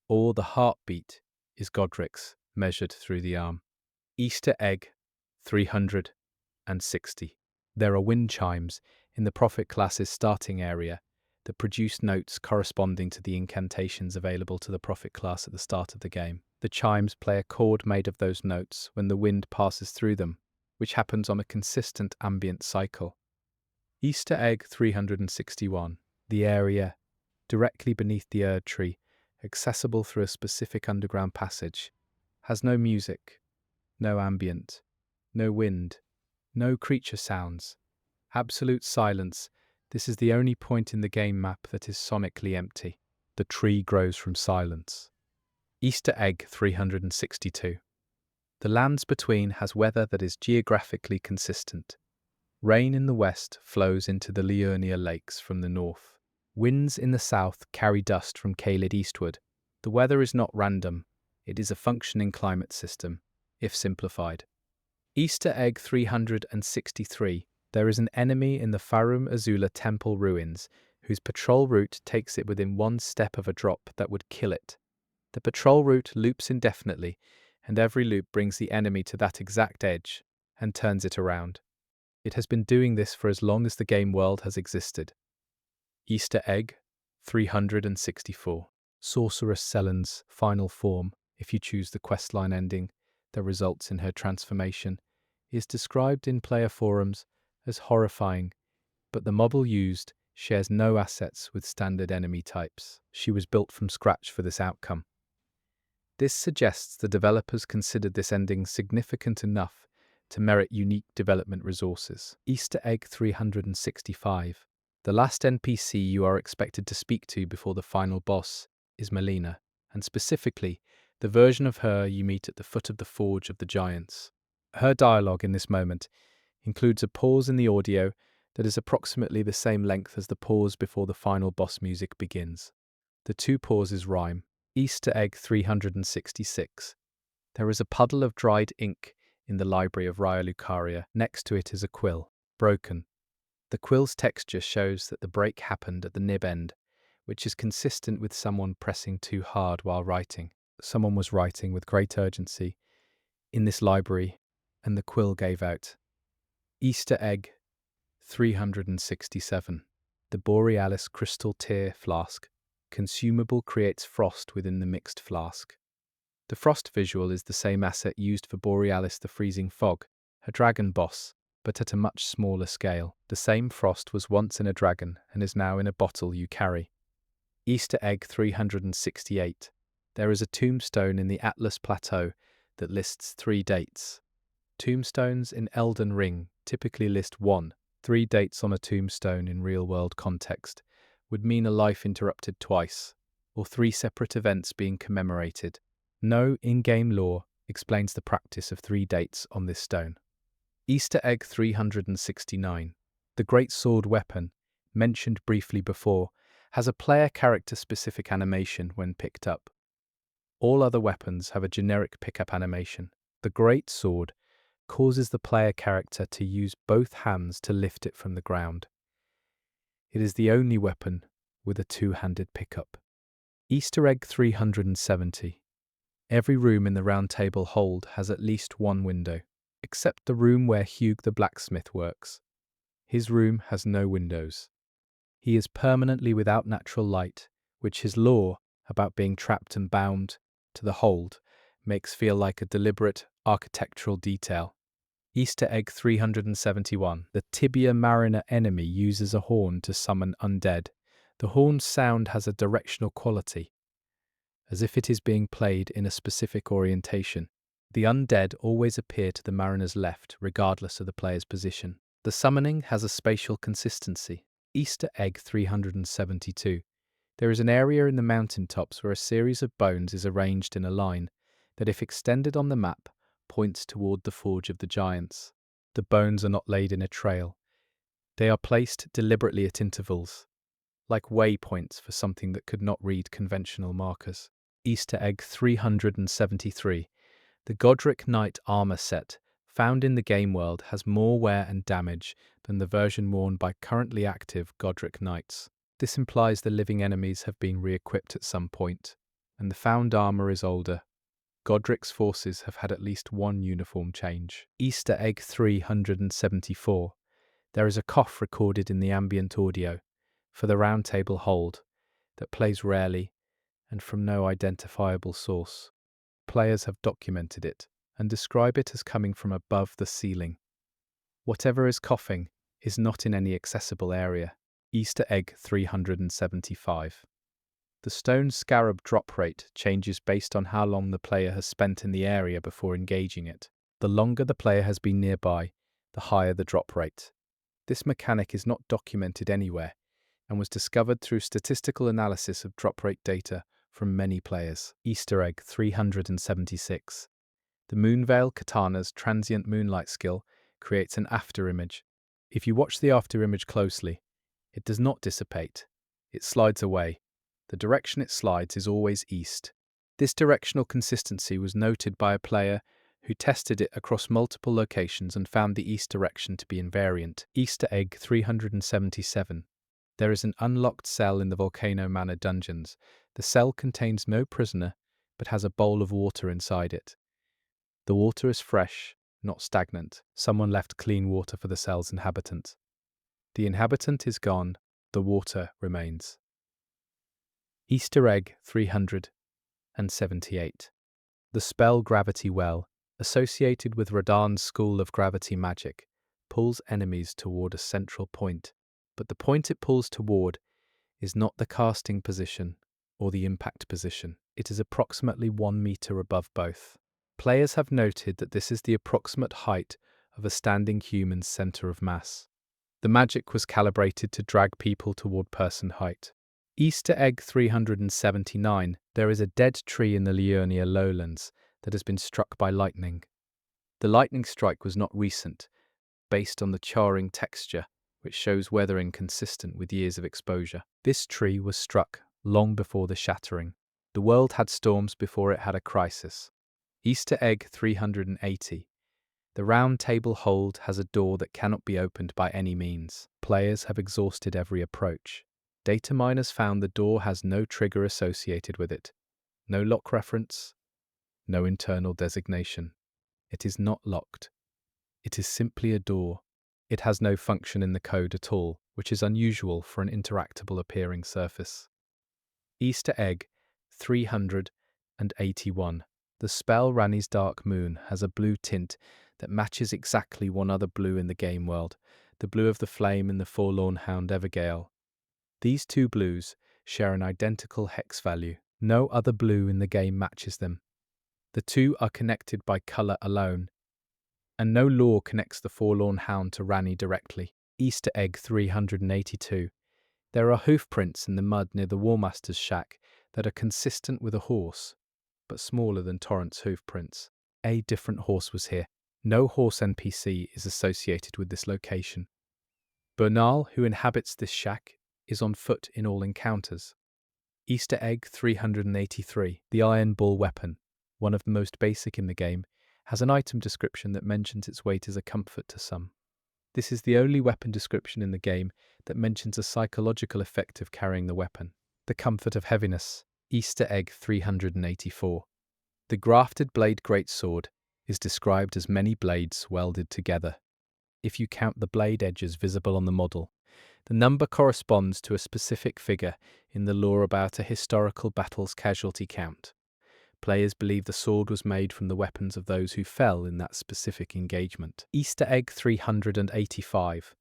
Or the heartbeat is Godric's, measured through the arm. Easter egg 360. There are wind chimes in the Prophet class's starting area that produce notes corresponding to the incantations available to the Prophet class at the start of the game. The chimes play a chord made of those notes when the wind passes through them, which happens on a consistent ambient cycle. Easter egg 361. The area, directly beneath the Erd Tree, accessible through a specific underground passage, has no music, no ambient, no wind, no creature sounds. Absolute silence. This is the only point in the game map that is sonically empty. The tree grows from silence. Easter egg 362. The lands between has weather that is geographically consistent. Rain in the west flows into the Liurnia lakes from the north. Winds in the south carry dust from Caelid eastward. The weather is not random. It is a functioning climate system, if simplified. Easter egg 363. There is an enemy in the Farum Azula temple ruins whose patrol route takes it within one step of a drop that would kill it. The patrol route loops indefinitely, and every loop brings the enemy to that exact edge and turns it around. It has been doing this for as long as the game world has existed. Easter egg 364. Sorceress Selen's final form, if you choose the questline ending that results in her transformation, is described in player forums as horrifying, but the model used shares no assets with standard enemy types. She was built from scratch for this outcome. This suggests the developers considered this ending significant enough to merit unique development resources. Easter egg 365. The last NPC you are expected to speak to before the final boss is Melina, and specifically, the version of her you meet at the foot of the Forge of the Giants. Her dialogue in this moment includes a pause in the audio that is approximately the same length as the pause before the final boss music begins. The two pauses rhyme. Easter egg 366. There is a puddle of dried ink in the library of Raya Lucaria. Next to it is a quill, broken. The quill's texture shows that the break happened at the nib end, which is consistent with someone pressing too hard while writing. Someone was writing with great urgency in this library, and the quill gave out. Easter egg 367. The Borealis crystal tear flask. Consumable creates frost within the mixed flask. The frost visual is the same asset used for Borealis the freezing fog, a dragon boss, but at a much smaller scale. The same frost was once in a dragon and is now in a bottle you carry. Easter egg 368. There is a tombstone in the Atlas Plateau that lists 3 dates. Tombstones in Elden Ring typically list 1. 3 dates on a tombstone in real-world context would mean a life interrupted twice, or 3 separate events being commemorated. No in-game lore explains the practice of 3 dates on this stone. Easter egg 369. The great sword weapon, mentioned briefly before, has a player character-specific animation when picked up. All other weapons have a generic pickup animation. The great sword causes the player character to use both hands to lift it from the ground. It is the only weapon with a 2-handed pickup. Easter egg 370. Every room in the Round Table Hold has at least 1 window, except the room where Hugh the blacksmith works. His room has no windows. He is permanently without natural light, which his lore about being trapped and bound to the hold makes feel like a deliberate architectural detail. Easter egg 371. The Tibia Mariner enemy uses a horn to summon undead. The horn's sound has a directional quality, as if it is being played in a specific orientation. The undead always appear to the mariner's left, regardless of the player's position. The summoning has a spatial consistency. Easter egg 372. There is an area in the mountaintops where a series of bones is arranged in a line that, if extended on the map, points toward the Forge of the Giants. The bones are not laid in a trail. They are placed deliberately at intervals, like waypoints for something that could not read conventional markers. Easter egg 373. The Godric Knight armor set, found in the game world, has more wear and damage than the version worn by currently active Godric Knights. This implies the living enemies have been re-equipped at some point, and the found armor is older. Godric's forces have had at least 1 uniform change. Easter egg 374. There is a cough recorded in the ambient audio for the Round Table Hold that plays rarely and from no identifiable source. Players have documented it and describe it as coming from above the ceiling. Whatever is coughing is not in any accessible area. Easter egg 375. The stone scarab drop rate changes based on how long the player has spent in the area before engaging it. The longer the player has been nearby, the higher the drop rate. This mechanic is not documented anywhere and was discovered through statistical analysis of drop rate data from many players. Easter egg 376. The Moonveil Katana's transient moonlight skill creates an after image. If you watch the after image closely, it does not dissipate. It slides away. The direction it slides is always east. This directional consistency was noted by a player who tested it across multiple locations and found the east direction to be invariant. Easter egg 377. There is an unlocked cell in the Volcano Manor dungeons. The cell contains no prisoner, but has a bowl of water inside it. The water is fresh, not stagnant. Someone left clean water for the cell's inhabitant. The inhabitant is gone, the water remains. Easter egg 378. The spell Gravity Well, associated with Radahn's school of gravity magic, pulls enemies toward a central point, but the point it pulls toward is not the casting position or the impact position. It is approximately 1 meter above both. Players have noted that this is the approximate height of a standing human's center of mass. The magic was calibrated to drag people toward person height. Easter egg 379. There is a dead tree in the Liurnia lowlands that has been struck by lightning. The lightning strike was not recent, based on the charring texture, which shows weathering consistent with years of exposure. This tree was struck long before the shattering. The world had storms before it had a crisis. Easter egg 380. The Round Table Hold has a door that cannot be opened by any means. Players have exhausted every approach. Data miners found the door has no trigger associated with it. No lock reference, no internal designation. It is not locked. It is simply a door. It has no function in the code at all, which is unusual for an interactable appearing surface. Easter egg 381. The spell Rani's Dark Moon has a blue tint that matches exactly one other blue in the game world, the blue of the flame in the Forlorn Hound Evergale. These two blues share an identical hex value. No other blue in the game matches them. The two are connected by colour alone, and no lore connects the Forlorn Hound to Rani directly. Easter egg 382. There are hoof prints in the mud near the Warmaster's shack that are consistent with a horse, but smaller than Torrent's hoof prints. A different horse was here. No horse NPC is associated with this location. Bernal, who inhabits this shack, is on foot in all encounters. Easter egg 383. The Iron Ball weapon, one of the most basic in the game, has an item description that mentions its weight as a comfort to some. This is the only weapon description in the game that mentions a psychological effect of carrying the weapon. The comfort of heaviness. Easter egg 384. The grafted blade greatsword is described as many blades welded together. If you count the blade edges visible on the model, the number corresponds to a specific figure in the lore about a historical battle's casualty count. Players believe the sword was made from the weapons of those who fell in that specific engagement. Easter egg 385.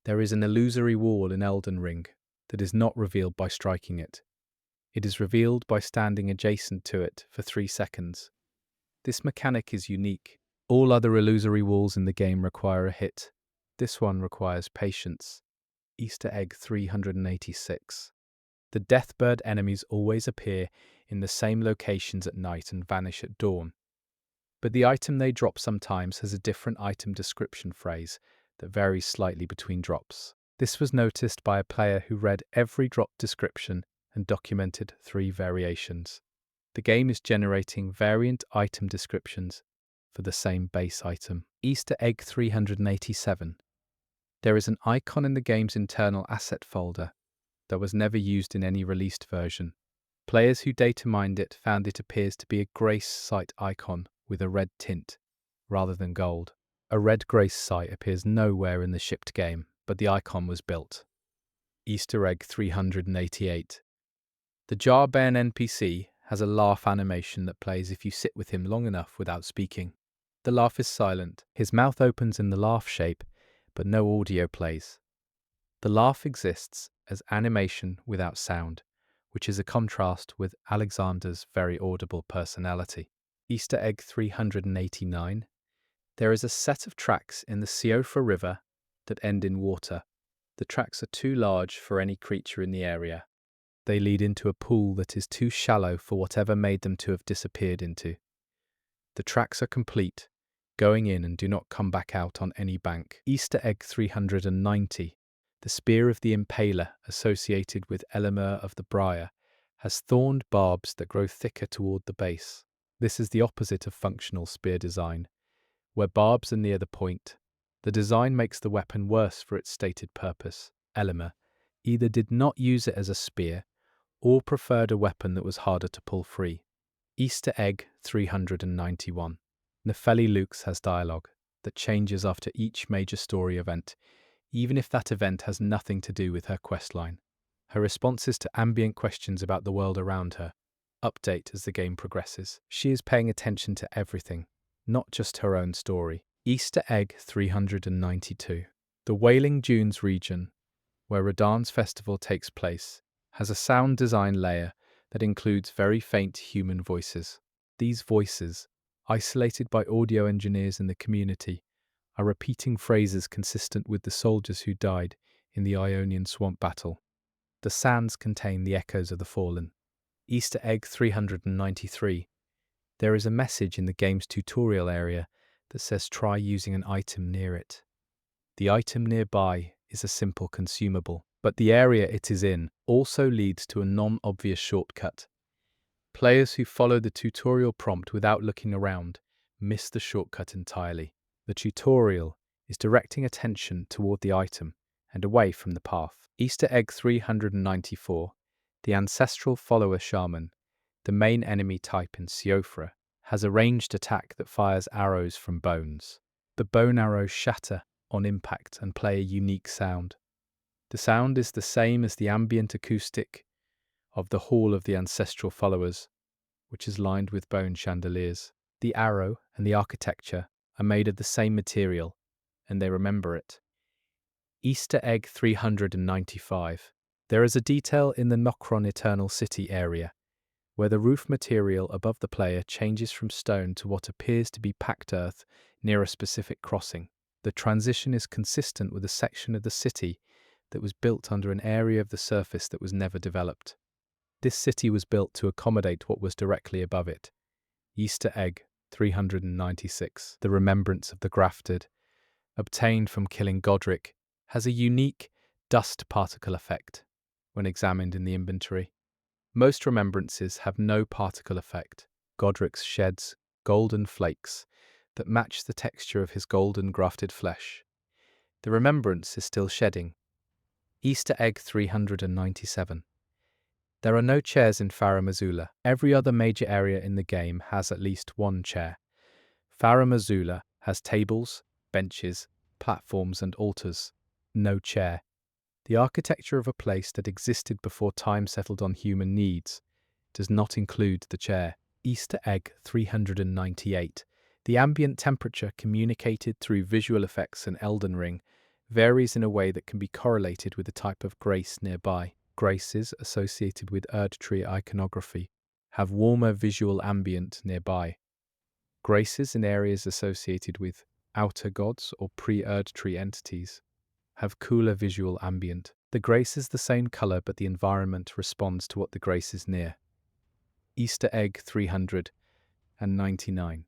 There is an illusory wall in Elden Ring that is not revealed by striking it. It is revealed by standing adjacent to it for 3 seconds. This mechanic is unique. All other illusory walls in the game require a hit. This one requires patience. Easter egg 386. The Deathbird enemies always appear in the same locations at night and vanish at dawn. But the item they drop sometimes has a different item description phrase that varies slightly between drops. This was noticed by a player who read every drop description and documented 3 variations. The game is generating variant item descriptions for the same base item. Easter egg 387. There is an icon in the game's internal asset folder that was never used in any released version. Players who data mined it found it appears to be a grace site icon with a red tint, rather than gold. A red grace site appears nowhere in the shipped game, but the icon was built. Easter egg 388. The Jarben NPC has a laugh animation that plays if you sit with him long enough without speaking. The laugh is silent. His mouth opens in the laugh shape, but no audio plays. The laugh exists as animation without sound, which is a contrast with Alexander's very audible personality. Easter egg 389. There is a set of tracks in the Siofa River that end in water. The tracks are too large for any creature in the area. They lead into a pool that is too shallow for whatever made them to have disappeared into. The tracks are complete, going in and do not come back out on any bank. Easter egg 390. The spear of the Impaler, associated with Elamir of the Briar, has thorned barbs that grow thicker toward the base. This is the opposite of functional spear design, where barbs are near the point. The design makes the weapon worse for its stated purpose. Elamir either did not use it as a spear, or preferred a weapon that was harder to pull free. Easter egg 391. Nefeli Lux has dialogue that changes after each major story event, even if that event has nothing to do with her questline. Her responses to ambient questions about the world around her update as the game progresses. She is paying attention to everything, not just her own story. Easter egg 392. The Wailing Dunes region, where Radahn's festival takes place, has a sound design layer that includes very faint human voices. These voices, isolated by audio engineers in the community, are repeating phrases consistent with the soldiers who died in the Ionian swamp battle. The sands contain the echoes of the fallen. Easter egg 393. There is a message in the game's tutorial area that says try using an item near it. The item nearby is a simple consumable, but the area it is in also leads to a non-obvious shortcut. Players who follow the tutorial prompt without looking around miss the shortcut entirely. The tutorial is directing attention toward the item and away from the path. Easter egg 394. The ancestral follower shaman the main enemy type in Siofra, has a ranged attack that fires arrows from bones. The bone arrows shatter on impact and play a unique sound. The sound is the same as the ambient acoustic of the Hall of the Ancestral Followers, which is lined with bone chandeliers. The arrow and the architecture are made of the same material, and they remember it. Easter egg 395. There is a detail in the Nokron Eternal City area, where the roof material above the player changes from stone to what appears to be packed earth near a specific crossing. The transition is consistent with a section of the city that was built under an area of the surface that was never developed. This city was built to accommodate what was directly above it. Easter egg 396. The remembrance of the grafted, obtained from killing Godric, has a unique dust particle effect when examined in the inventory. Most remembrances have no particle effect. Godric's sheds golden flakes that match the texture of his golden grafted flesh. The remembrance is still shedding. Easter egg 397. There are no chairs in Faramazula. Every other major area in the game has at least one chair. Faramazula has tables, benches, platforms and altars. No chair. The architecture of a place that existed before time settled on human needs does not include the chair. Easter egg 398. The ambient temperature communicated through visual effects in Elden Ring varies in a way that can be correlated with the type of grace nearby. Graces associated with Erd Tree iconography have warmer visual ambient nearby. Graces in areas associated with outer gods or pre-Erd Tree entities have cooler visual ambient. The grace is the same color, but the environment responds to what the grace is near. Easter egg 399.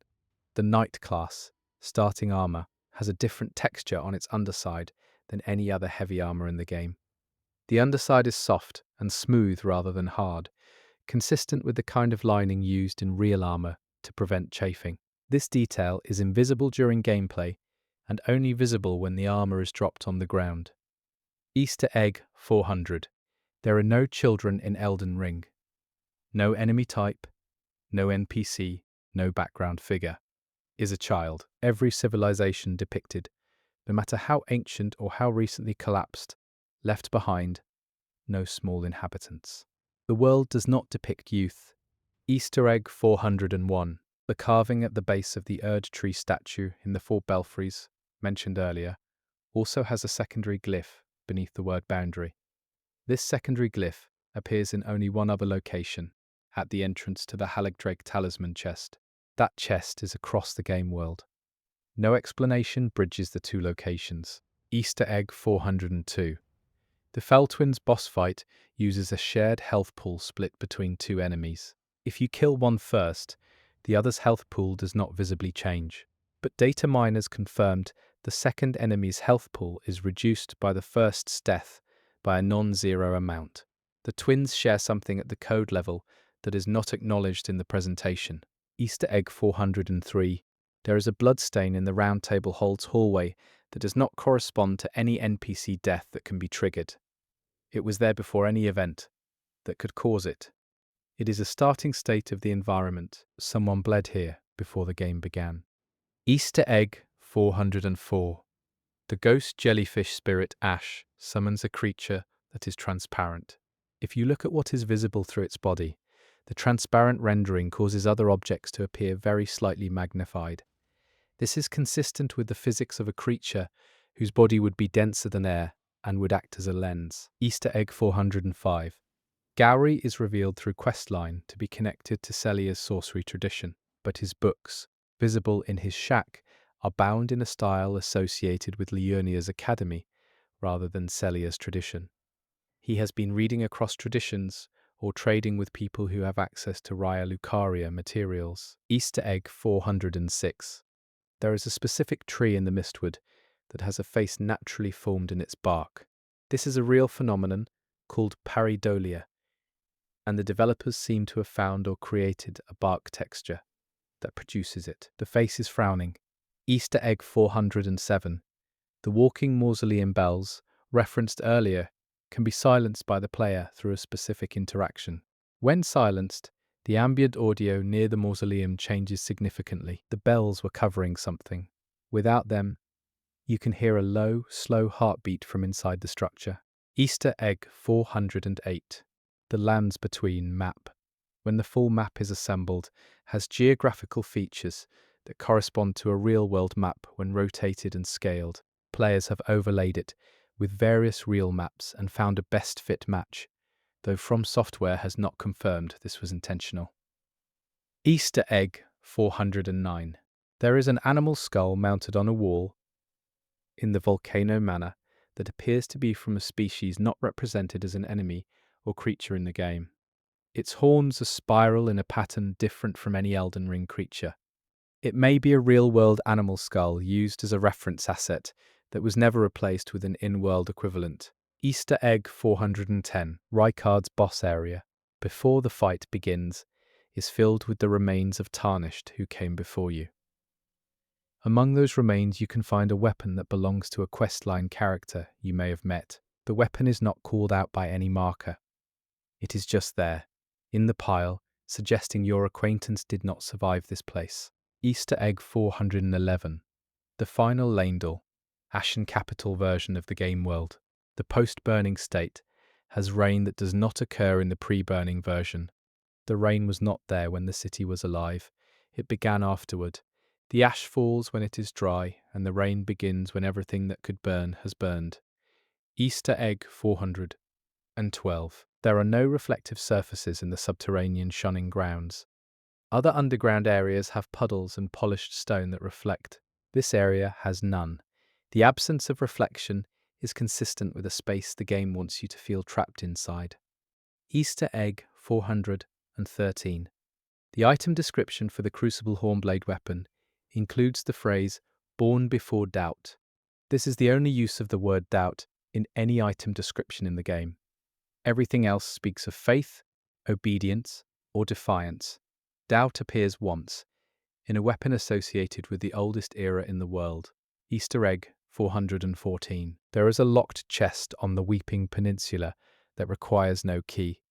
The Knight class, starting armor, has a different texture on its underside than any other heavy armor in the game. The underside is soft and smooth rather than hard, consistent with the kind of lining used in real armor to prevent chafing. This detail is invisible during gameplay and only visible when the armor is dropped on the ground. Easter egg 400. There are no children in Elden Ring. No enemy type, no NPC, no background figure is a child. Every civilization depicted, no matter how ancient or how recently collapsed, left behind no small inhabitants. The world does not depict youth. Easter egg 401. The carving at the base of the Erd Tree statue in the four belfries, mentioned earlier, also has a secondary glyph beneath the word boundary. This secondary glyph appears in only one other location, at the entrance to the Haligdrake talisman chest. That chest is across the game world. No explanation bridges the two locations. Easter egg 402. The Fell Twins boss fight uses a shared health pool split between two enemies. If you kill one first, the other's health pool does not visibly change. But data miners confirmed the second enemy's health pool is reduced by the first's death by a non-zero amount. The twins share something at the code level that is not acknowledged in the presentation. Easter egg 403. There is a bloodstain in the Round Table Hold's hallway that does not correspond to any NPC death that can be triggered. It was there before any event that could cause it. It is a starting state of the environment. Someone bled here before the game began. Easter egg 404. The ghost jellyfish spirit Ash summons a creature that is transparent. If you look at what is visible through its body, the transparent rendering causes other objects to appear very slightly magnified. This is consistent with the physics of a creature whose body would be denser than air and would act as a lens. Easter egg 405. Gowry is revealed through questline to be connected to Celia's sorcery tradition, but his books, visible in his shack, are bound in a style associated with Liurnia's academy rather than Celia's tradition. He has been reading across traditions or trading with people who have access to Raya Lucaria materials. Easter egg 406. There is a specific tree in the Mistwood that has a face naturally formed in its bark. This is a real phenomenon called pareidolia, and the developers seem to have found or created a bark texture that produces it. The face is frowning. Easter egg 407. The walking mausoleum bells, referenced earlier, can be silenced by the player through a specific interaction. When silenced, The ambient audio near the mausoleum changes significantly. The bells were covering something. Without them, you can hear a low, slow heartbeat from inside the structure. Easter egg 408. The lands between map. When the full map is assembled, has geographical features that correspond to a real-world map when rotated and scaled. Players have overlaid it with various real maps and found a best fit match, though From Software has not confirmed this was intentional. Easter egg 409. There is an animal skull mounted on a wall in the Volcano Manor that appears to be from a species not represented as an enemy or creature in the game. Its horns are spiral in a pattern different from any Elden Ring creature. It may be a real-world animal skull used as a reference asset that was never replaced with an in-world equivalent. Easter egg 410. Rykard's boss area, before the fight begins, is filled with the remains of Tarnished who came before you. Among those remains you can find a weapon that belongs to a questline character you may have met. The weapon is not called out by any marker. It is just there, in the pile, suggesting your acquaintance did not survive this place. Easter egg 411. The final Leyndell, Ashen Capital version of the game world. The post-burning state has rain that does not occur in the pre-burning version. The rain was not there when the city was alive. It began afterward. The ash falls when it is dry, and the rain begins when everything that could burn has burned. Easter egg 412. There are no reflective surfaces in the subterranean shunning grounds. Other underground areas have puddles and polished stone that reflect. This area has none. The absence of reflection is consistent with a space the game wants you to feel trapped inside. Easter egg 413. The item description for the Crucible Hornblade weapon includes the phrase, "born before doubt." This is the only use of the word doubt in any item description in the game. Everything else speaks of faith, obedience, or defiance. Doubt appears once, in a weapon associated with the oldest era in the world. Easter egg 414. There is a locked chest on the Weeping Peninsula that requires no key.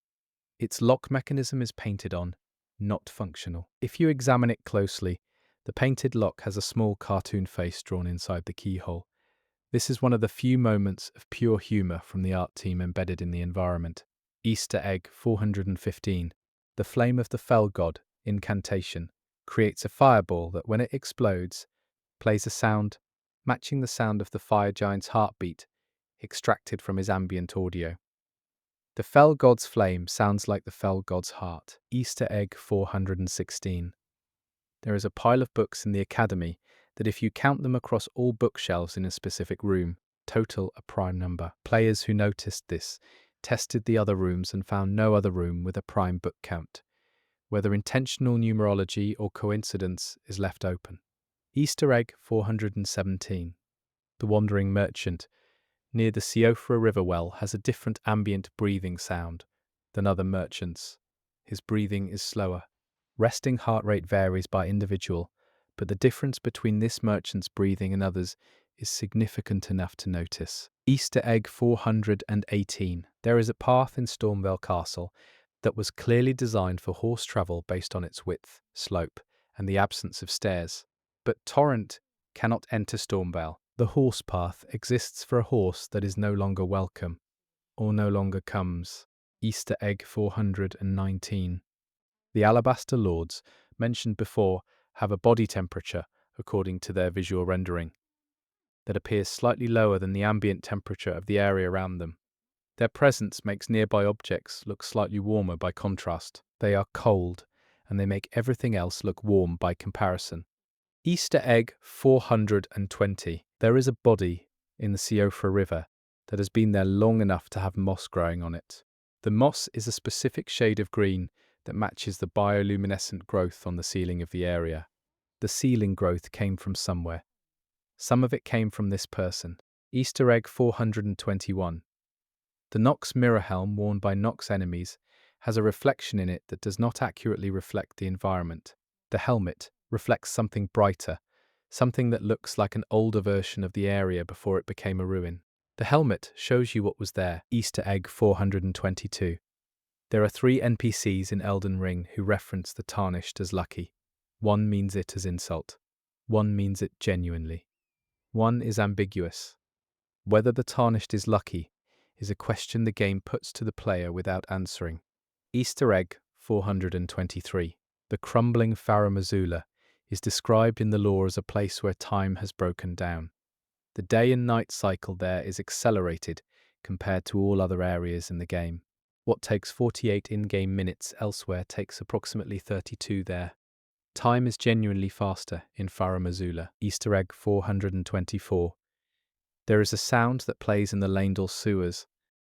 Its lock mechanism is painted on, not functional. If you examine it closely, the painted lock has a small cartoon face drawn inside the keyhole. This is one of the few moments of pure humour from the art team embedded in the environment. Easter egg 415. The Flame of the Fell God incantation creates a fireball that, when it explodes, plays a sound matching the sound of the fire giant's heartbeat extracted from his ambient audio. The Fell God's flame sounds like the Fell God's heart. Easter egg 416. There is a pile of books in the Academy that, if you count them across all bookshelves in a specific room, total a prime number. Players who noticed this tested the other rooms and found no other room with a prime book count. Whether intentional numerology or coincidence is left open. Easter egg 417. The Wandering Merchant near the Siofra River well has a different ambient breathing sound than other merchants. His breathing is slower. Resting heart rate varies by individual, but the difference between this merchant's breathing and others is significant enough to notice. Easter egg 418. There is a path in Stormvale Castle that was clearly designed for horse travel based on its width, slope, and the absence of stairs. But Torrent cannot enter Stormvale. The horse path exists for a horse that is no longer welcome, or no longer comes. Easter egg 419. The Alabaster Lords, mentioned before, have a body temperature, according to their visual rendering, that appears slightly lower than the ambient temperature of the area around them. Their presence makes nearby objects look slightly warmer by contrast. They are cold, and they make everything else look warm by comparison. Easter egg 420. There is a body in the Siofra River that has been there long enough to have moss growing on it. The moss is a specific shade of green that matches the bioluminescent growth on the ceiling of the area. The ceiling growth came from somewhere. Some of it came from this person. Easter egg 421. The Nox mirror helm worn by Nox enemies has a reflection in it that does not accurately reflect the environment. The helmet reflects something brighter, something that looks like an older version of the area before it became a ruin. The helmet shows you what was there. Easter egg 422. There are 3 NPCs in Elden Ring who reference the tarnished as lucky. One means it as insult. One means it genuinely. One is ambiguous. Whether the tarnished is lucky is a question the game puts to the player without answering. Easter egg 423. The crumbling Farum Azula is described in the lore as a place where time has broken down. The day and night cycle there is accelerated compared to all other areas in the game. What takes 48 in-game minutes elsewhere takes approximately 32 there. Time is genuinely faster in Farum Azula. Easter egg 424. There is a sound that plays in the Leyndell sewers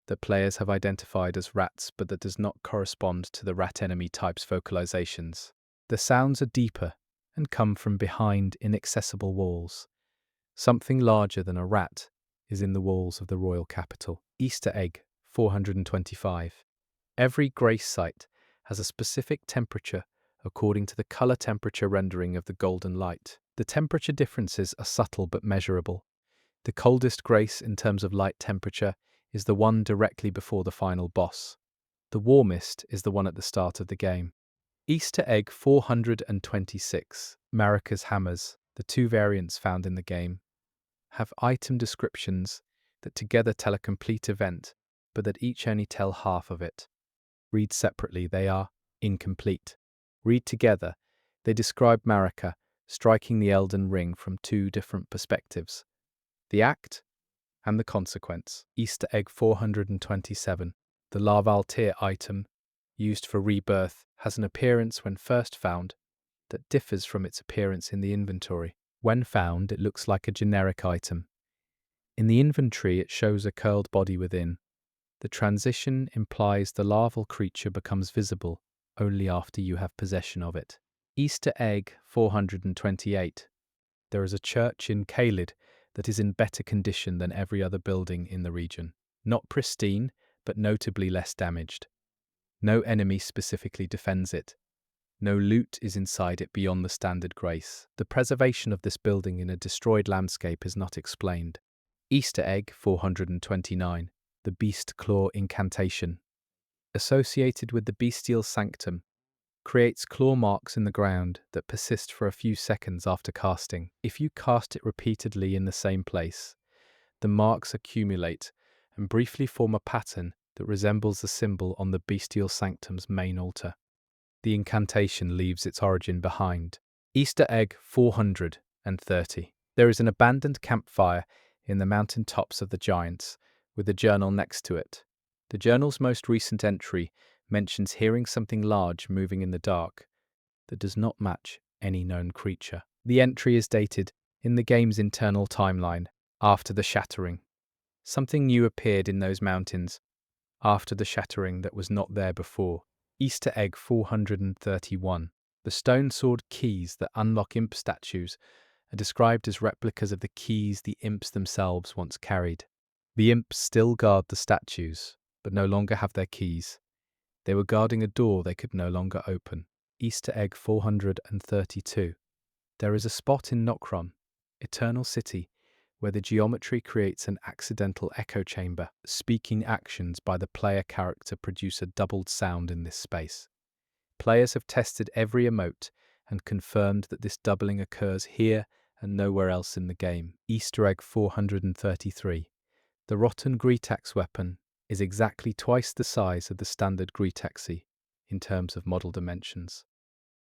that players have identified as rats, but that does not correspond to the rat enemy type's vocalizations. The sounds are deeper and come from behind inaccessible walls. Something larger than a rat is in the walls of the royal capital. Easter egg 425. Every grace site has a specific temperature according to the color temperature rendering of the golden light. The temperature differences are subtle but measurable. The coldest grace in terms of light temperature is the one directly before the final boss. The warmest is the one at the start of the game. Easter egg 426. Marika's hammers, the 2 variants found in the game, have item descriptions that together tell a complete event, but that each only tell half of it. Read separately, they are incomplete. Read together, they describe Marika striking the Elden Ring from 2 different perspectives: the act and the consequence. Easter egg 427. The Larvaltir item, used for rebirth, has an appearance when first found that differs from its appearance in the inventory. When found, it looks like a generic item. In the inventory, it shows a curled body within. The transition implies the larval creature becomes visible only after you have possession of it. Easter egg 428. There is a church in Caelid that is in better condition than every other building in the region. Not pristine, but notably less damaged. No enemy specifically defends it. No loot is inside it beyond the standard grace. The preservation of this building in a destroyed landscape is not explained. Easter egg 429. The Beast Claw incantation, associated with the bestial sanctum, creates claw marks in the ground that persist for a few seconds after casting. If you cast it repeatedly in the same place, the marks accumulate and briefly form a pattern that resembles the symbol on the bestial sanctum's main altar. The incantation leaves its origin behind. Easter egg 430. There is an abandoned campfire in the mountain tops of the Giants, with a journal next to it. The journal's most recent entry mentions hearing something large moving in the dark that does not match any known creature. The entry is dated in the game's internal timeline, after the shattering. Something new appeared in those mountains after the shattering that was not there before. Easter egg 431. The stone sword keys that unlock imp statues are described as replicas of the keys the imps themselves once carried. The imps still guard the statues, but no longer have their keys. They were guarding a door they could no longer open. Easter egg 432. There is a spot in Nokron, Eternal City, where the geometry creates an accidental echo chamber. Speaking actions by the player character produce a doubled sound in this space. Players have tested every emote and confirmed that this doubling occurs here and nowhere else in the game. Easter egg 433. The Rotten Greataxe weapon is exactly twice the size of the standard Greataxe in terms of model dimensions.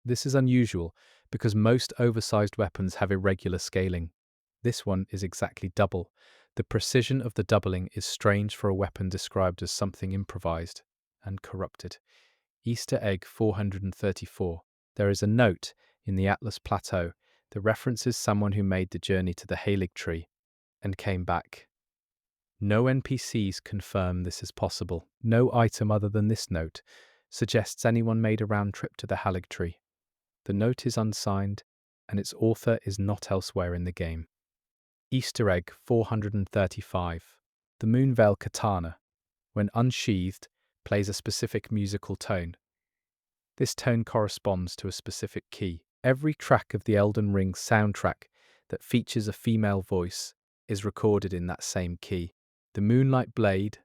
This is unusual because most oversized weapons have irregular scaling. This one is exactly double. The precision of the doubling is strange for a weapon described as something improvised and corrupted. Easter egg 434. There is a note in the Atlas Plateau that references someone who made the journey to the Halig tree and came back. No NPCs confirm this is possible. No item other than this note suggests anyone made a round trip to the Halig tree. The note is unsigned, and its author is not elsewhere in the game. Easter egg 435. The Moonveil katana, when unsheathed, plays a specific musical tone. This tone corresponds to a specific key. Every track of the Elden Ring soundtrack that features a female voice is recorded in that same key. The Moonlight Blade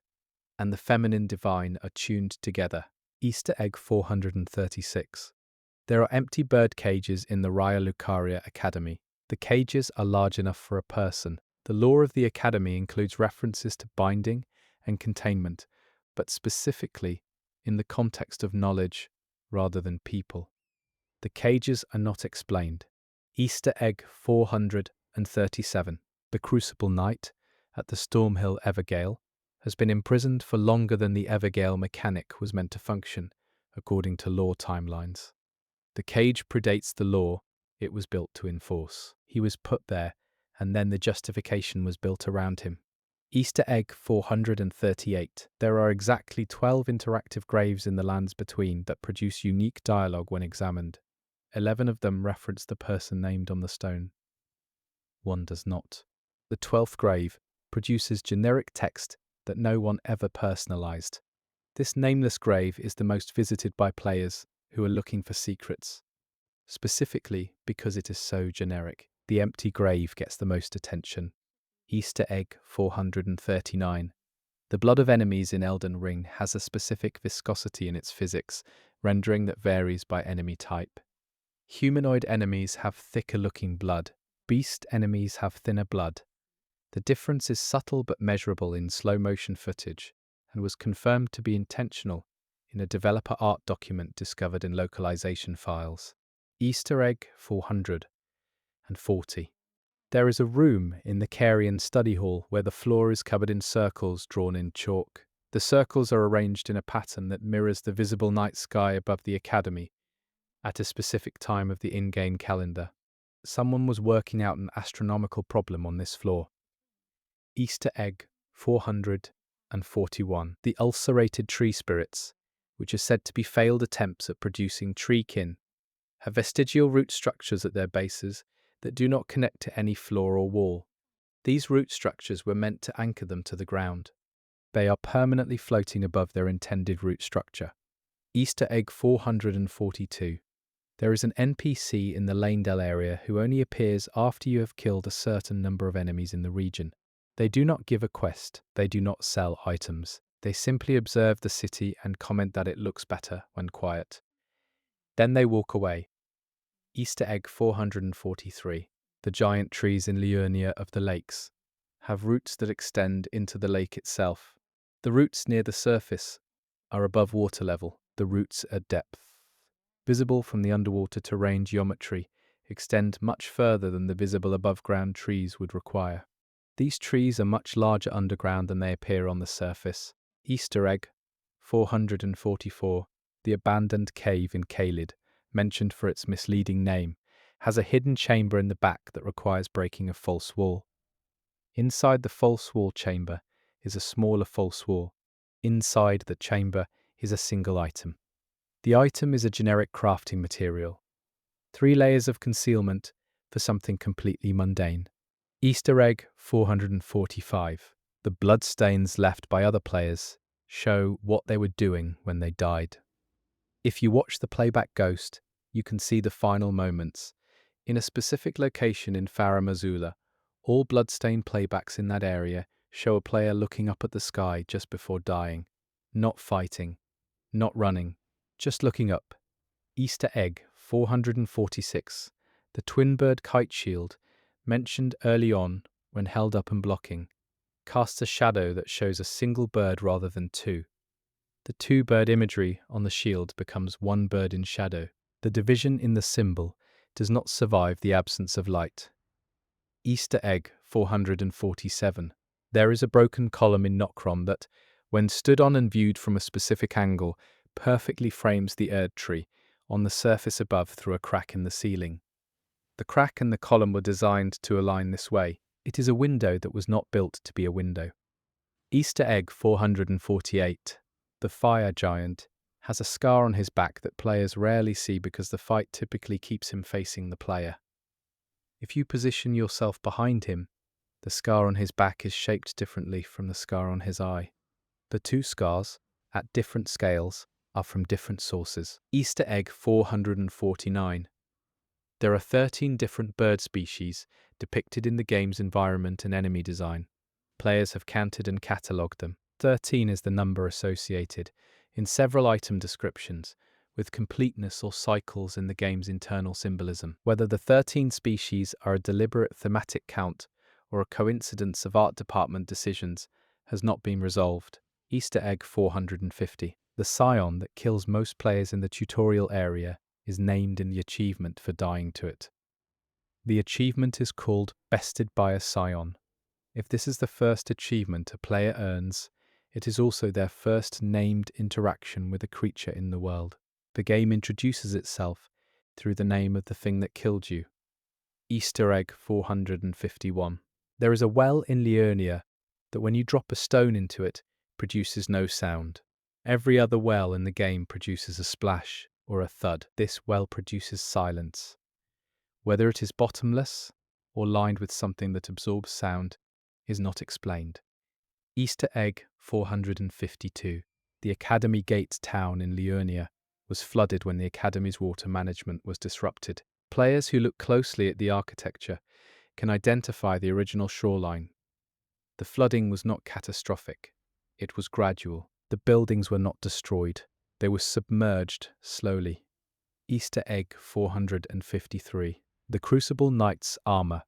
and the Feminine Divine are tuned together. Easter egg 436. There are empty bird cages in the Raya Lucaria Academy. The cages are large enough for a person. The lore of the academy includes references to binding and containment, but specifically in the context of knowledge rather than people. The cages are not explained. Easter egg 437. The Crucible Knight at the Stormhill Evergale has been imprisoned for longer than the Evergale mechanic was meant to function, according to lore timelines. The cage predates the law it was built to enforce. He was put there, and then the justification was built around him. Easter egg 438. There are exactly 12 interactive graves in the lands between that produce unique dialogue when examined. 11 of them reference the person named on the stone. One does not. The 12th grave produces generic text that no one ever personalized. This nameless grave is the most visited by players who are looking for secrets. Specifically because it is so generic, the empty grave gets the most attention. Easter egg 439. The blood of enemies in Elden Ring has a specific viscosity in its physics, rendering that varies by enemy type. Humanoid enemies have thicker-looking blood. Beast enemies have thinner blood. The difference is subtle but measurable in slow-motion footage, and was confirmed to be intentional in a developer art document discovered in localization files. Easter egg 440. There is a room in the Carian study hall where the floor is covered in circles drawn in chalk. The circles are arranged in a pattern that mirrors the visible night sky above the academy at a specific time of the in-game calendar. Someone was working out an astronomical problem on this floor. Easter egg 441. The ulcerated tree spirits, which are said to be failed attempts at producing tree kin, have vestigial root structures at their bases that do not connect to any floor or wall. These root structures were meant to anchor them to the ground. They are permanently floating above their intended root structure. Easter egg 442. There is an NPC in the Lanedale area who only appears after you have killed a certain number of enemies in the region. They do not give a quest, they do not sell items. They simply observe the city and comment that it looks better when quiet. Then they walk away. Easter egg 443. The giant trees in Liurnia of the lakes have roots that extend into the lake itself. The roots near the surface are above water level, the roots at depth, visible from the underwater terrain geometry, extend much further than the visible above-ground trees would require. These trees are much larger underground than they appear on the surface. Easter egg 444. The abandoned cave in Caelid, mentioned for its misleading name, has a hidden chamber in the back that requires breaking a false wall. Inside the false wall chamber is a smaller false wall. Inside the chamber is a single item. The item is a generic crafting material. 3 layers of concealment for something completely mundane. Easter egg 445. The bloodstains left by other players show what they were doing when they died. If you watch the playback Ghost, you can see the final moments. In a specific location in Farah Mazula, all bloodstain playbacks in that area show a player looking up at the sky just before dying. Not fighting, not running, just looking up. Easter egg 446. The twin-bird kite shield, mentioned early on when held up and blocking, casts a shadow that shows a single bird rather than 2. The 2-bird imagery on the shield becomes 1 bird in shadow. The division in the symbol does not survive the absence of light. Easter egg 447. There is a broken column in Nokrom that, when stood on and viewed from a specific angle, perfectly frames the Erd tree on the surface above through a crack in the ceiling. The crack and the column were designed to align this way. It is a window that was not built to be a window. Easter egg 448. The fire giant has a scar on his back that players rarely see because the fight typically keeps him facing the player. If you position yourself behind him, the scar on his back is shaped differently from the scar on his eye. The 2 scars, at different scales, are from different sources. Easter egg 449. There are 13 different bird species depicted in the game's environment and enemy design. Players have counted and catalogued them. 13 is the number associated in several item descriptions, with completeness or cycles in the game's internal symbolism. Whether the 13 species are a deliberate thematic count or a coincidence of art department decisions has not been resolved. Easter egg 450. The scion that kills most players in the tutorial area is named in the achievement for dying to it. The achievement is called Bested by a Scion. If this is the first achievement a player earns, it is also their first named interaction with a creature in the world. The game introduces itself through the name of the thing that killed you. Easter egg 451. There is a well in Liurnia that when you drop a stone into it, produces no sound. Every other well in the game produces a splash or a thud. This well produces silence. Whether it is bottomless or lined with something that absorbs sound is not explained. Easter egg 452. The Academy Gate town in Liurnia was flooded when the Academy's water management was disrupted. Players who look closely at the architecture can identify the original shoreline. The flooding was not catastrophic. It was gradual. The buildings were not destroyed. They were submerged slowly. Easter egg 453. The Crucible Knight's armor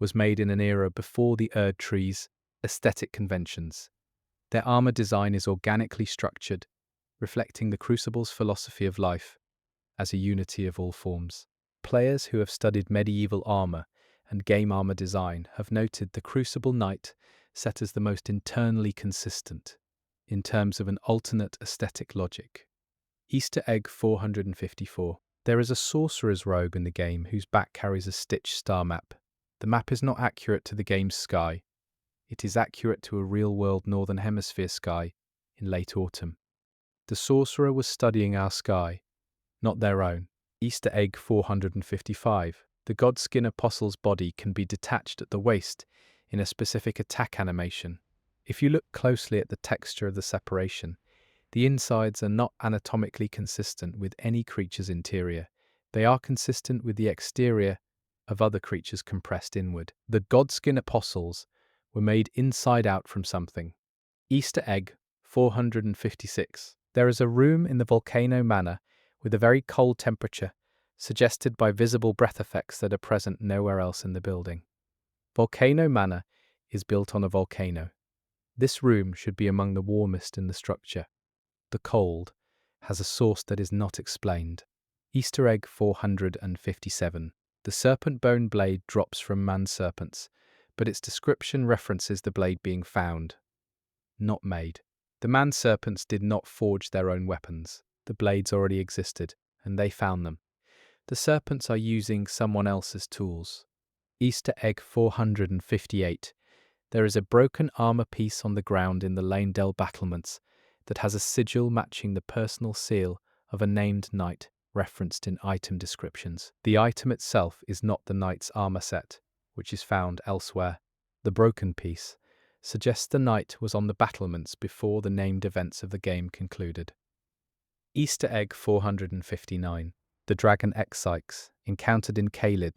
was made in an era before the Erd Tree's aesthetic conventions. Their armor design is organically structured, reflecting the Crucible's philosophy of life as a unity of all forms. Players who have studied medieval armor and game armor design have noted the Crucible Knight set as the most internally consistent in terms of an alternate aesthetic logic. Easter egg 454. There is a sorcerer's robe in the game whose back carries a stitched star map. The map is not accurate to the game's sky. It is accurate to a real-world Northern Hemisphere sky in late autumn. The sorcerer was studying our sky, not their own. Easter egg 455. The Godskin Apostle's body can be detached at the waist in a specific attack animation. If you look closely at the texture of the separation, the insides are not anatomically consistent with any creature's interior. They are consistent with the exterior of other creatures compressed inward. The Godskin Apostles were made inside out from something. Easter egg 456. There is a room in the Volcano Manor with a very cold temperature, suggested by visible breath effects that are present nowhere else in the building. Volcano Manor is built on a volcano. This room should be among the warmest in the structure. The cold has a source that is not explained. Easter egg 457. The serpent bone blade drops from man serpents, but its description references the blade being found, not made. The man serpents did not forge their own weapons. The blades already existed, and they found them. The serpents are using someone else's tools. Easter egg 458. There is a broken armor piece on the ground in the Lanedale battlements that has a sigil matching the personal seal of a named knight referenced in item descriptions. The item itself is not the knight's armor set, which is found elsewhere. The broken piece suggests the knight was on the battlements before the named events of the game concluded. Easter egg 459. The dragon Exyx, encountered in Caelid,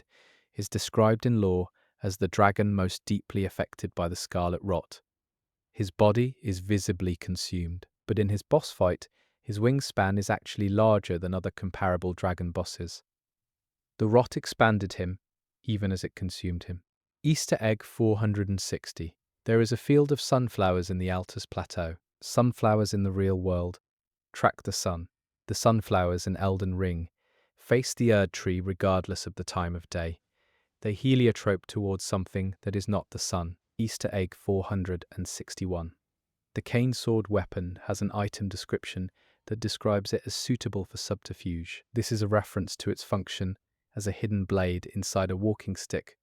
is described in lore as the dragon most deeply affected by the scarlet rot. His body is visibly consumed, but in his boss fight, his wingspan is actually larger than other comparable dragon bosses. The rot expanded him, even as it consumed him. Easter egg 460. There is a field of sunflowers in the Altus Plateau. Sunflowers in the real world track the sun. The sunflowers in Elden Ring face the Erd Tree regardless of the time of day. They heliotrope towards something that is not the sun. Easter egg 461. The cane sword weapon has an item description that describes it as suitable for subterfuge. This is a reference to its function as a hidden blade inside a walking stick,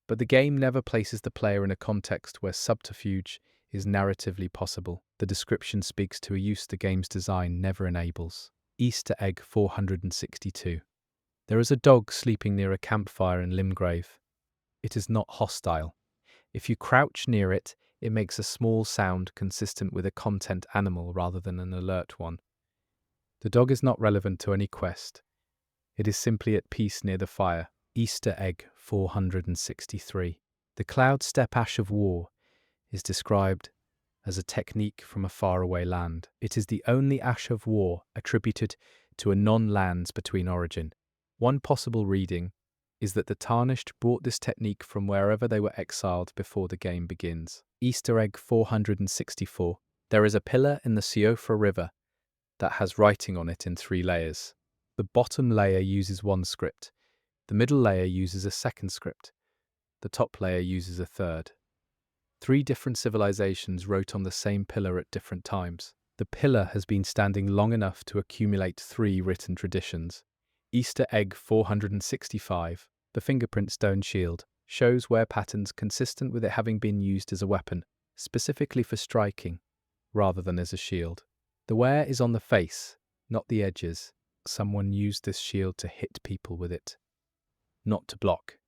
but the game never places the player in a context where subterfuge is narratively possible. The description speaks to a use the game's design never enables. Easter egg 462. There is a dog sleeping near a campfire in Limgrave. It is not hostile. If you crouch near it, it makes a small sound consistent with a content animal rather than an alert one. The dog is not relevant to any quest. It is simply at peace near the fire. Easter egg 463. The cloud steppe ash of war is described as a technique from a faraway land. It is the only ash of war attributed to a non-lands between origin. One possible reading is that the Tarnished brought this technique from wherever they were exiled before the game begins. Easter egg 464. There is a pillar in the Siofra River that has writing on it in 3 layers. The bottom layer uses one script, the middle layer uses a second script, the top layer uses a third. 3 different civilizations wrote on the same pillar at different times. The pillar has been standing long enough to accumulate 3 written traditions. Easter egg 465, the fingerprint stone shield, shows wear patterns consistent with it having been used as a weapon, specifically for striking, rather than as a shield. The wear is on the face, not the edges. Someone used this shield to hit people with it, not to block.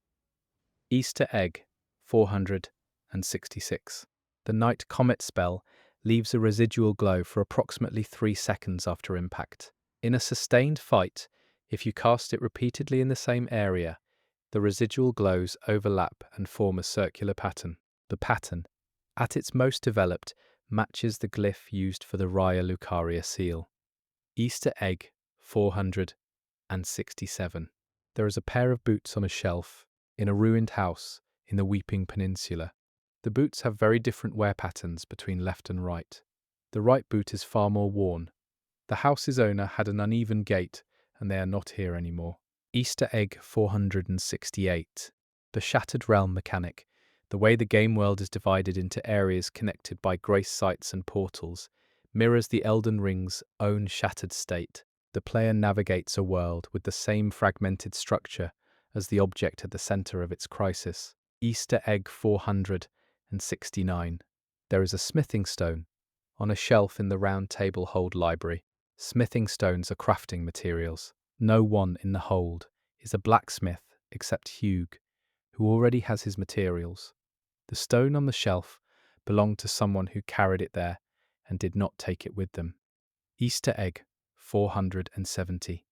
Easter egg 466. The Night Comet spell leaves a residual glow for approximately 3 seconds after impact. In a sustained fight, if you cast it repeatedly in the same area, the residual glows overlap and form a circular pattern. The pattern, at its most developed, matches the glyph used for the Raya Lucaria seal. Easter egg 467. There is a pair of boots on a shelf in a ruined house in the Weeping Peninsula. The boots have very different wear patterns between left and right. The right boot is far more worn. The house's owner had an uneven gait, and they are not here anymore. Easter egg 468. The Shattered Realm mechanic, the way the game world is divided into areas connected by grace sites and portals, mirrors the Elden Ring's own shattered state. The player navigates a world with the same fragmented structure as the object at the center of its crisis. Easter egg 469. There is a smithing stone on a shelf in the Round Table Hold library. Smithing stones are crafting materials. No one in the hold is a blacksmith except Hugh, who already has his materials. The stone on the shelf belonged to someone who carried it there and did not take it with them. Easter egg 470.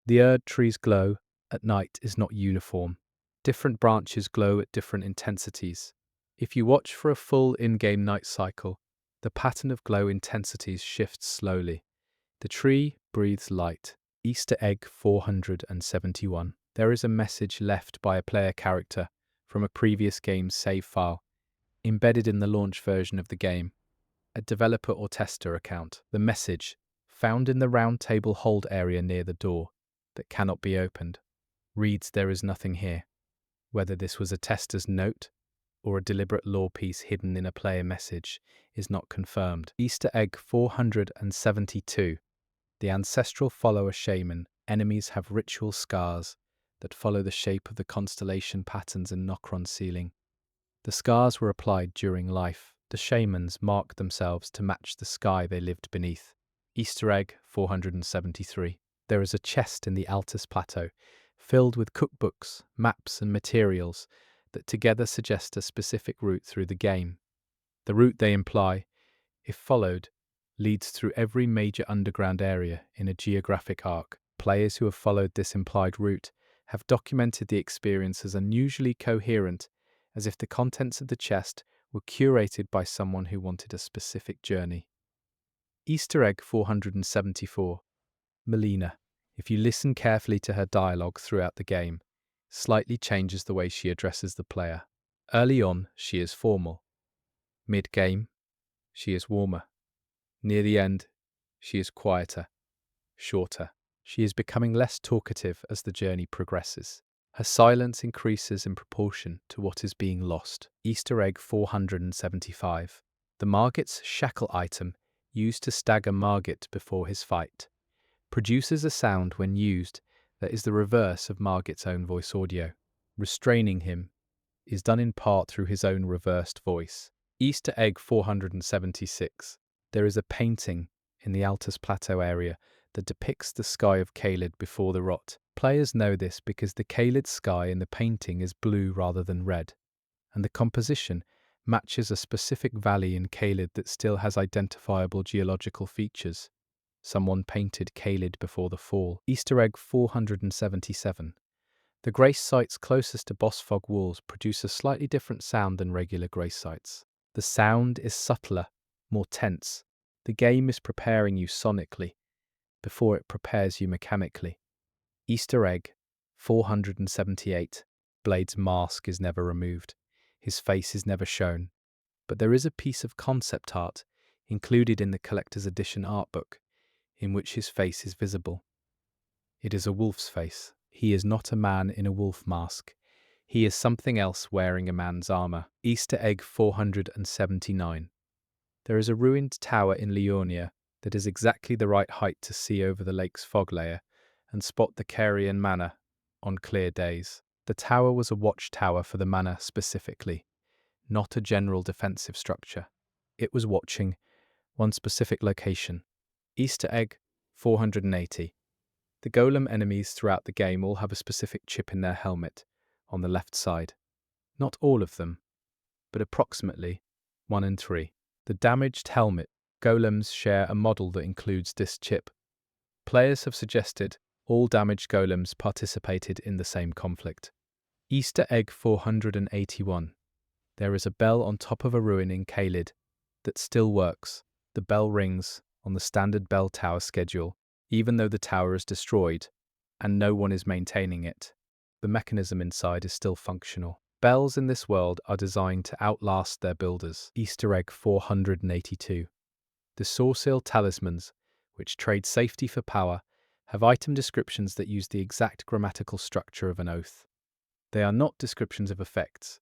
The Erd tree's glow at night is not uniform. Different branches glow at different intensities. If you watch for a full in-game night cycle, the pattern of glow intensities shifts slowly. The tree breathes light. Easter egg 471. There is a message left by a player character from a previous game's save file, embedded in the launch version of the game. A developer or tester account. The message, found in the Round Table Hold area near the door, that cannot be opened, reads "There is nothing here." Whether this was a tester's note or a deliberate lore piece hidden in a player message is not confirmed. Easter egg 472. The ancestral follower shaman. Enemies have ritual scars that follow the shape of the constellation patterns in Nokron's ceiling. The scars were applied during life. The shamans marked themselves to match the sky they lived beneath. Easter egg 473. There is a chest in the Altus Plateau, filled with cookbooks, maps, and materials that together suggest a specific route through the game. The route they imply, if followed, leads through every major underground area in a geographic arc. Players who have followed this implied route have documented the experience as unusually coherent, as if the contents of the chest were curated by someone who wanted a specific journey. Easter egg 474. Melina, if you listen carefully to her dialogue throughout the game, slightly changes the way she addresses the player. Early on, she is formal. Mid-game, she is warmer. Near the end, she is quieter, shorter. She is becoming less talkative as the journey progresses. Her silence increases in proportion to what is being lost. Easter egg 475. The Margit's shackle item, used to stagger Margit before his fight, produces a sound when used that is the reverse of Margit's own voice audio. Restraining him is done in part through his own reversed voice. Easter egg 476. There is a painting in the Altus Plateau area that depicts the sky of Caelid before the rot. Players know this because the Caelid sky in the painting is blue rather than red, and the composition matches a specific valley in Caelid that still has identifiable geological features. Someone painted Caelid before the fall. Easter egg 477. The grace sites closest to boss fog walls produce a slightly different sound than regular grace sites. The sound is subtler, more tense. The game is preparing you sonically before it prepares you mechanically. Easter egg 478. Blade's mask is never removed. His face is never shown. But there is a piece of concept art included in the collector's edition art book in which his face is visible. It is a wolf's face. He is not a man in a wolf mask. He is something else wearing a man's armor. Easter egg 479. There is a ruined tower in Liurnia that is exactly the right height to see over the lake's fog layer and spot the Carian manor on clear days. The tower was a watchtower for the manor specifically, not a general defensive structure. It was watching one specific location. Easter egg 480. The golem enemies throughout the game all have a specific chip in their helmet on the left side. Not all of them, but approximately 1 in 3. The damaged helmet golems share a model that includes this chip. Players have suggested all damaged golems participated in the same conflict. Easter egg 481. There is a bell on top of a ruin in Caelid that still works. The bell rings on the standard bell tower schedule, even though the tower is destroyed and no one is maintaining it. The mechanism inside is still functional. Bells in this world are designed to outlast their builders. Easter egg 482. The Soreseal talismans, which trade safety for power, have item descriptions that use the exact grammatical structure of an oath. They are not descriptions of effects.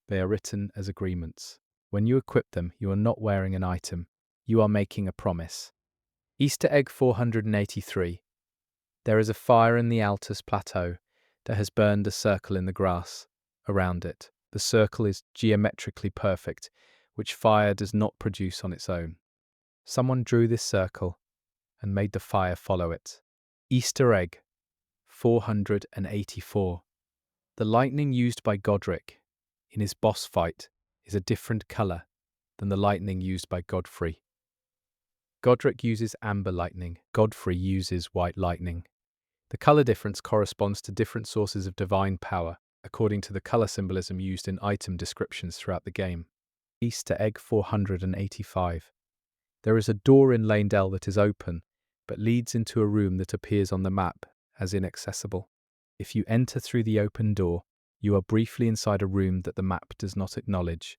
They are written as agreements. When you equip them, you are not wearing an item. You are making a promise. Easter egg 483. There is a fire in the Altus Plateau that has burned a circle in the grass around it. The circle is geometrically perfect, which fire does not produce on its own. Someone drew this circle and made the fire follow it. Easter egg 484. The lightning used by Godric in his boss fight is a different color than the lightning used by Godfrey. Godric uses amber lightning. Godfrey uses white lightning. The color difference corresponds to different sources of divine power, according to the color symbolism used in item descriptions throughout the game. Easter egg 485. There is a door in Lanedell that is open, but leads into a room that appears on the map as inaccessible. If you enter through the open door, you are briefly inside a room that the map does not acknowledge.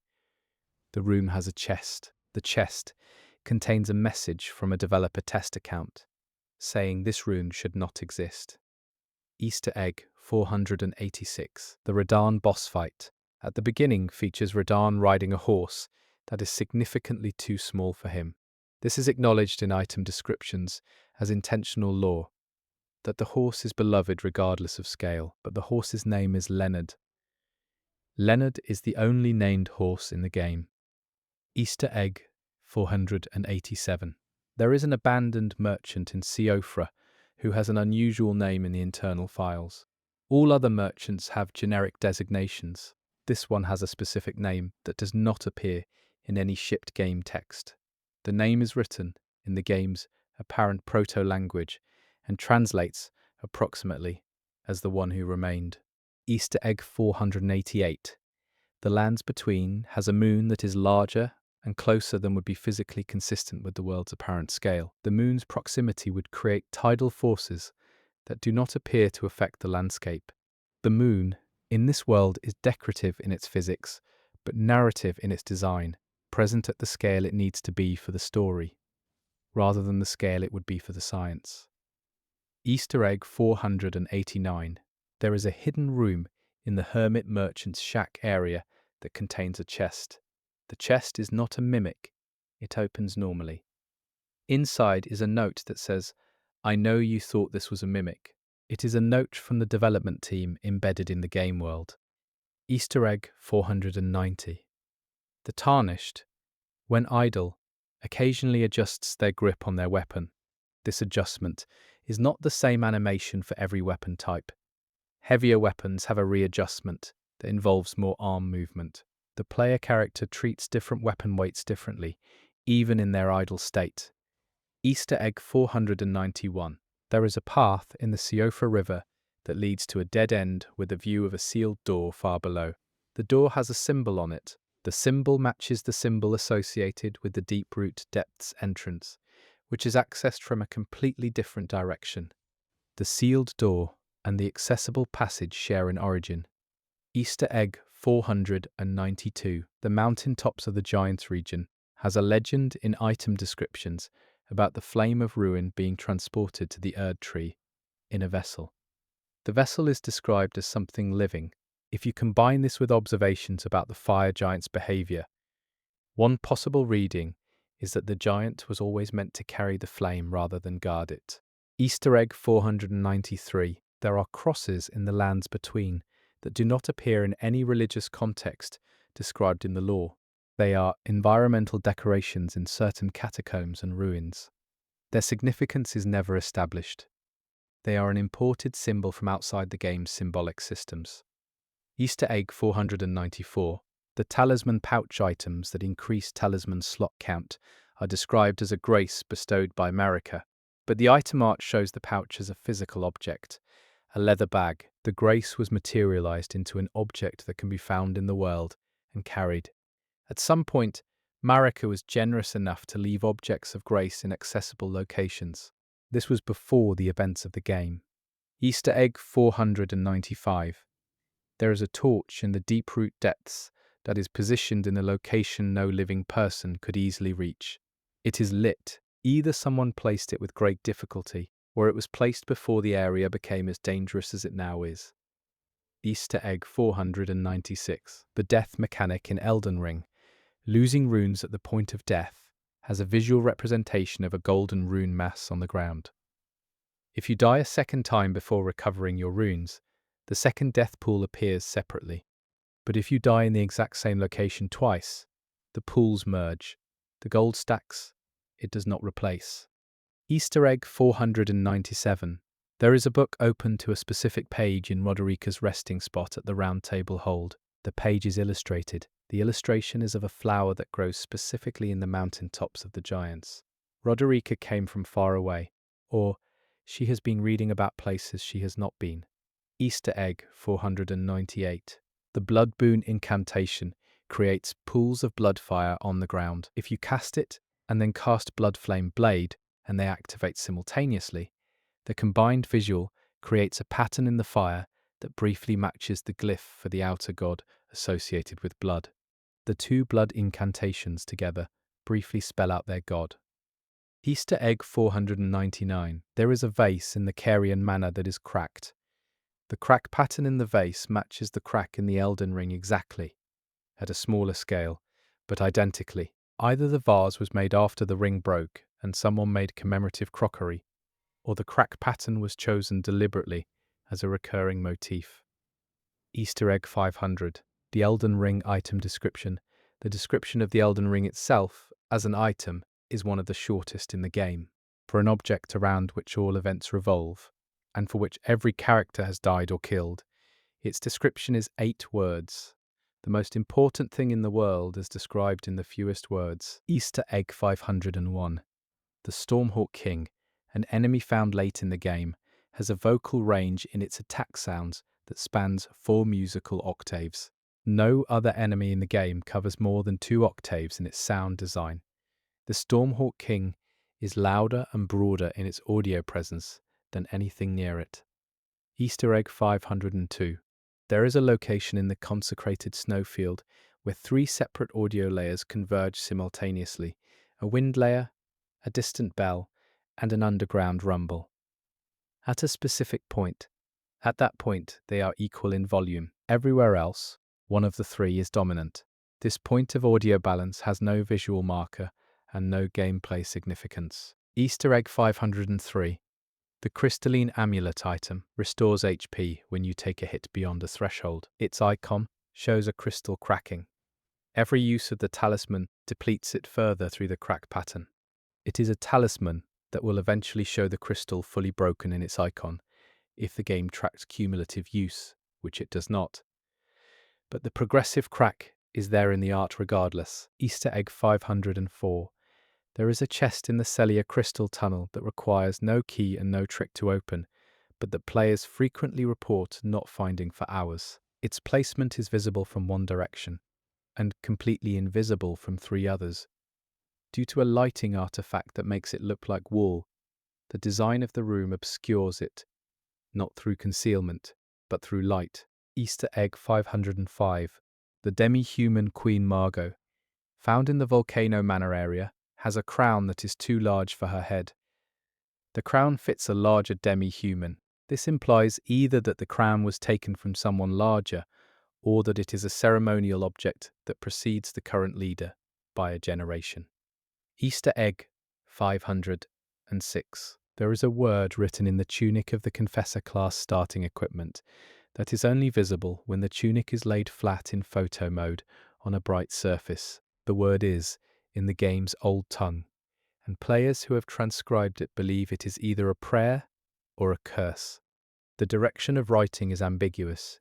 The room has a chest. The chest contains a message from a developer test account saying this room should not exist. Easter egg 486. The Radahn boss fight. At the beginning features Radahn riding a horse that is significantly too small for him. This is acknowledged in item descriptions as intentional lore, that the horse is beloved regardless of scale, but the horse's name is Leonard. Leonard is the only named horse in the game. Easter egg 487. There is an abandoned merchant in Siofra who has an unusual name in the internal files. All other merchants have generic designations. This one has a specific name that does not appear in any shipped game text. The name is written in the game's apparent proto-language and translates approximately as the one who remained. Easter egg 488. The Lands Between has a moon that is larger and closer than would be physically consistent with the world's apparent scale. The moon's proximity would create tidal forces that do not appear to affect the landscape. The moon, in this world, is decorative in its physics, but narrative in its design, present at the scale it needs to be for the story, rather than the scale it would be for the science. Easter egg 489. There is a hidden room in the Hermit Merchant's Shack area that contains a chest. The chest is not a mimic. It opens normally. Inside is a note that says, "I know you thought this was a mimic." It is a note from the development team embedded in the game world. Easter egg 490. The Tarnished, when idle, occasionally adjusts their grip on their weapon. This adjustment is not the same animation for every weapon type. Heavier weapons have a readjustment that involves more arm movement. The player character treats different weapon weights differently, even in their idle state. Easter egg 491. There is a path in the Siofra River that leads to a dead end with a view of a sealed door far below. The door has a symbol on it The symbol matches the symbol associated with the Deep Root Depths entrance, which is accessed from a completely different direction. The sealed door and the accessible passage share an origin. Easter egg 492. The mountaintops of the Giants region has a legend in item descriptions about the flame of ruin being transported to the Erd tree in a vessel. The vessel is described as something living. If you combine this with observations about the fire giant's behavior, one possible reading is that the giant was always meant to carry the flame rather than guard it. Easter egg 493. There are crosses in the lands between that do not appear in any religious context described in the lore. They are environmental decorations in certain catacombs and ruins. Their significance is never established. They are an imported symbol from outside the game's symbolic systems. Easter egg 494. The talisman pouch items that increase talisman slot count are described as a grace bestowed by Marika, but the item art shows the pouch as a physical object, a leather bag. The grace was materialized into an object that can be found in the world and carried. At some point, Marika was generous enough to leave objects of grace in accessible locations. This was before the events of the game. Easter egg 495. There is a torch in the Deep Root Depths that is positioned in a location no living person could easily reach. It is lit. Either someone placed it with great difficulty, or it was placed before the area became as dangerous as it now is. Easter egg 496. The death mechanic in Elden Ring, losing runes at the point of death, has a visual representation of a golden rune mass on the ground. If you die a second time before recovering your runes, the second death pool appears separately. But if you die in the exact same location twice, the pools merge. The gold stacks, it does not replace. Easter egg 497. There is a book open to a specific page in Roderika's resting spot at the round table hold. The page is illustrated. The illustration is of a flower that grows specifically in the mountain tops of the giants. Roderika came from far away, or she has been reading about places she has not been. Easter egg 498. The blood boon incantation creates pools of blood fire on the ground. If you cast it and then cast blood flame blade and they activate simultaneously, the combined visual creates a pattern in the fire that briefly matches the glyph for the outer god associated with blood. The two blood incantations together briefly spell out their god. Easter egg 499. There is a vase in the Carian manor that is cracked. The crack pattern in the vase matches the crack in the Elden Ring exactly, at a smaller scale, but identically. Either the vase was made after the ring broke and someone made commemorative crockery, or the crack pattern was chosen deliberately as a recurring motif. Easter egg 500. The Elden Ring item description. The description of the Elden Ring itself as an item is one of the shortest in the game. For an object around which all events revolve, and for which every character has died or killed, its description is 8 words. The most important thing in the world is described in the fewest words. Easter egg 501. The Stormhawk King, an enemy found late in the game, has a vocal range in its attack sounds that spans 4 musical octaves. No other enemy in the game covers more than 2 octaves in its sound design. The Stormhawk King is louder and broader in its audio presence than anything near it. Easter egg 502. There is a location in the consecrated snowfield where 3 separate audio layers converge simultaneously: a wind layer, a distant bell, and an underground rumble. At a specific point, at that point they are equal in volume. Everywhere else, one of the 3 is dominant. This point of audio balance has no visual marker and no gameplay significance. Easter egg 503. The crystalline amulet item restores HP when you take a hit beyond a threshold. Its icon shows a crystal cracking. Every use of the talisman depletes it further through the crack pattern. It is a talisman that will eventually show the crystal fully broken in its icon if the game tracks cumulative use, which it does not. But the progressive crack is there in the art regardless. Easter egg 504. There is a chest in the Celia crystal tunnel that requires no key and no trick to open, but that players frequently report not finding for hours. Its placement is visible from one direction. and completely invisible from 3 others. Due to a lighting artifact that makes it look like wool, the design of the room obscures it, not through concealment, but through light. Easter egg 505. The demi-human Queen Margot, found in the Volcano Manor area, has a crown that is too large for her head. The crown fits a larger demi-human. This implies either that the crown was taken from someone larger, or that it is a ceremonial object that precedes the current leader by a generation. Easter egg 506. There is a word written in the tunic of the Confessor class starting equipment that is only visible when the tunic is laid flat in photo mode on a bright surface. The word is in the game's old tongue, and players who have transcribed it believe it is either a prayer or a curse. The direction of writing is ambiguous.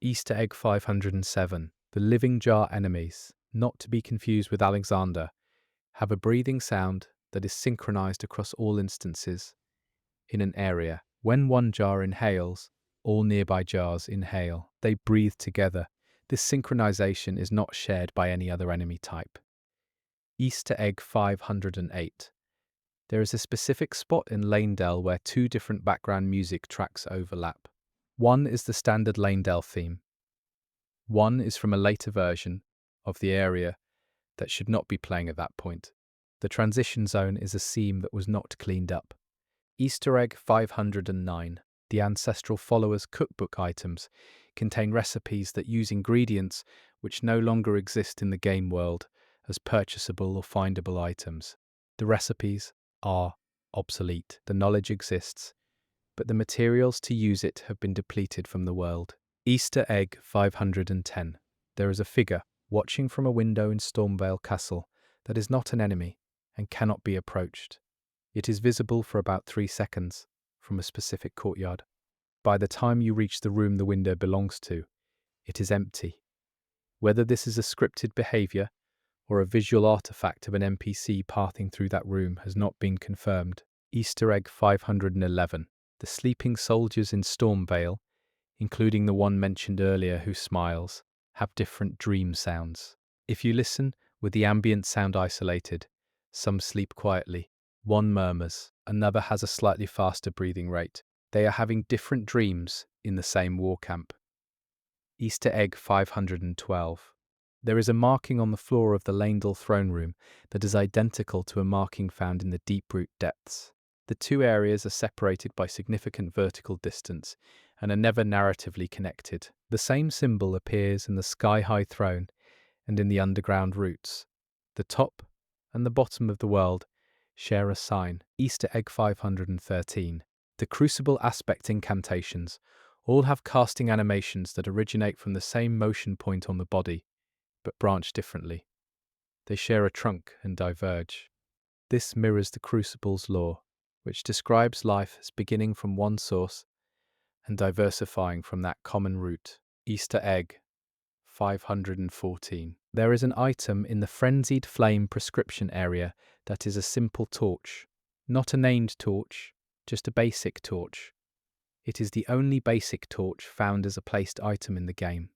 Easter egg 507. The living jar enemies, not to be confused with Alexander, have a breathing sound that is synchronized across all instances in an area. When one jar inhales, all nearby jars inhale. They breathe together. This synchronization is not shared by any other enemy type. Easter egg 508. There is a specific spot in Lanedale where 2 different background music tracks overlap. One is the standard Lanedale theme. One is from a later version of the area that should not be playing at that point. The transition zone is a seam that was not cleaned up. Easter egg 509. The Ancestral Followers cookbook items contain recipes that use ingredients which no longer exist in the game world as purchasable or findable items. The recipes are obsolete. The knowledge exists, but the materials to use it have been depleted from the world. Easter egg 510. There is a figure watching from a window in Stormvale Castle that is not an enemy and cannot be approached. It is visible for about 3 seconds from a specific courtyard. By the time you reach the room the window belongs to, it is empty. Whether this is a scripted behavior or a visual artifact of an NPC pathing through that room has not been confirmed. Easter egg 511. The sleeping soldiers in Stormvale, including the one mentioned earlier who smiles, have different dream sounds. If you listen with the ambient sound isolated, some sleep quietly, one murmurs, another has a slightly faster breathing rate. They are having different dreams in the same war camp. Easter egg 512. There is a marking on the floor of the Lanedale throne room that is identical to a marking found in the Deeproot depths. The 2 areas are separated by significant vertical distance and are never narratively connected. The same symbol appears in the sky-high throne and in the underground roots. The top and the bottom of the world share a sign. Easter egg 513. The Crucible aspect incantations all have casting animations that originate from the same motion point on the body, but branch differently. They share a trunk and diverge. This mirrors the Crucible's law, which describes life as beginning from one source and diversifying from that common root. Easter egg 514. There is an item in the Frenzied Flame prescription area that is a simple torch. Not a named torch, just a basic torch. It is the only basic torch found as a placed item in the game.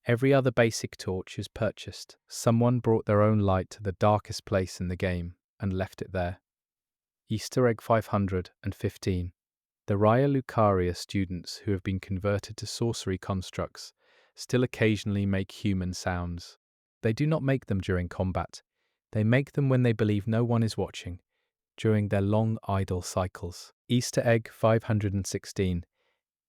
Every other basic torch is purchased. Someone brought their own light to the darkest place in the game and left it there. Easter egg 515. The Raya Lucaria students who have been converted to sorcery constructs still occasionally make human sounds. They do not make them during combat. They make them when they believe no one is watching, during their long idle cycles. Easter egg 516.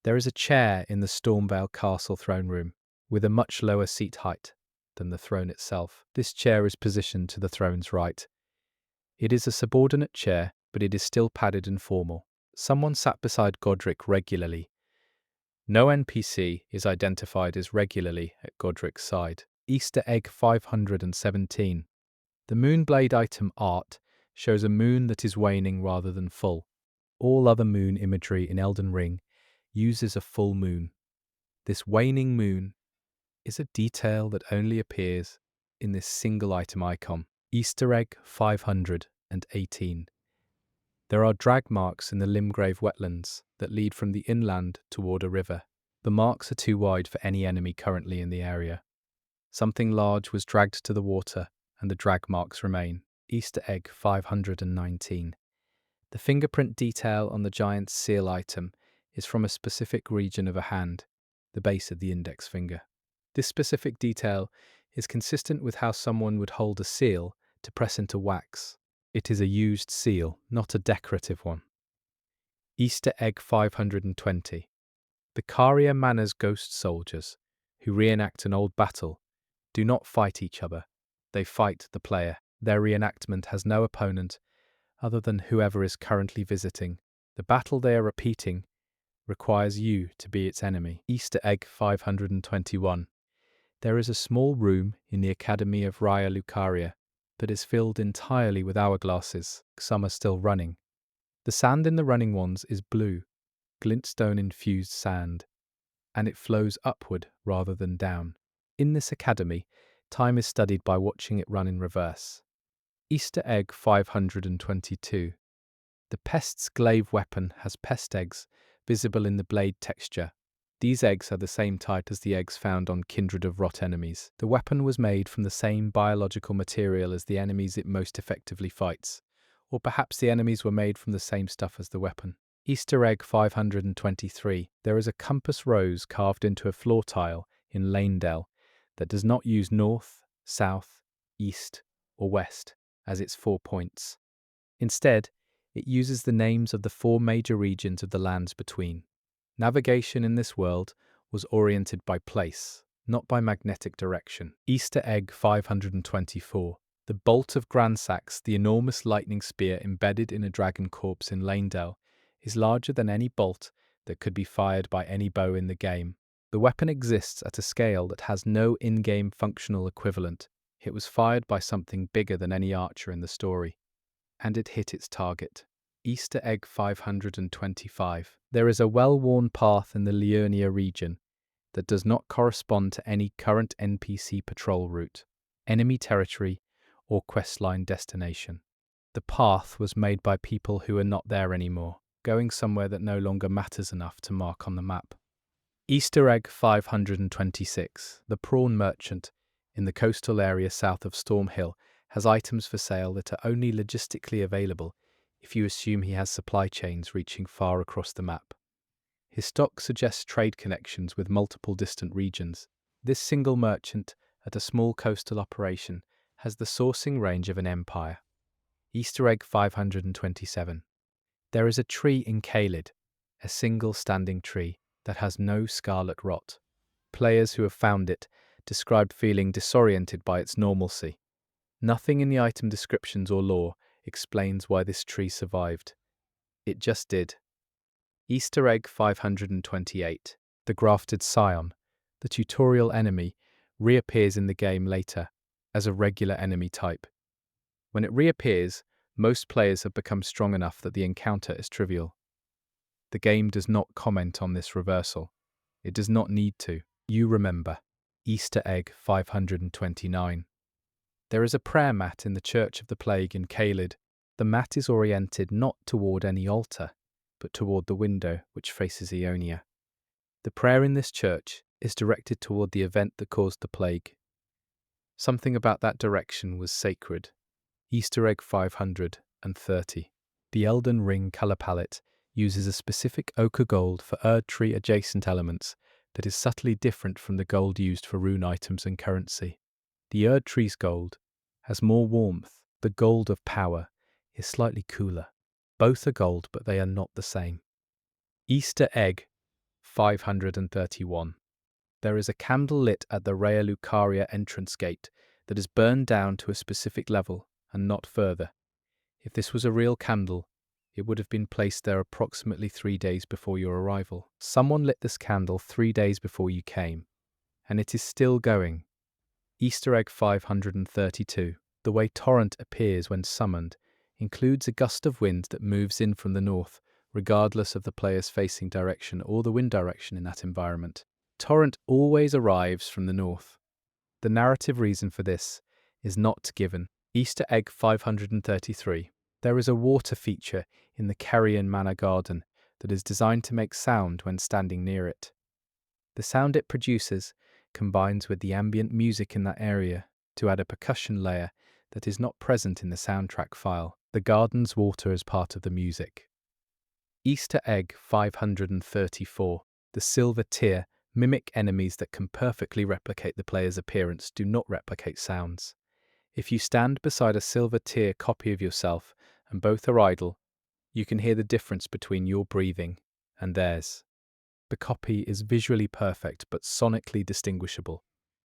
There is a chair in the Stormvale Castle throne room, with a much lower seat height than the throne itself. This chair is positioned to the throne's right. It is a subordinate chair, but it is still padded and formal. Someone sat beside Godric regularly. No NPC is identified as regularly at Godric's side. Easter egg 517. The Moonblade item art shows a moon that is waning rather than full. All other moon imagery in Elden Ring uses a full moon. This waning moon is a detail that only appears in this single item icon. Easter egg 518. There are drag marks in the Limgrave wetlands that lead from the inland toward a river. The marks are too wide for any enemy currently in the area. Something large was dragged to the water, and the drag marks remain. Easter egg 519. The fingerprint detail on the giant's seal item is from a specific region of a hand, the base of the index finger. This specific detail is consistent with how someone would hold a seal to press into wax. It is a used seal, not a decorative one. Easter egg 520. The Caria Manor's ghost soldiers, who reenact an old battle, do not fight each other. They fight the player. Their reenactment has no opponent other than whoever is currently visiting. The battle they are repeating requires you to be its enemy. Easter egg 521. There is a small room in the Academy of Raya Lucaria that is filled entirely with hourglasses. Some are still running. The sand in the running ones is blue, glintstone-infused sand, and it flows upward rather than down. In this academy, time is studied by watching it run in reverse. Easter egg 522. The pest's glaive weapon has pest eggs visible in the blade texture. These eggs are the same type as the eggs found on Kindred of Rot enemies. The weapon was made from the same biological material as the enemies it most effectively fights, or perhaps the enemies were made from the same stuff as the weapon. Easter egg 523. There is a compass rose carved into a floor tile in Lanedell that does not use north, south, east, or west as its 4 points. Instead, it uses the names of the 4 major regions of the lands between. Navigation in this world was oriented by place, not by magnetic direction. Easter egg 524. The Bolt of Gransax, the enormous lightning spear embedded in a dragon corpse in Lanedell, is larger than any bolt that could be fired by any bow in the game. The weapon exists at a scale that has no in-game functional equivalent. It was fired by something bigger than any archer in the story, and it hit its target. Easter egg 525. There is a well-worn path in the Liurnia region that does not correspond to any current NPC patrol route, enemy territory, or questline destination. The path was made by people who are not there anymore, going somewhere that no longer matters enough to mark on the map. Easter egg 526. The prawn merchant in the coastal area south of Stormhill has items for sale that are only logistically available if you assume he has supply chains reaching far across the map. His stock suggests trade connections with multiple distant regions. This single merchant at a small coastal operation has the sourcing range of an empire. Easter egg 527. There is a tree in Caelid, a single standing tree that has no scarlet rot. Players who have found it described feeling disoriented by its normalcy. Nothing in the item descriptions or lore explains why this tree survived. It just did. Easter egg 528. The Grafted Scion, the tutorial enemy, reappears in the game later as a regular enemy type. When it reappears, most players have become strong enough that the encounter is trivial. The game does not comment on this reversal. It does not need to. You remember. Easter egg 529. There is a prayer mat in the Church of the Plague in Caelid. The mat is oriented not toward any altar, but toward the window which faces Ionia. The prayer in this church is directed toward the event that caused the plague. Something about that direction was sacred. Easter egg 530. The Elden Ring color palette uses a specific ochre gold for Erd Tree adjacent elements that is subtly different from the gold used for rune items and currency. The Erd Tree's gold has more warmth. The gold of power is slightly cooler. Both are gold, but they are not the same. Easter egg 531. There is a candle lit at the Raya Lucaria entrance gate that is burned down to a specific level and not further. If this was a real candle, it would have been placed there approximately 3 days before your arrival. Someone lit this candle 3 days before you came, and it is still going. Easter egg 532. The way Torrent appears when summoned includes a gust of wind that moves in from the north, regardless of the player's facing direction or the wind direction in that environment. Torrent always arrives from the north. The narrative reason for this is not given. Easter egg 533. There is a water feature in the Carrion Manor garden that is designed to make sound when standing near it. The sound it produces combines with the ambient music in that area to add a percussion layer that is not present in the soundtrack file. The garden's water is part of the music. Easter egg 534. The silver tear mimic enemies that can perfectly replicate the player's appearance do not replicate sounds. If you stand beside a silver tear copy of yourself and both are idle, you can hear the difference between your breathing and theirs. The copy is visually perfect but sonically distinguishable.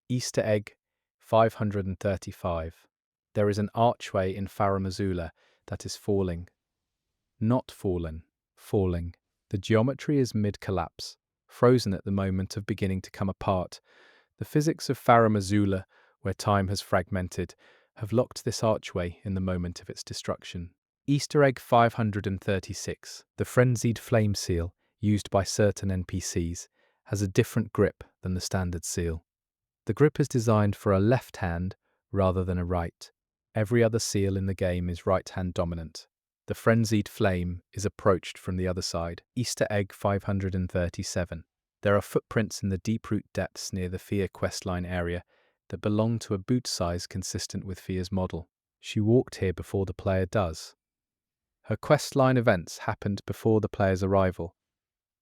Easter egg 535. There is an archway in Faramazula that is falling. Not fallen, falling. The geometry is mid-collapse, frozen at the moment of beginning to come apart. The physics of Faramazula, where time has fragmented, have locked this archway in the moment of its destruction. Easter egg 536. The frenzied flame seal, used by certain NPCs, has a different grip than the standard seal. The grip is designed for a left hand rather than a right. Every other seal in the game is right-hand dominant. The frenzied flame is approached from the other side. Easter egg 537. There are footprints in the deep-root depths near the Fia questline area that belong to a boot size consistent with Fia's model. She walked here before the player does. Her questline events happened before the player's arrival,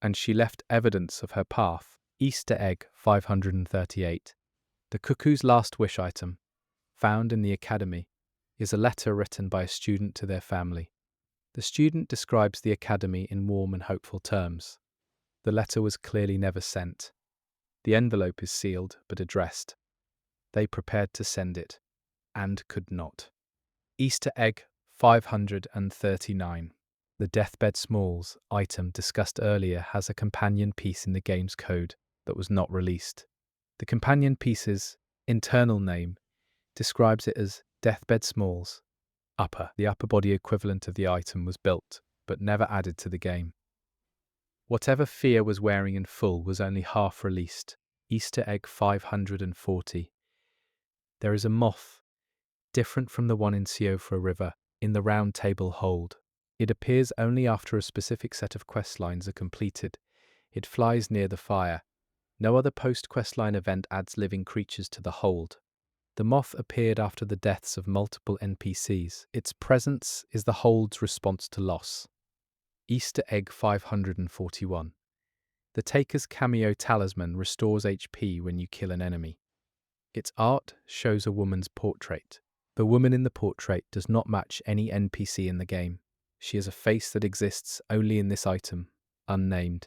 and she left evidence of her path. Easter egg 538. The Cuckoo's Last Wish item, found in the Academy, is a letter written by a student to their family. The student describes the Academy in warm and hopeful terms. The letter was clearly never sent. The envelope is sealed but addressed. They prepared to send it, and could not. Easter egg 539. The Deathbed Smalls item discussed earlier has a companion piece in the game's code that was not released. The companion piece's internal name describes it as Deathbed Smalls Upper. The upper body equivalent of the item was built, but never added to the game. Whatever Fia was wearing in full was only half released. Easter egg 540. There is a moth, different from the one in Siofra River, in the Round Table Hold. It appears only after a specific set of questlines are completed. It flies near the fire. No other post-questline event adds living creatures to the hold. The moth appeared after the deaths of multiple NPCs. Its presence is the hold's response to loss. Easter egg 541. The Taker's cameo talisman restores HP when you kill an enemy. Its art shows a woman's portrait. The woman in the portrait does not match any NPC in the game. She has a face that exists only in this item, unnamed,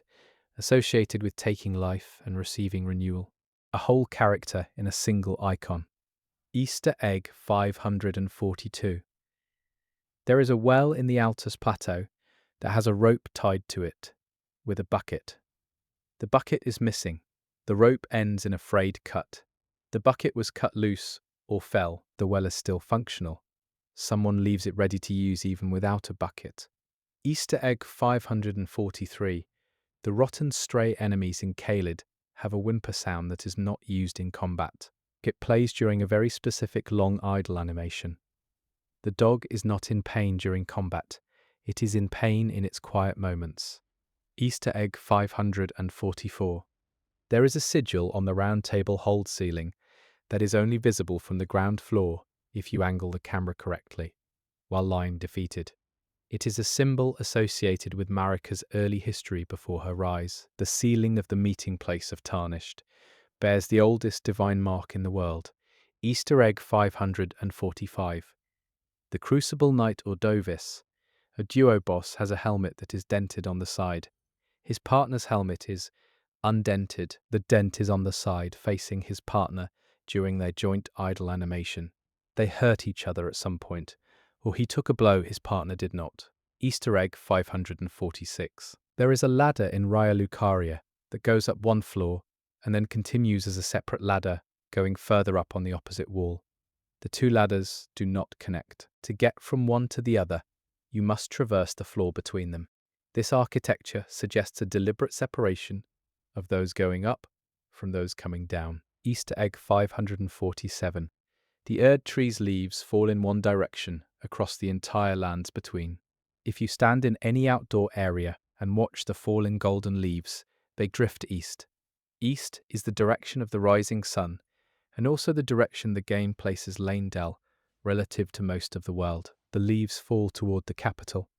associated with taking life and receiving renewal. A whole character in a single icon. Easter egg 542. There is a well in the Altus Plateau that has a rope tied to it, with a bucket. The bucket is missing. The rope ends in a frayed cut. The bucket was cut loose or fell. The well is still functional. Someone leaves it ready to use even without a bucket. Easter egg 543. The rotten stray enemies in Caelid have a whimper sound that is not used in combat. It plays during a very specific long idle animation. The dog is not in pain during combat. It is in pain in its quiet moments. Easter egg 544. There is a sigil on the Round Table Hold ceiling that is only visible from the ground floor if you angle the camera correctly, while lying defeated. It is a symbol associated with Marika's early history before her rise. The ceiling of the meeting place of Tarnished bears the oldest divine mark in the world. Easter egg 545. The Crucible Knight Ordovis, a duo boss, has a helmet that is dented on the side. His partner's helmet is undented. The dent is on the side facing his partner during their joint idle animation. They hurt each other at some point, or he took a blow his partner did not. Easter egg 546. There is a ladder in Raya Lucaria that goes up one floor and then continues as a separate ladder going further up on the opposite wall. The two ladders do not connect. To get from one to the other, you must traverse the floor between them. This architecture suggests a deliberate separation of those going up from those coming down. Easter egg 547. The Erd tree's leaves fall in one direction across the entire lands between. If you stand in any outdoor area and watch the falling golden leaves, they drift east. East is the direction of the rising sun, and also the direction the game places Leyndell relative to most of the world. The leaves fall toward the capital.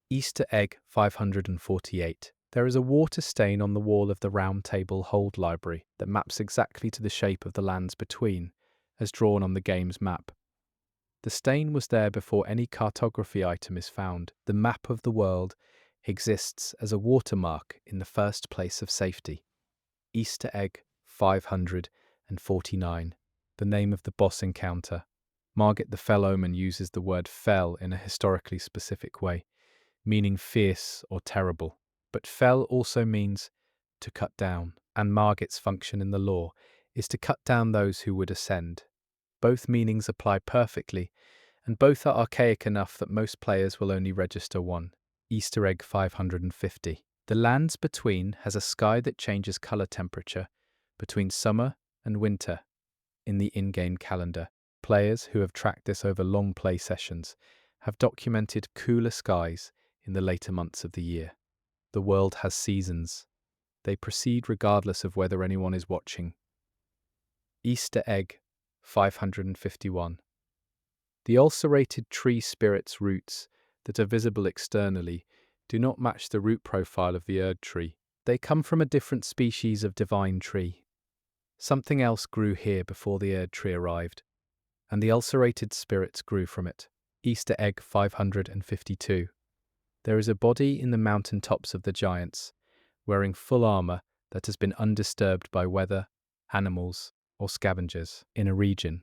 Easter egg 548. There is a water stain on the wall of the Round Table Hold library that maps exactly to the shape of the lands between, as drawn on the game's map. The stain was there before any cartography item is found. The map of the world exists as a watermark in the first place of safety. Easter egg 549. The name of the boss encounter. Margit the Fell Omen uses the word fell in a historically specific way, meaning fierce or terrible. But fell also means to cut down, and Margit's function in the lore is to cut down those who would ascend. Both meanings apply perfectly, and both are archaic enough that most players will only register one. Easter egg 550. The lands between has a sky that changes color temperature between summer and winter in the in-game calendar. Players who have tracked this over long play sessions have documented cooler skies in the later months of the year. The world has seasons. They proceed regardless of whether anyone is watching. Easter egg 551. The ulcerated tree spirit's roots that are visible externally do not match the root profile of the Erd tree. They come from a different species of divine tree. Something else grew here before the Erd tree arrived, and the ulcerated spirits grew from it. Easter egg 552. There is a body in the mountain tops of the giants, wearing full armor that has been undisturbed by weather, animals, or scavengers. In a region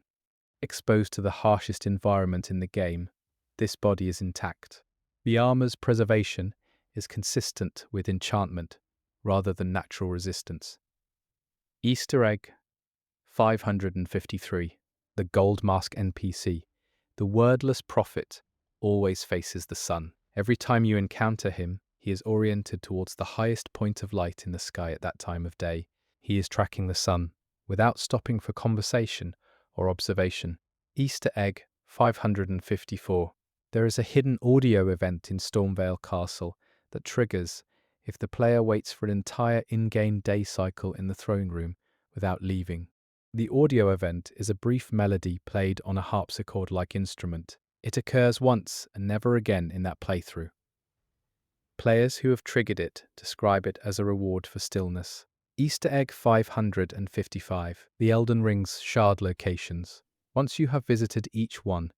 exposed to the harshest environment in the game, this body is intact. The armor's preservation is consistent with enchantment rather than natural resistance. Easter egg 553. The Gold Mask NPC. The wordless prophet always faces the sun. Every time you encounter him, he is oriented towards the highest point of light in the sky at that time of day. He is tracking the sun without stopping for conversation or observation. Easter egg 554. There is a hidden audio event in Stormvale Castle that triggers if the player waits for an entire in-game day cycle in the throne room without leaving. The audio event is a brief melody played on a harpsichord-like instrument. It occurs once and never again in that playthrough. Players who have triggered it describe it as a reward for stillness. Easter egg 555. The Elden Ring's shard locations. Once you have visited each one,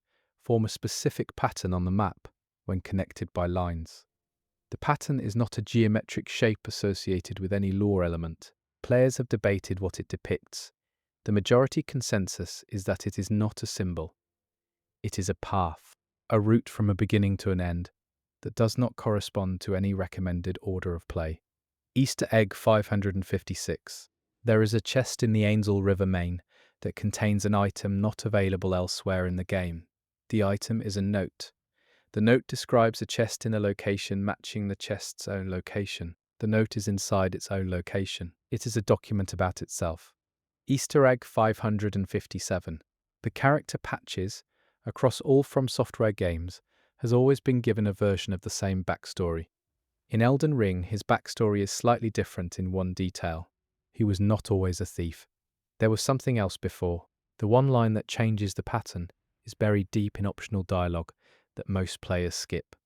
form a specific pattern on the map when connected by lines. The pattern is not a geometric shape associated with any lore element. Players have debated what it depicts. The majority consensus is that it is not a symbol. It is a path, a route from a beginning to an end that does not correspond to any recommended order of play. Easter egg 556. There is a chest in the Ainsel River main that contains an item not available elsewhere in the game. The item is a note. The note describes a chest in a location matching the chest's own location. The note is inside its own location. It is a document about itself. Easter egg 557. The character Patches, across all From Software games, has always been given a version of the same backstory. In Elden Ring, his backstory is slightly different in one detail. He was not always a thief. There was something else before. The one line that changes the pattern is buried deep in optional dialogue that most players skip.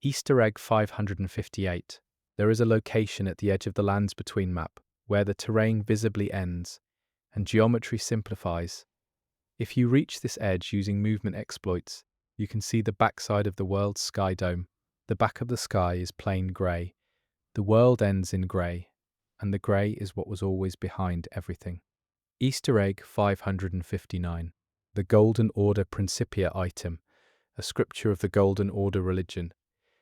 Easter egg 558. There is a location at the edge of the Lands Between map where the terrain visibly ends and geometry simplifies. If you reach this edge using movement exploits, you can see the backside of the world's sky dome. The back of the sky is plain grey. The world ends in grey, and the grey is what was always behind everything. Easter egg 559. The Golden Order Principia item, a scripture of the Golden Order religion,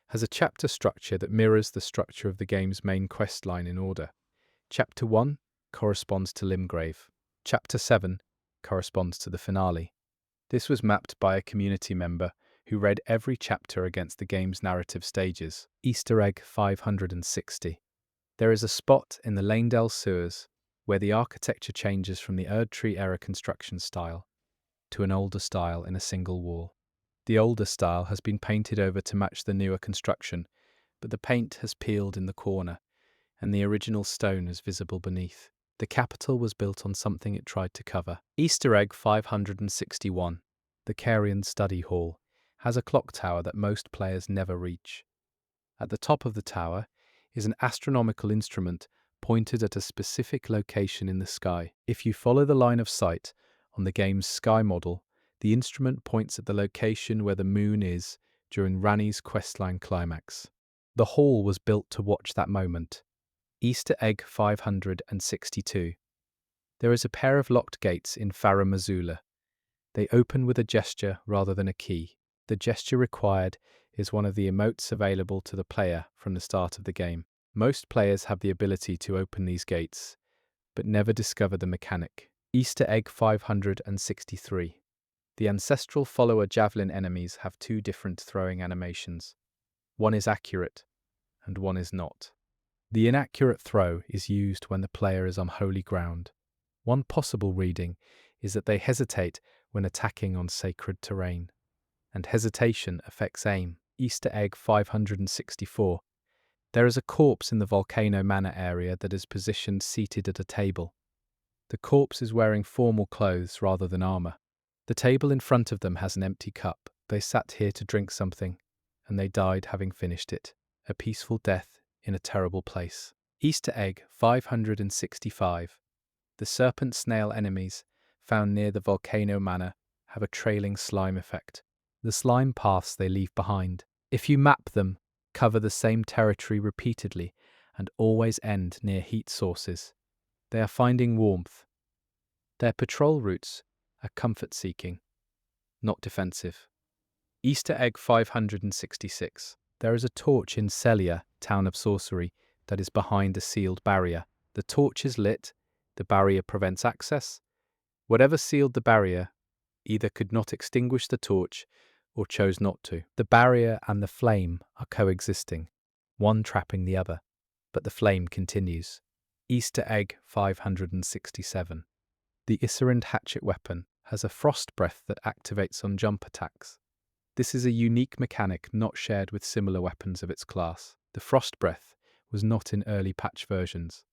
has a chapter structure that mirrors the structure of the game's main questline in order. Chapter 1 corresponds to Limgrave. Chapter 7 corresponds to the finale. This was mapped by a community member who read every chapter against the game's narrative stages. Easter egg 560. There is a spot in the Leyndell sewers where the architecture changes from the Erd Tree era construction style to an older style in a single wall. The older style has been painted over to match the newer construction, but the paint has peeled in the corner, and the original stone is visible beneath. The capital was built on something it tried to cover. Easter egg 561. The Carian Study Hall has a clock tower that most players never reach. At the top of the tower is an astronomical instrument pointed at a specific location in the sky. If you follow the line of sight on the game's sky model, the instrument points at the location where the moon is during Rani's questline climax. The hall was built to watch that moment. Easter egg 562. There is a pair of locked gates in Farum Azula. They open with a gesture rather than a key. The gesture required is one of the emotes available to the player from the start of the game. Most players have the ability to open these gates, but never discover the mechanic. Easter egg 563. The ancestral follower javelin enemies have two different throwing animations. One is accurate, and one is not. The inaccurate throw is used when the player is on holy ground. One possible reading is that they hesitate when attacking on sacred terrain, and hesitation affects aim. Easter egg 564. There is a corpse in the Volcano Manor area that is positioned seated at a table. The corpse is wearing formal clothes rather than armor. The table in front of them has an empty cup. They sat here to drink something, and they died having finished it. A peaceful death in a terrible place. Easter egg 565. The serpent snail enemies found near the Volcano Manor have a trailing slime effect. The slime paths they leave behind, if you map them, cover the same territory repeatedly and always end near heat sources. They are finding warmth. Their patrol routes are comfort-seeking, not defensive. Easter egg 566. There is a torch in Celia, town of sorcery, that is behind a sealed barrier. The torch is lit, the barrier prevents access. Whatever sealed the barrier either could not extinguish the torch or chose not to. The barrier and the flame are coexisting, one trapping the other, but the flame continues. Easter egg 567. The Isserand hatchet weapon has a frost breath that activates on jump attacks. This is a unique mechanic not shared with similar weapons of its class. The frost breath was not in early patch versions.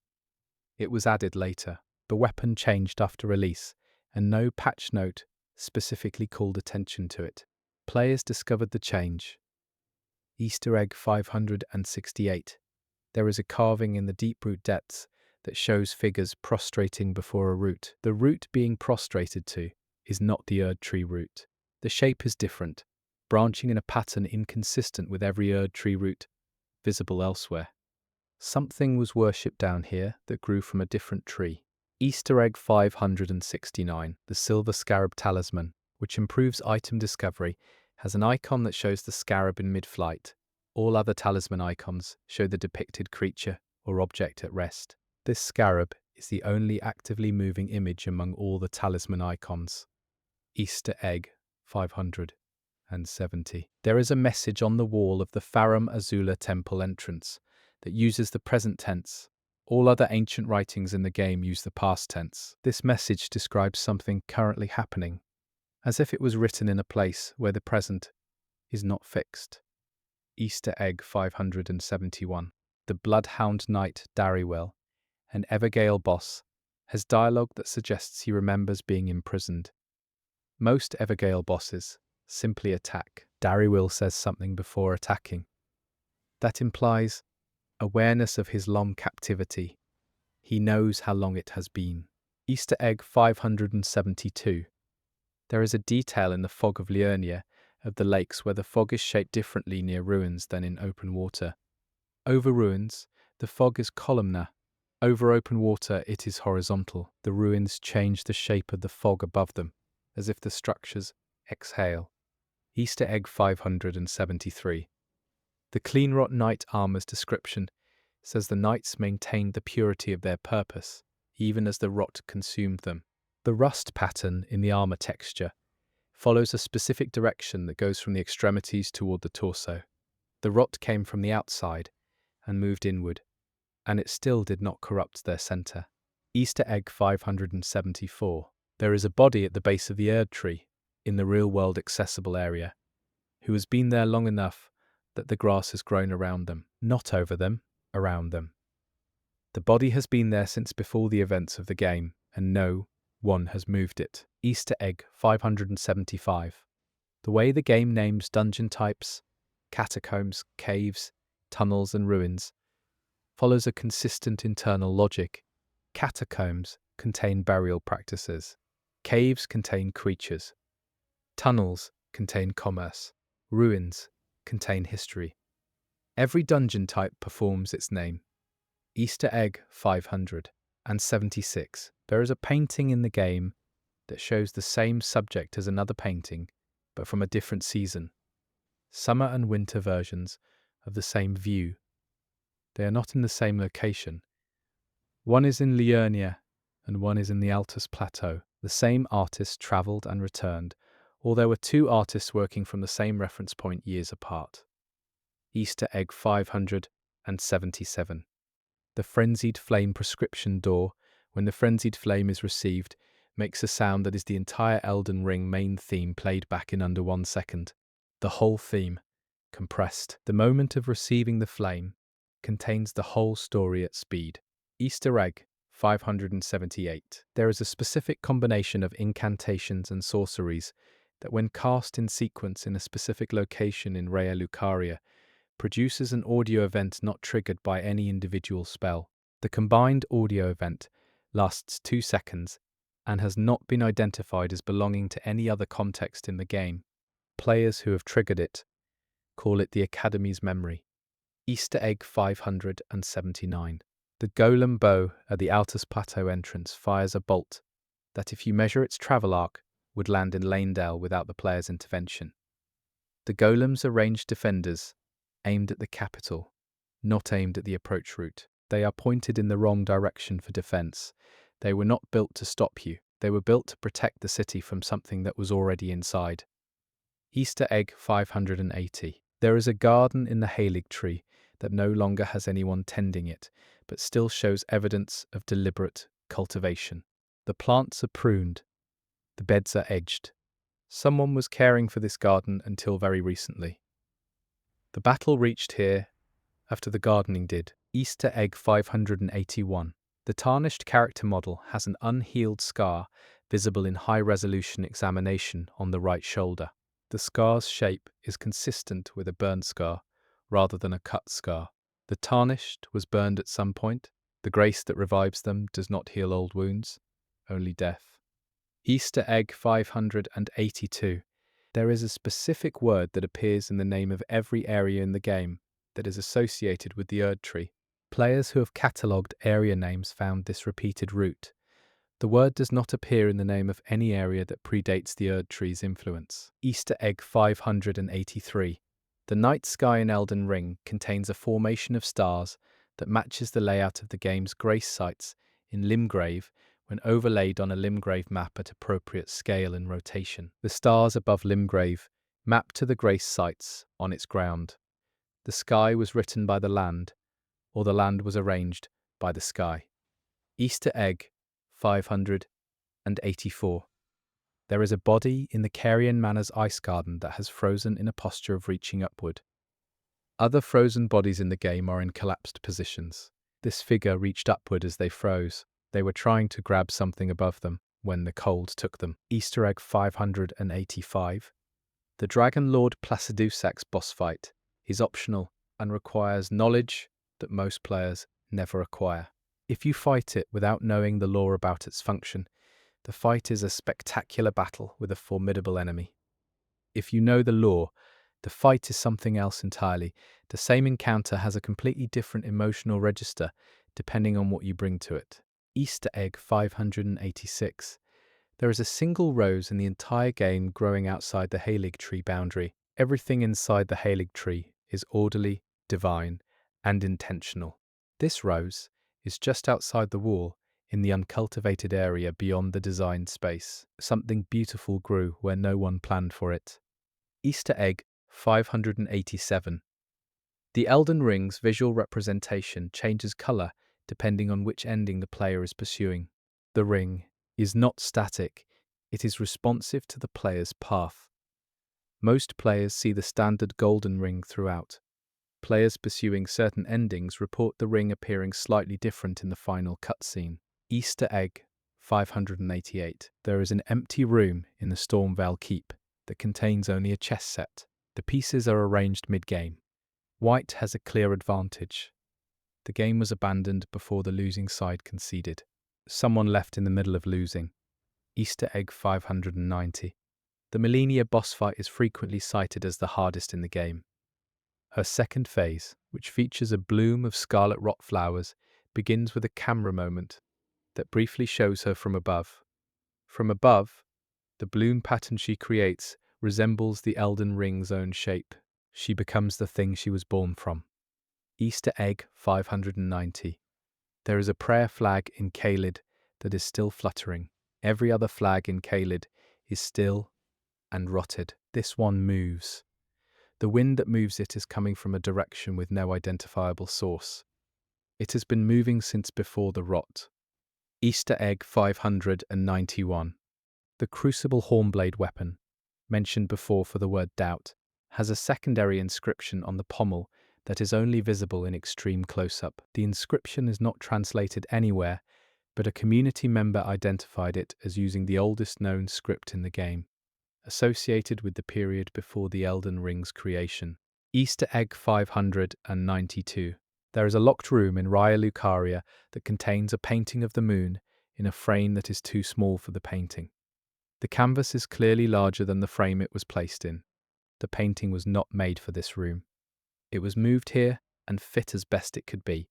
It was added later. The weapon changed after release, and no patch note specifically called attention to it. Players discovered the change. Easter egg 568. There is a carving in the deep root depths that shows figures prostrating before a root. The root being prostrated to is not the Erd tree root. The shape is different, branching in a pattern inconsistent with every Erd tree root visible elsewhere. Something was worshipped down here that grew from a different tree. Easter egg 569. The silver scarab talisman, which improves item discovery, has an icon that shows the scarab in mid-flight. All other talisman icons show the depicted creature or object at rest. This scarab is the only actively moving image among all the talisman icons. Easter egg 570. There is a message on the wall of the Farum Azula temple entrance that uses the present tense. All other ancient writings in the game use the past tense. This message describes something currently happening, as if it was written in a place where the present is not fixed. Easter egg 571. The Bloodhound Knight Darrywell, an Evergale boss, has dialogue that suggests he remembers being imprisoned. Most Evergale bosses simply attack. Darrywell says something before attacking. That implies awareness of his long captivity. He knows how long it has been. Easter egg 572. There is a detail in the fog of Liurnia of the lakes where the fog is shaped differently near ruins than in open water. Over ruins, the fog is columnar. Over open water, it is horizontal. The ruins change the shape of the fog above them, as if the structures exhale. Easter egg 573. The Cleanrot Knight armor's description says the knights maintained the purity of their purpose, even as the rot consumed them. The rust pattern in the armor texture follows a specific direction that goes from the extremities toward the torso. The rot came from the outside and moved inward, and it still did not corrupt their center. Easter egg 574. There is a body at the base of the Erd tree, in the real-world accessible area, who has been there long enough that the grass has grown around them, not over them, around them. The body has been there since before the events of the game, and no one has moved it. Easter egg 575. The way the game names dungeon types, catacombs, caves, tunnels, and ruins follows a consistent internal logic. Catacombs contain burial practices. Caves contain creatures. Tunnels contain commerce. Ruins contain history. Every dungeon type performs its name. Easter egg 576. There is a painting in the game that shows the same subject as another painting, but from a different season. Summer and winter versions of the same view. They are not in the same location. One is in Liurnia and one is in the Altus Plateau. The same artist travelled and returned, or there were two artists working from the same reference point years apart. Easter egg 577. The frenzied flame prescription door, when the frenzied flame is received, makes a sound that is the entire Elden Ring main theme played back in under 1 second. The whole theme, compressed. The moment of receiving the flame contains the whole story at speed. Easter egg 578. There is a specific combination of incantations and sorceries that, when cast in sequence in a specific location in Raya Lucaria, produces an audio event not triggered by any individual spell. The combined audio event lasts 2 seconds and has not been identified as belonging to any other context in the game. Players who have triggered it call it the Academy's memory. Easter egg 579. The golem bow at the Altus Plateau entrance fires a bolt that, if you measure its travel arc, would land in Lanedale without the player's intervention. The golems are ranged defenders, aimed at the capital, not aimed at the approach route. They are pointed in the wrong direction for defense. They were not built to stop you. They were built to protect the city from something that was already inside. Easter egg 580. There is a garden in the Halig tree that no longer has anyone tending it, but still shows evidence of deliberate cultivation. The plants are pruned. The beds are edged. Someone was caring for this garden until very recently. The battle reached here after the gardening did. Easter egg 581. The tarnished character model has an unhealed scar visible in high-resolution examination on the right shoulder. The scar's shape is consistent with a burn scar rather than a cut scar. The tarnished was burned at some point. The grace that revives them does not heal old wounds, only death. Easter egg 582. There is a specific word that appears in the name of every area in the game that is associated with the Erd tree. Players who have catalogued area names found this repeated root. The word does not appear in the name of any area that predates the Erd tree's influence. Easter egg 583. The night sky in Elden Ring contains a formation of stars that matches the layout of the game's grace sites in Limgrave when overlaid on a Limgrave map at appropriate scale and rotation. The stars above Limgrave map to the grace sites on its ground. The sky was written by the land, or the land was arranged by the sky. Easter egg 584. There is a body in the Carian Manor's ice garden that has frozen in a posture of reaching upward. Other frozen bodies in the game are in collapsed positions. This figure reached upward as they froze. They were trying to grab something above them when the cold took them. Easter egg 585. The Dragon Lord Placidusac's boss fight is optional and requires knowledge that most players never acquire. If you fight it without knowing the lore about its function, the fight is a spectacular battle with a formidable enemy. If you know the lore, the fight is something else entirely. The same encounter has a completely different emotional register depending on what you bring to it. Easter egg 586. There is a single rose in the entire game growing outside the Halig tree boundary. Everything inside the Halig tree is orderly, divine, and intentional. This rose is just outside the wall in the uncultivated area beyond the designed space. Something beautiful grew where no one planned for it. Easter egg 587. The Elden Ring's visual representation changes color depending on which ending the player is pursuing. The ring is not static, it is responsive to the player's path. Most players see the standard golden ring throughout. Players pursuing certain endings report the ring appearing slightly different in the final cutscene. Easter egg 588. There is an empty room in the Stormvale Keep that contains only a chess set. The pieces are arranged mid-game. White has a clear advantage. The game was abandoned before the losing side conceded. Someone left in the middle of losing. Easter egg 590. The Liurnia boss fight is frequently cited as the hardest in the game. Her second phase, which features a bloom of scarlet rot flowers, begins with a camera moment that briefly shows her from above. From above, the bloom pattern she creates resembles the Elden Ring's own shape. She becomes the thing she was born from. Easter egg 590. There is a prayer flag in Caelid that is still fluttering. Every other flag in Caelid is still and rotted. This one moves. The wind that moves it is coming from a direction with no identifiable source. It has been moving since before the rot. Easter egg 591. The Crucible Hornblade weapon, mentioned before for the word doubt, has a secondary inscription on the pommel that is only visible in extreme close-up. The inscription is not translated anywhere, but a community member identified it as using the oldest known script in the game, associated with the period before the Elden Ring's creation. Easter egg 592. There is a locked room in Raya Lucaria that contains a painting of the moon in a frame that is too small for the painting. The canvas is clearly larger than the frame it was placed in. The painting was not made for this room. It was moved here and fit as best it could be.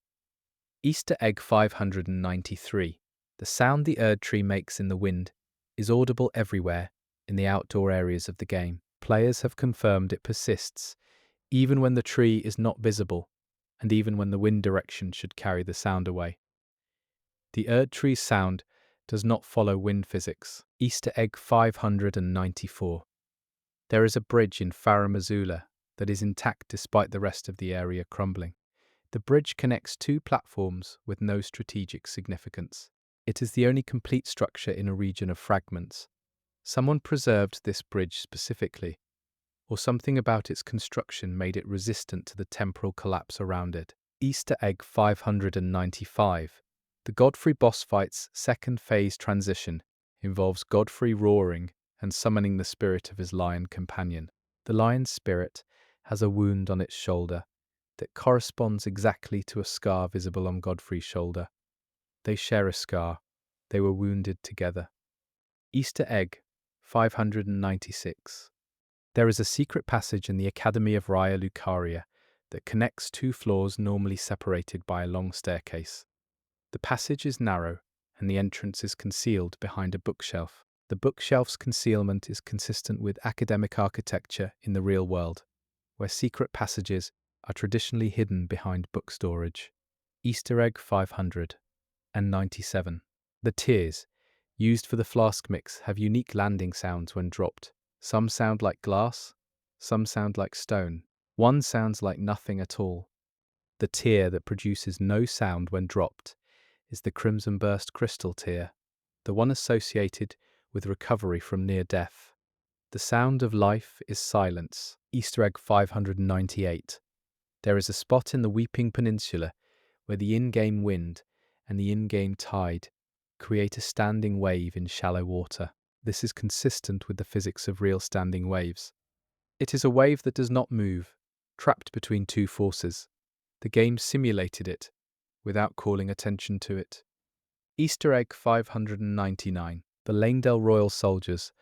Easter egg 593. The sound the Erd tree makes in the wind is audible everywhere in the outdoor areas of the game. Players have confirmed it persists, even when the tree is not visible, and even when the wind direction should carry the sound away. The Erd tree's sound does not follow wind physics. Easter egg 594. There is a bridge in Faramazula that is intact despite the rest of the area crumbling. The bridge connects two platforms with no strategic significance. It is the only complete structure in a region of fragments. Someone preserved this bridge specifically, or something about its construction made it resistant to the temporal collapse around it. Easter egg 595. The Godfrey boss fight's second phase transition involves Godfrey roaring and summoning the spirit of his lion companion. The lion's spirit has a wound on its shoulder that corresponds exactly to a scar visible on Godfrey's shoulder. They share a scar. They were wounded together. Easter egg 596. There is a secret passage in the Academy of Raya Lucaria that connects two floors normally separated by a long staircase. The passage is narrow, and the entrance is concealed behind a bookshelf. The bookshelf's concealment is consistent with academic architecture in the real world, where secret passages are traditionally hidden behind book storage. Easter egg 597. The tears, used for the flask mix, have unique landing sounds when dropped. Some sound like glass, some sound like stone. One sounds like nothing at all. The tear that produces no sound when dropped is the Crimson Burst Crystal tear, the one associated with recovery from near death. The sound of life is silence. Easter egg 598. There is a spot in the Weeping Peninsula where the in-game wind and the in-game tide create a standing wave in shallow water. This is consistent with the physics of real standing waves. It is a wave that does not move, trapped between two forces. The game simulated it without calling attention to it. Easter egg 599. The Lanedale Royal soldiers,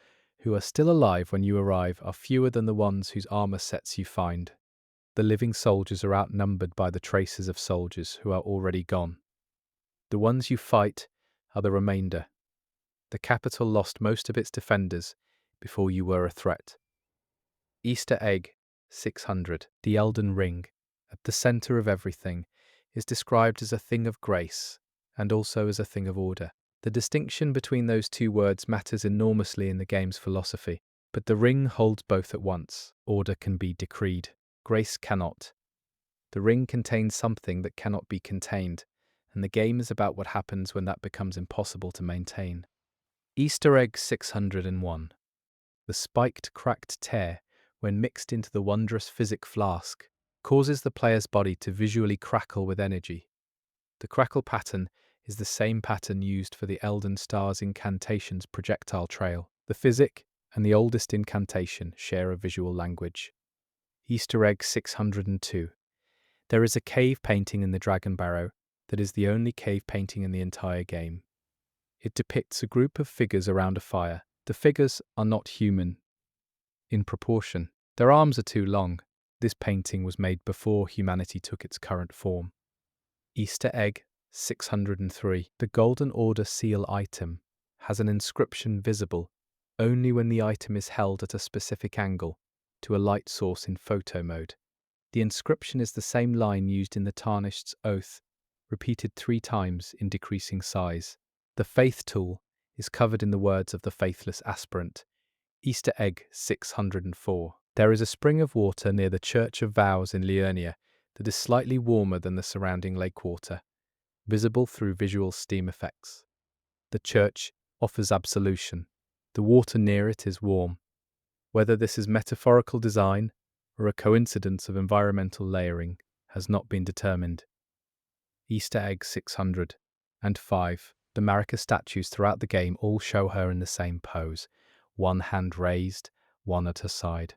who are still alive when you arrive, are fewer than the ones whose armor sets you find. The living soldiers are outnumbered by the traces of soldiers who are already gone. The ones you fight are the remainder. The capital lost most of its defenders before you were a threat. Easter egg 600. The Elden Ring, at the center of everything, is described as a thing of grace and also as a thing of order. The distinction between those two words matters enormously in the game's philosophy, but the ring holds both at once. Order can be decreed. Grace cannot. The ring contains something that cannot be contained, and the game is about what happens when that becomes impossible to maintain. Easter egg 601. The spiked, cracked tear, when mixed into the wondrous physic flask, causes the player's body to visually crackle with energy. The crackle pattern is the same pattern used for the Elden Star's incantation's projectile trail. The physic and the oldest incantation share a visual language. Easter egg 602. There is a cave painting in the Dragon Barrow that is the only cave painting in the entire game. It depicts a group of figures around a fire. The figures are not human in proportion. Their arms are too long. This painting was made before humanity took its current form. Easter egg 603. The Golden Order seal item has an inscription visible only when the item is held at a specific angle to a light source in photo mode. The inscription is the same line used in the Tarnished's oath, repeated 3 times in decreasing size. The faith tool is covered in the words of the faithless aspirant. Easter egg 604. There is a spring of water near the Church of Vows in Liurnia that is slightly warmer than the surrounding lake water, visible through visual steam effects. The church offers absolution. The water near it is warm. Whether this is metaphorical design or a coincidence of environmental layering has not been determined. Easter egg 605. The Marika statues throughout the game all show her in the same pose, one hand raised, one at her side.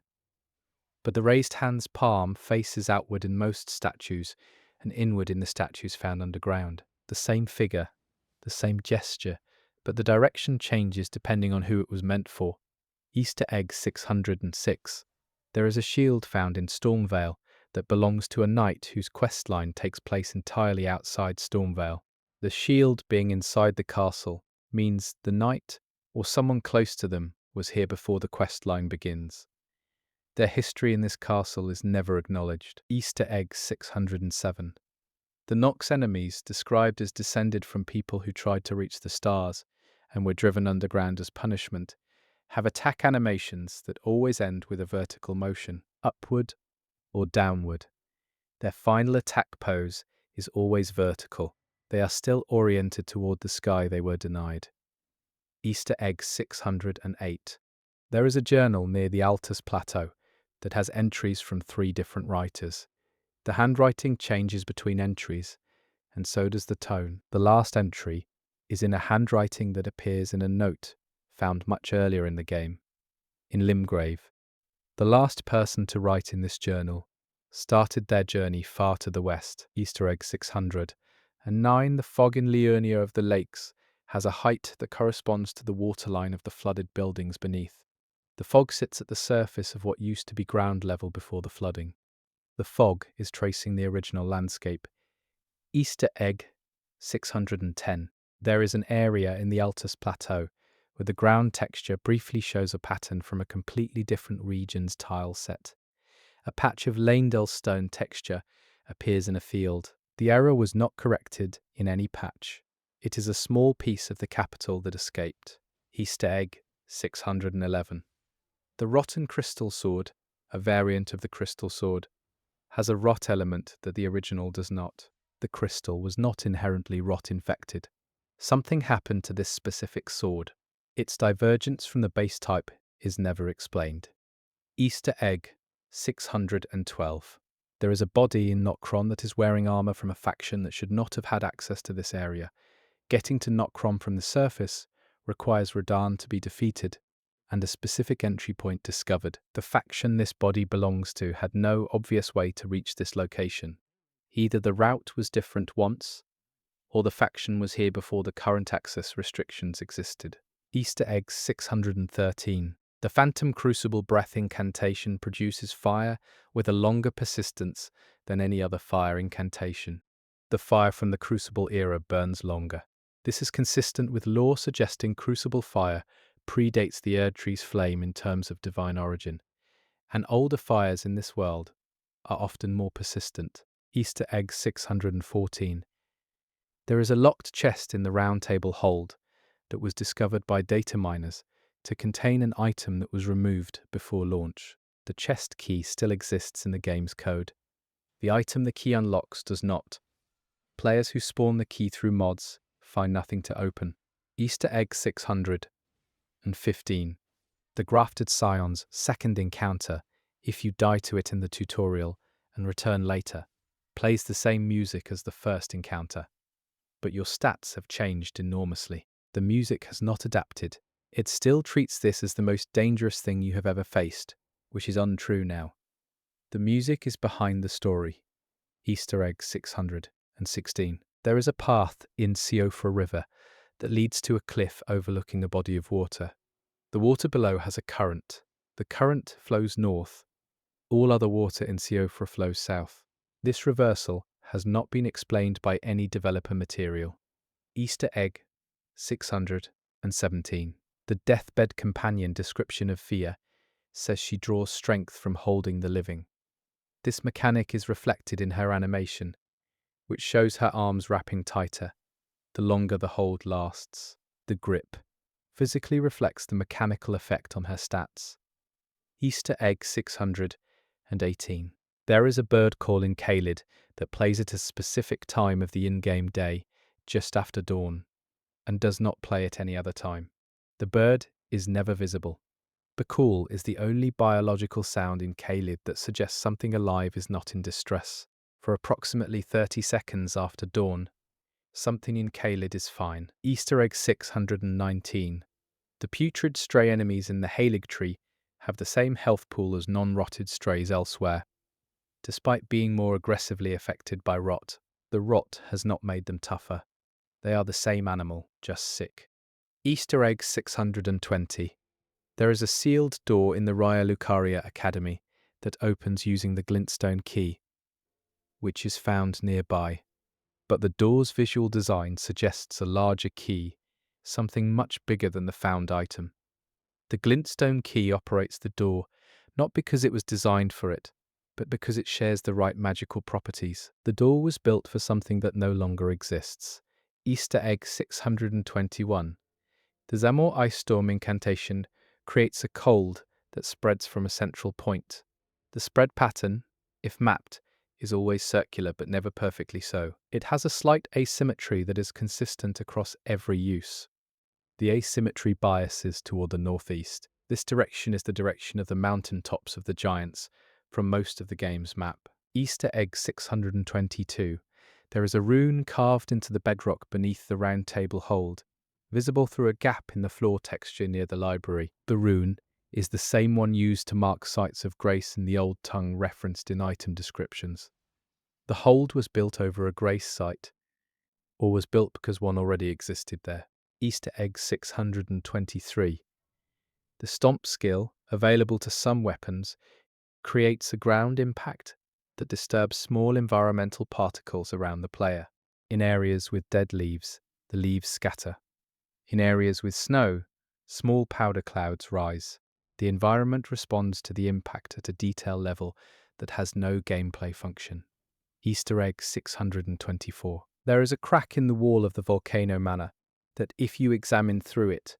But the raised hand's palm faces outward in most statues and inward in the statues found underground. The same figure, the same gesture, but the direction changes depending on who it was meant for. Easter egg 606. There is a shield found in Stormvale that belongs to a knight whose questline takes place entirely outside Stormvale. The shield being inside the castle means the knight, or someone close to them, was here before the questline begins. Their history in this castle is never acknowledged. Easter egg 607. The Nox enemies, described as descended from people who tried to reach the stars and were driven underground as punishment, have attack animations that always end with a vertical motion, upward or downward. Their final attack pose is always vertical. They are still oriented toward the sky they were denied. Easter egg 608. There is a journal near the Altus Plateau that has entries from 3 different writers. The handwriting changes between entries, and so does the tone. The last entry is in a handwriting that appears in a note found much earlier in the game. In Limgrave, the last person to write in this journal started their journey far to the west. Easter egg 609. The fog in Liurnia of the lakes has a height that corresponds to the waterline of the flooded buildings beneath. The fog sits at the surface of what used to be ground level before the flooding. The fog is tracing the original landscape. Easter egg 610. There is an area in the Altus Plateau where the ground texture briefly shows a pattern from a completely different region's tile set. A patch of Lanedale stone texture appears in a field. The error was not corrected in any patch. It is a small piece of the capital that escaped. Easter egg 611. The rotten crystal sword, a variant of the crystal sword, has a rot element that the original does not. The crystal was not inherently rot-infected. Something happened to this specific sword. Its divergence from the base type is never explained. Easter egg 612. There is a body in Nokron that is wearing armor from a faction that should not have had access to this area. Getting to Nokron from the surface requires Radahn to be defeated and a specific entry point discovered. The faction this body belongs to had no obvious way to reach this location. Either the route was different once, or the faction was here before the current access restrictions existed. Easter egg 613. The Phantom Crucible Breath incantation produces fire with a longer persistence than any other fire incantation. The fire from the Crucible era burns longer. This is consistent with lore suggesting Crucible fire predates the Erdtree's flame in terms of divine origin, and older fires in this world are often more persistent. Easter egg 614. There is a locked chest in the Round Table hold that was discovered by data miners to contain an item that was removed before launch. The chest key still exists in the game's code. The item the key unlocks does not. Players who spawn the key through mods find nothing to open. Easter egg 615. The Grafted Scion's second encounter, if you die to it in the tutorial and return later. Plays the same music as the first encounter. But your stats have changed enormously. The music has not adapted. It still treats this as the most dangerous thing you have ever faced, which is untrue now. The music is behind the story. Easter egg 616. There is a path in Siofra River that leads to a cliff overlooking a body of water. The water below has a current. The current flows north. All other water in Siofra flows south. This reversal has not been explained by any developer material. Easter egg 617. The deathbed companion description of Fia says she draws strength from holding the living. This mechanic is reflected in her animation, which shows her arms wrapping tighter, the longer the hold lasts. The grip physically reflects the mechanical effect on her stats. Easter egg 618. There is a bird call in Caelid that plays at a specific time of the in-game day, just after dawn, and does not play at any other time. The bird is never visible. The call is the only biological sound in Caelid that suggests something alive is not in distress. For approximately 30 seconds after dawn, something in Caelid is fine. Easter egg 619. The putrid stray enemies in the Halig tree have the same health pool as non-rotted strays elsewhere. Despite being more aggressively affected by rot, the rot has not made them tougher. They are the same animal, just sick. Easter egg 620. There is a sealed door in the Raya Lucaria Academy that opens using the glintstone key, which is found nearby. But the door's visual design suggests a larger key, something much bigger than the found item. The glintstone key operates the door not because it was designed for it, but because it shares the right magical properties. The door was built for something that no longer exists. Easter egg 621. The Zamor Ice Storm incantation creates a cold that spreads from a central point. The spread pattern, if mapped, is always circular but never perfectly so. It has a slight asymmetry that is consistent across every use. The asymmetry biases toward the northeast. This direction is the direction of the mountain tops of the giants from most of the game's map. Easter egg 622. There is a rune carved into the bedrock beneath the round table hold, visible through a gap in the floor texture near the library. The rune is the same one used to mark sites of grace in the Old Tongue referenced in item descriptions. The hold was built over a grace site, or was built because one already existed there. Easter egg 623. The stomp skill, available to some weapons, creates a ground impact that disturbs small environmental particles around the player. In areas with dead leaves, the leaves scatter. In areas with snow, small powder clouds rise. The environment responds to the impact at a detail level that has no gameplay function. Easter egg 624. There is a crack in the wall of the volcano manor that, if you examine through it,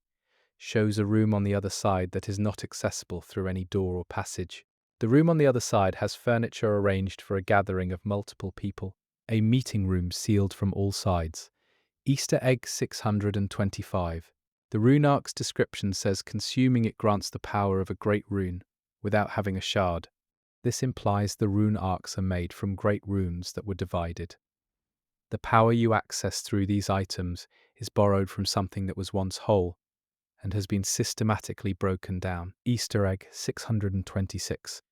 shows a room on the other side that is not accessible through any door or passage. The room on the other side has furniture arranged for a gathering of multiple people, a meeting room sealed from all sides. Easter egg 625. The rune arc's description says consuming it grants the power of a great rune without having a shard. This implies the rune arcs are made from great runes that were divided. The power you access through these items is borrowed from something that was once whole and has been systematically broken down. Easter egg 626.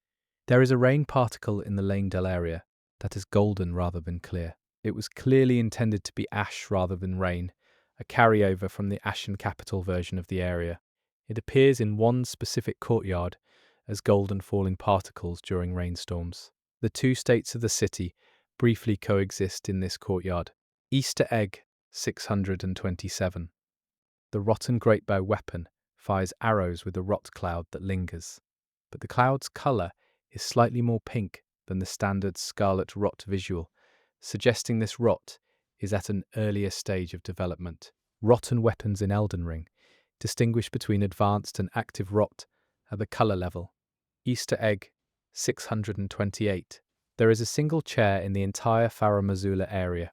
There is a rain particle in the Langdale area that is golden rather than clear. It was clearly intended to be ash rather than rain, a carryover from the Ashen Capital version of the area. It appears in one specific courtyard as golden falling particles during rainstorms. The two states of the city briefly coexist in this courtyard. Easter egg 627. The rotten greatbow weapon fires arrows with a rot cloud that lingers, but the cloud's colour is slightly more pink than the standard scarlet rot visual, suggesting this rot is at an earlier stage of development. Rotten weapons in Elden Ring distinguish between advanced and active rot at the colour level. Easter egg 628. There is a single chair in the entire Faramazula area.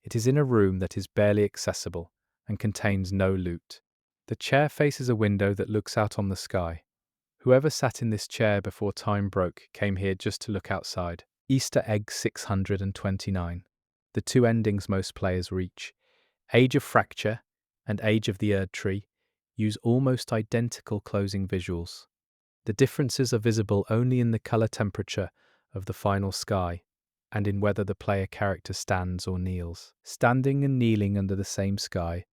It is in a room that is barely accessible and contains no loot. The chair faces a window that looks out on the sky. Whoever sat in this chair before time broke came here just to look outside. Easter egg 629. The two endings most players reach, Age of Fracture and Age of the Erd Tree, use almost identical closing visuals. The differences are visible only in the color temperature of the final sky and in whether the player character stands or kneels. Standing and kneeling under the same sky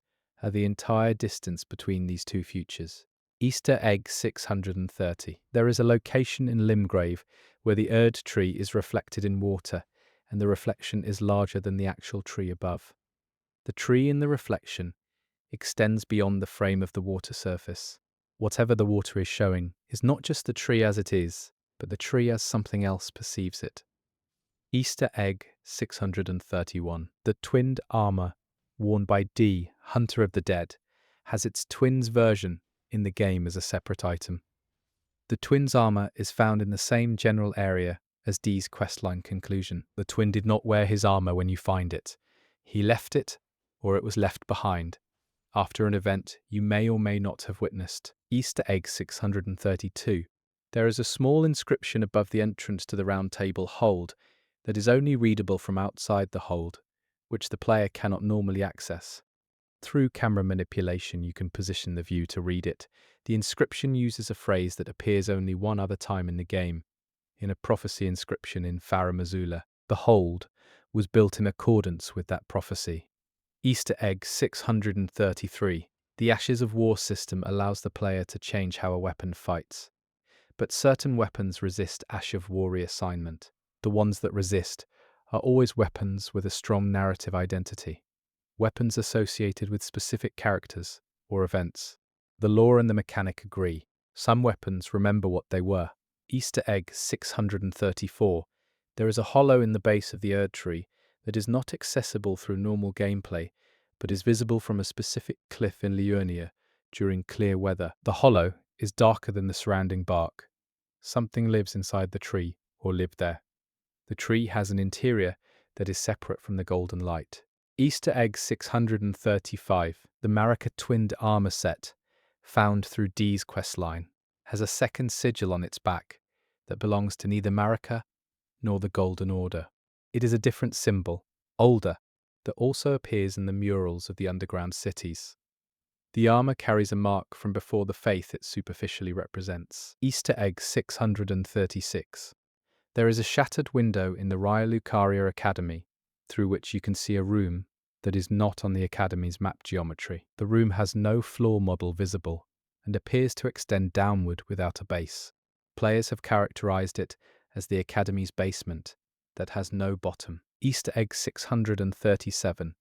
are the entire distance between these two futures. Easter egg 630. There is a location in Limgrave where the Erd tree is reflected in water, and the reflection is larger than the actual tree above. The tree in the reflection extends beyond the frame of the water surface. Whatever the water is showing is not just the tree as it is, but the tree as something else perceives it. Easter egg 631. The twinned armor worn by D, Hunter of the Dead, has its twin's version in the game as a separate item. The twin's armor is found in the same general area as D's questline conclusion. The twin did not wear his armor when you find it. He left it, or it was left behind, after an event you may or may not have witnessed. Easter egg 632. There is a small inscription above the entrance to the round table hold that is only readable from outside the hold, which the player cannot normally access. Through camera manipulation, you can position the view to read it. The inscription uses a phrase that appears only one other time in the game, in a prophecy inscription in Faramazula. The hold was built in accordance with that prophecy. Easter egg 633. The Ashes of War system allows the player to change how a weapon fights, but certain weapons resist Ash of War reassignment. The ones that resist are always weapons with a strong narrative identity, weapons associated with specific characters or events. The lore and the mechanic agree. Some weapons remember what they were. Easter egg 634. There is a hollow in the base of the Erd tree that is not accessible through normal gameplay, but is visible from a specific cliff in Liurnia during clear weather. The hollow is darker than the surrounding bark. Something lives inside the tree, or lived there. The tree has an interior that is separate from the golden light. Easter egg 635. The Marika twinned armor set, found through D's questline, has a second sigil on its back that belongs to neither Marika nor the Golden Order. It is a different symbol, older, that also appears in the murals of the underground cities. The armor carries a mark from before the faith it superficially represents. Easter egg 636. There is a shattered window in the Raya Lucaria Academy, through which you can see a room that is not on the Academy's map geometry. The room has no floor model visible and appears to extend downward without a base. Players have characterized it as the Academy's basement that has no bottom. Easter egg 637.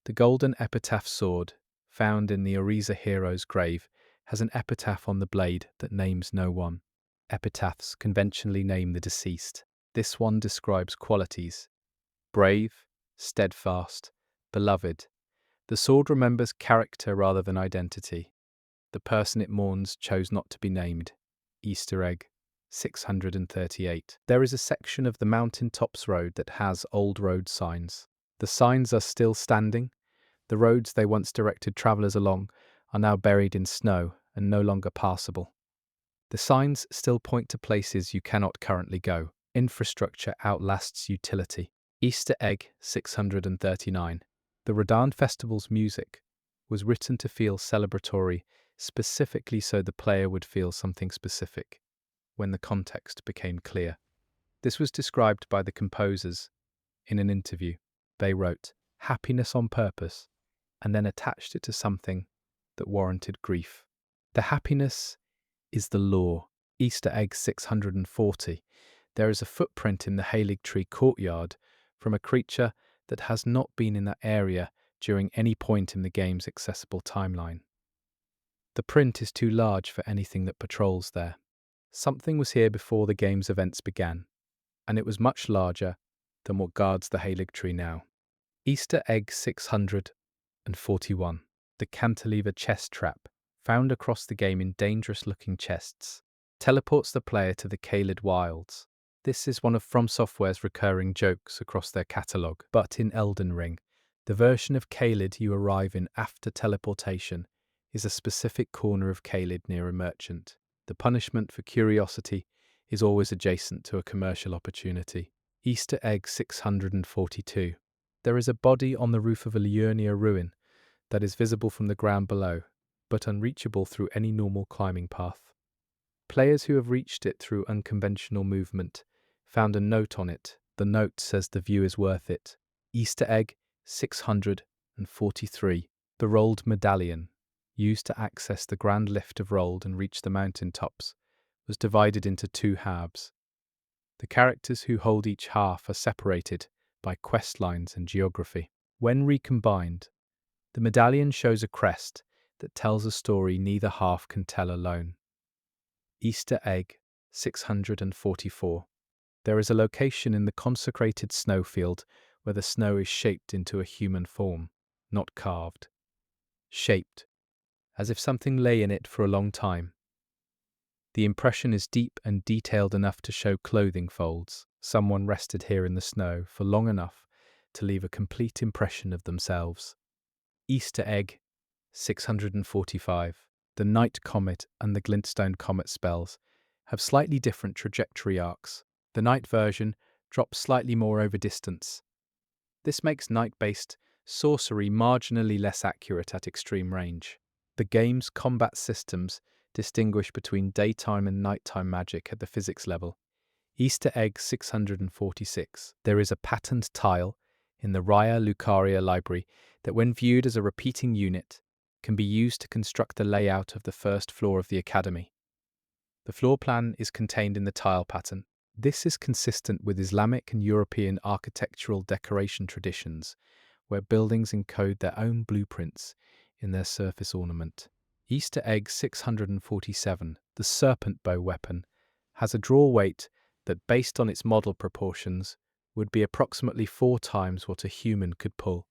The golden epitaph sword, found in the Oriza hero's grave, has an epitaph on the blade that names no one. Epitaphs conventionally name the deceased. This one describes qualities: brave, steadfast, beloved. The sword remembers character rather than identity. The person it mourns chose not to be named. Easter egg 638. There is a section of the Mountain Tops Road that has old road signs. The signs are still standing. The roads they once directed travellers along are now buried in snow and no longer passable. The signs still point to places you cannot currently go. Infrastructure outlasts utility. Easter egg 639. The Radan Festival's music was written to feel celebratory, specifically so the player would feel something specific when the context became clear. This was described by the composers in an interview. They wrote happiness on purpose and then attached it to something that warranted grief. The happiness is the lore. Easter egg 640. There is a footprint in the Halig Tree courtyard from a creature that has not been in that area during any point in the game's accessible timeline. The print is too large for anything that patrols there. Something was here before the game's events began, and it was much larger than what guards the Halig Tree now. Easter egg 641. The cantilever chest trap, found across the game in dangerous-looking chests, teleports the player to the Caelid Wilds. This is one of From Software's recurring jokes across their catalogue, but in Elden Ring, the version of Caelid you arrive in after teleportation is a specific corner of Caelid near a merchant. The punishment for curiosity is always adjacent to a commercial opportunity. Easter egg 642. There is a body on the roof of a Liurnia ruin that is visible from the ground below, but unreachable through any normal climbing path. Players who have reached it through unconventional movement found a note on it. The note says the view is worth it. Easter egg 643. The rolled medallion, used to access the grand lift of Rold and reach the mountain tops, was divided into two halves. The characters who hold each half are separated by quest lines and geography. When recombined, the medallion shows a crest that tells a story neither half can tell alone. Easter egg 644. There is a location in the consecrated snowfield where the snow is shaped into a human form, not carved. Shaped, as if something lay in it for a long time. The impression is deep and detailed enough to show clothing folds. Someone rested here in the snow for long enough to leave a complete impression of themselves. Easter egg 645. The Night Comet and the Glintstone Comet spells have slightly different trajectory arcs. The night version drops slightly more over distance. This makes night-based sorcery marginally less accurate at extreme range. The game's combat systems distinguish between daytime and nighttime magic at the physics level. Easter egg 646. There is a patterned tile in the Raya Lucaria library that, when viewed as a repeating unit, can be used to construct the layout of the first floor of the academy. The floor plan is contained in the tile pattern. This is consistent with Islamic and European architectural decoration traditions, where buildings encode their own blueprints in their surface ornament. Easter egg 647. The serpent bow weapon has a draw weight that, based on its model proportions, would be approximately 4 times what a human could pull.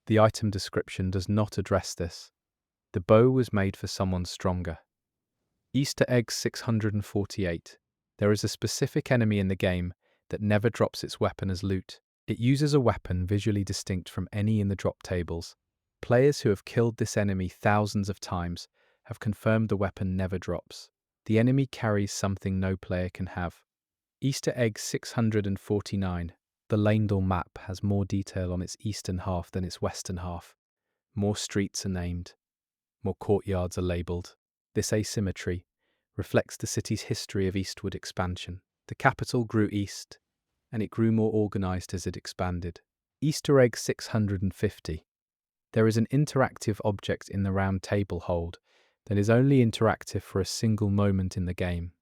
The item description does not address this. The bow was made for someone stronger. Easter egg 648. There is a specific enemy in the game that never drops its weapon as loot. It uses a weapon visually distinct from any in the drop tables. Players who have killed this enemy thousands of times have confirmed the weapon never drops. The enemy carries something no player can have. Easter egg 649. The Leyndal map has more detail on its eastern half than its western half. More streets are named. More courtyards are labelled. This asymmetry reflects the city's history of eastward expansion. The capital grew east, and it grew more organised as it expanded. Easter egg 650. There is an interactive object in the round table hold that is only interactive for a single moment in the game,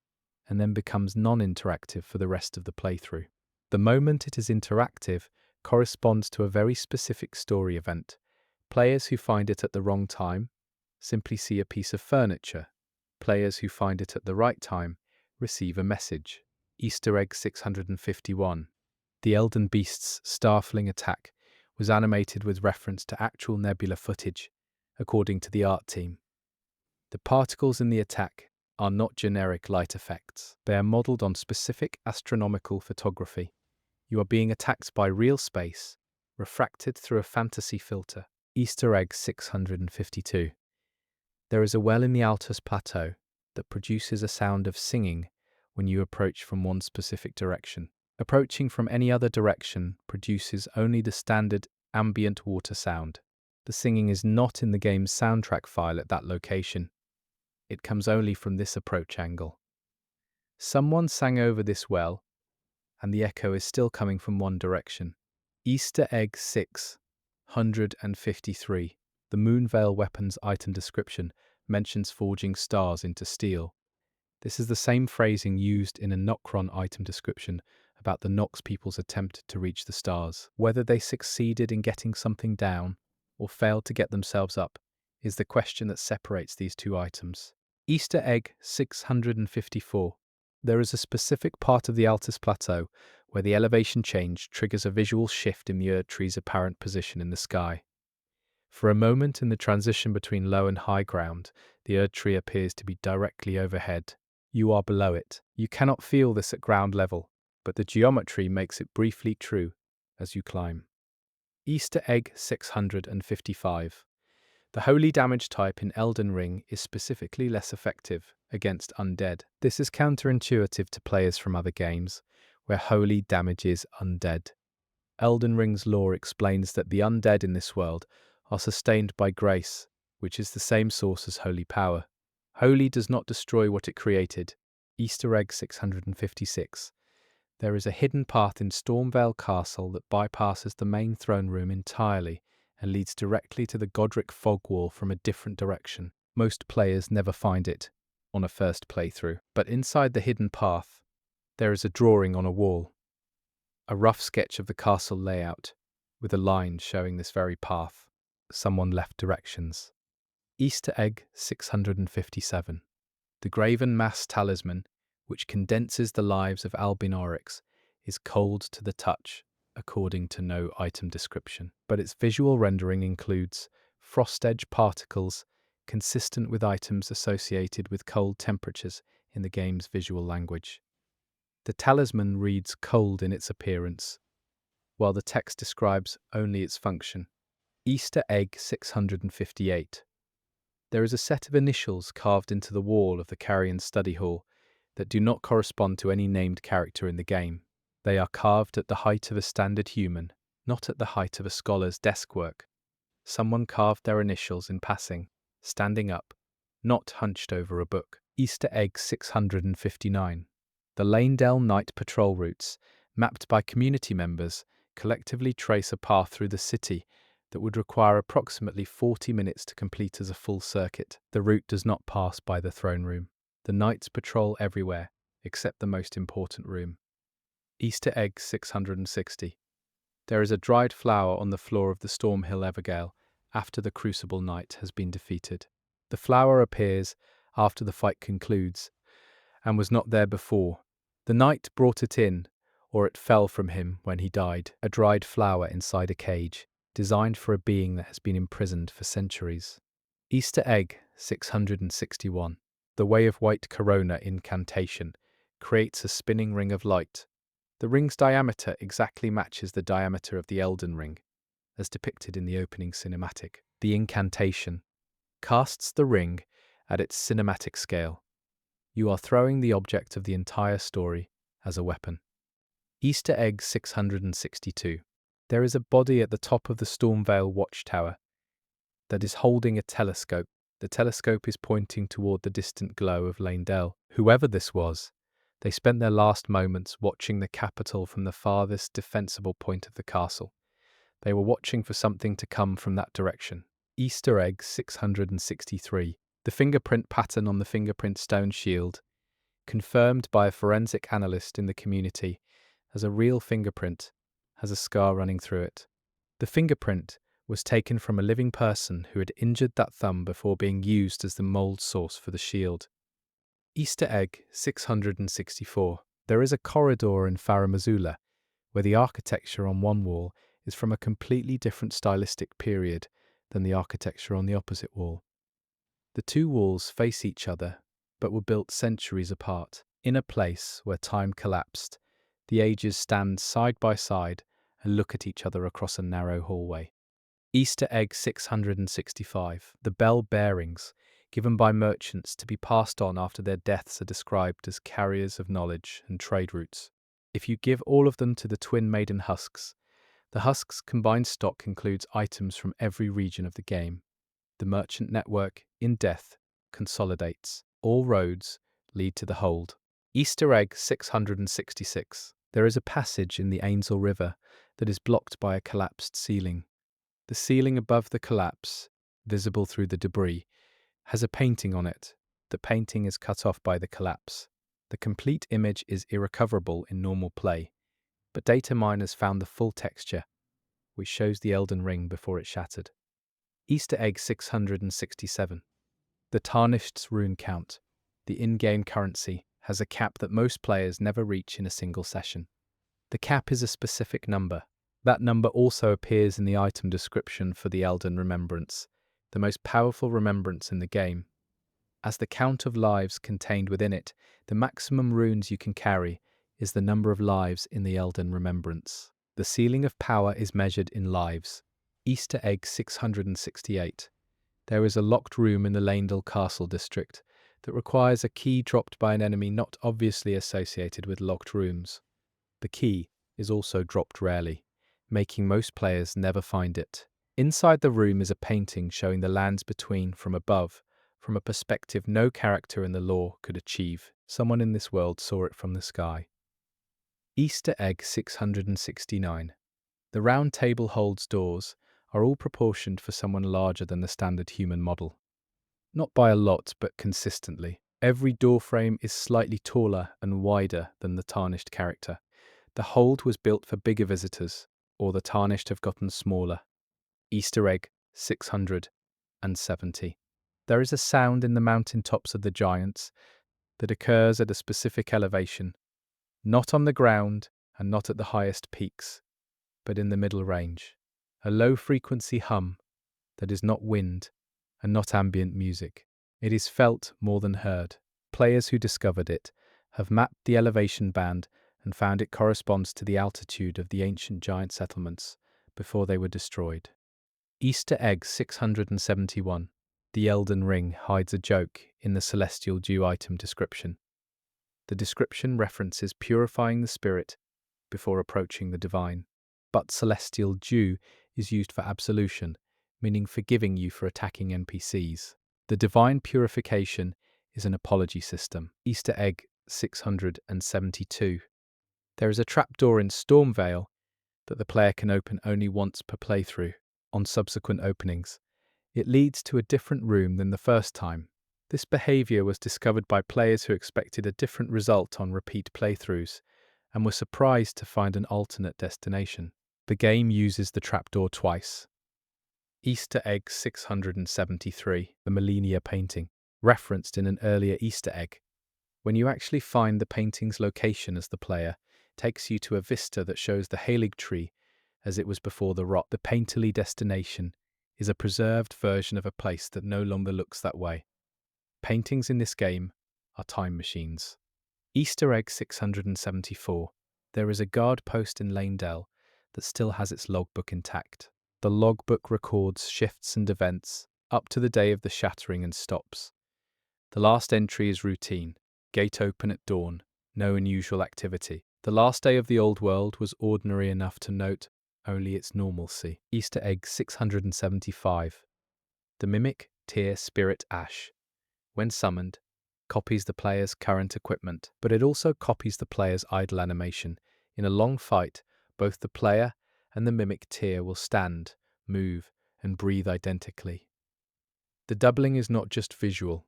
and then becomes non-interactive for the rest of the playthrough. The moment it is interactive corresponds to a very specific story event. Players who find it at the wrong time simply see a piece of furniture. Players who find it at the right time receive a message. Easter egg 651. The Elden Beast's starfling attack was animated with reference to actual nebula footage, according to the art team. The particles in the attack are not generic light effects. They are modelled on specific astronomical photography. You are being attacked by real space, refracted through a fantasy filter. Easter egg 652. There is a well in the Altus Plateau that produces a sound of singing when you approach from one specific direction. Approaching from any other direction produces only the standard ambient water sound. The singing is not in the game's soundtrack file at that location. It comes only from this approach angle. Someone sang over this well, and the echo is still coming from one direction. Easter egg 653. The Moonveil weapon's item description mentions forging stars into steel. This is the same phrasing used in a Nocron item description about the Nox people's attempt to reach the stars. Whether they succeeded in getting something down or failed to get themselves up is the question that separates these two items. Easter egg 654. There is a specific part of the Altus Plateau where the elevation change triggers a visual shift in the Erd tree's apparent position in the sky. For a moment in the transition between low and high ground, the Erd tree appears to be directly overhead. You are below it. You cannot feel this at ground level, but the geometry makes it briefly true as you climb. Easter egg 655. The holy damage type in Elden Ring is specifically less effective against undead. This is counterintuitive to players from other games, where holy damages undead. Elden Ring's lore explains that the undead in this world are sustained by grace, which is the same source as holy power. Holy does not destroy what it created. Easter egg 656. There is a hidden path in Stormvale Castle that bypasses the main throne room entirely and leads directly to the Godric fog wall from a different direction. Most players never find it on a first playthrough, but inside the hidden path, there is a drawing on a wall, a rough sketch of the castle layout, with a line showing this very path. Someone left directions. Easter egg 657. The Graven Mass Talisman, which condenses the lives of Albinaurix, is cold to the touch, according to no item description, but its visual rendering includes frost edge particles consistent with items associated with cold temperatures in the game's visual language. The talisman reads cold in its appearance, while the text describes only its function. Easter egg 658. There is a set of initials carved into the wall of the Carrion study hall that do not correspond to any named character in the game. They are carved at the height of a standard human, not at the height of a scholar's desk work. Someone carved their initials in passing, standing up, not hunched over a book. Easter egg 659. The Lanedale night patrol routes, mapped by community members, collectively trace a path through the city that would require approximately 40 minutes to complete as a full circuit. The route does not pass by the throne room. The knights patrol everywhere, except the most important room. Easter egg 660. There is a dried flower on the floor of the Stormhill Evergale after the Crucible Knight has been defeated. The flower appears after the fight concludes, and was not there before. The knight brought it in, or it fell from him when he died. A dried flower inside a cage, designed for a being that has been imprisoned for centuries. Easter egg 661. The Way of White Corona incantation creates a spinning ring of light. The ring's diameter exactly matches the diameter of the Elden Ring, as depicted in the opening cinematic. The incantation casts the ring at its cinematic scale. You are throwing the object of the entire story as a weapon. Easter egg 662. There is a body at the top of the Stormvale watchtower that is holding a telescope. The telescope is pointing toward the distant glow of Lanedale. Whoever this was, they spent their last moments watching the capital from the farthest defensible point of the castle. They were watching for something to come from that direction. Easter egg 663. The fingerprint pattern on the fingerprint stone shield, confirmed by a forensic analyst in the community as a real fingerprint, has a scar running through it. The fingerprint was taken from a living person who had injured that thumb before being used as the mold source for the shield. Easter egg 664. There is a corridor in Faramazula where the architecture on one wall is from a completely different stylistic period than the architecture on the opposite wall. The two walls face each other, but were built centuries apart. In a place where time collapsed, the ages stand side by side and look at each other across a narrow hallway. Easter egg 665. The bell bearings, given by merchants to be passed on after their deaths, are described as carriers of knowledge and trade routes. If you give all of them to the twin maiden husks, the husks' combined stock includes items from every region of the game. The merchant network, in death, consolidates. All roads lead to the hold. Easter egg 666. There is a passage in the Ainsel River that is blocked by a collapsed ceiling. The ceiling above the collapse, visible through the debris, has a painting on it. The painting is cut off by the collapse. The complete image is irrecoverable in normal play, but data miners found the full texture, which shows the Elden Ring before it shattered. Easter egg 667. The Tarnished's rune count, the in-game currency, has a cap that most players never reach in a single session. The cap is a specific number. That number also appears in the item description for the Elden Remembrance, the most powerful remembrance in the game. As the count of lives contained within it, the maximum runes you can carry is the number of lives in the Elden Remembrance. The ceiling of power is measured in lives. Easter egg 668. There is a locked room in the Lanedale Castle district that requires a key dropped by an enemy not obviously associated with locked rooms. The key is also dropped rarely, making most players never find it. Inside the room is a painting showing the lands between from above, from a perspective no character in the lore could achieve. Someone in this world saw it from the sky. Easter egg 669. The round table holds doors are all proportioned for someone larger than the standard human model. Not by a lot, but consistently. Every doorframe is slightly taller and wider than the tarnished character. The hold was built for bigger visitors, or the tarnished have gotten smaller. Easter egg 670. There is a sound in the mountain tops of the giants that occurs at a specific elevation, not on the ground and not at the highest peaks, but in the middle range. A low-frequency hum that is not wind and not ambient music. It is felt more than heard. Players who discovered it have mapped the elevation band and found it corresponds to the altitude of the ancient giant settlements before they were destroyed. Easter egg 671. The Elden Ring hides a joke in the celestial dew item description. The description references purifying the spirit before approaching the divine. But celestial dew is used for absolution, meaning forgiving you for attacking NPCs. The divine purification is an apology system. Easter egg 672. There is a trapdoor in Stormvale that the player can open only once per playthrough. On subsequent openings, it leads to a different room than the first time. This behavior was discovered by players who expected a different result on repeat playthroughs and were surprised to find an alternate destination. The game uses the trapdoor twice. Easter egg 673, the Liurnia painting, referenced in an earlier Easter egg. When you actually find the painting's location as the player, it takes you to a vista that shows the Halig tree as it was before the rot. The painterly destination is a preserved version of a place that no longer looks that way. Paintings in this game are time machines. Easter egg 674. There is a guard post in Lanedale that still has its logbook intact. The logbook records shifts and events up to the day of the shattering and stops. The last entry is routine. Gate open at dawn. No unusual activity. The last day of the old world was ordinary enough to note only its normalcy. Easter egg 675. The mimic Tear Spirit Ash, when summoned, copies the player's current equipment, but it also copies the player's idle animation. In a long fight, both the player and the mimic Tear will stand, move, and breathe identically. The doubling is not just visual.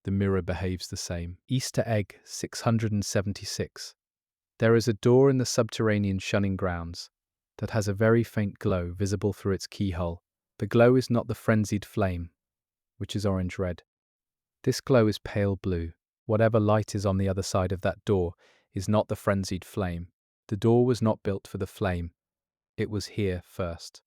The mirror behaves the same. Easter egg 676. There is a door in the subterranean shunning grounds that has a very faint glow visible through its keyhole. The glow is not the frenzied flame, which is orange-red. This glow is pale blue. Whatever light is on the other side of that door is not the frenzied flame. The door was not built for the flame. It was here first.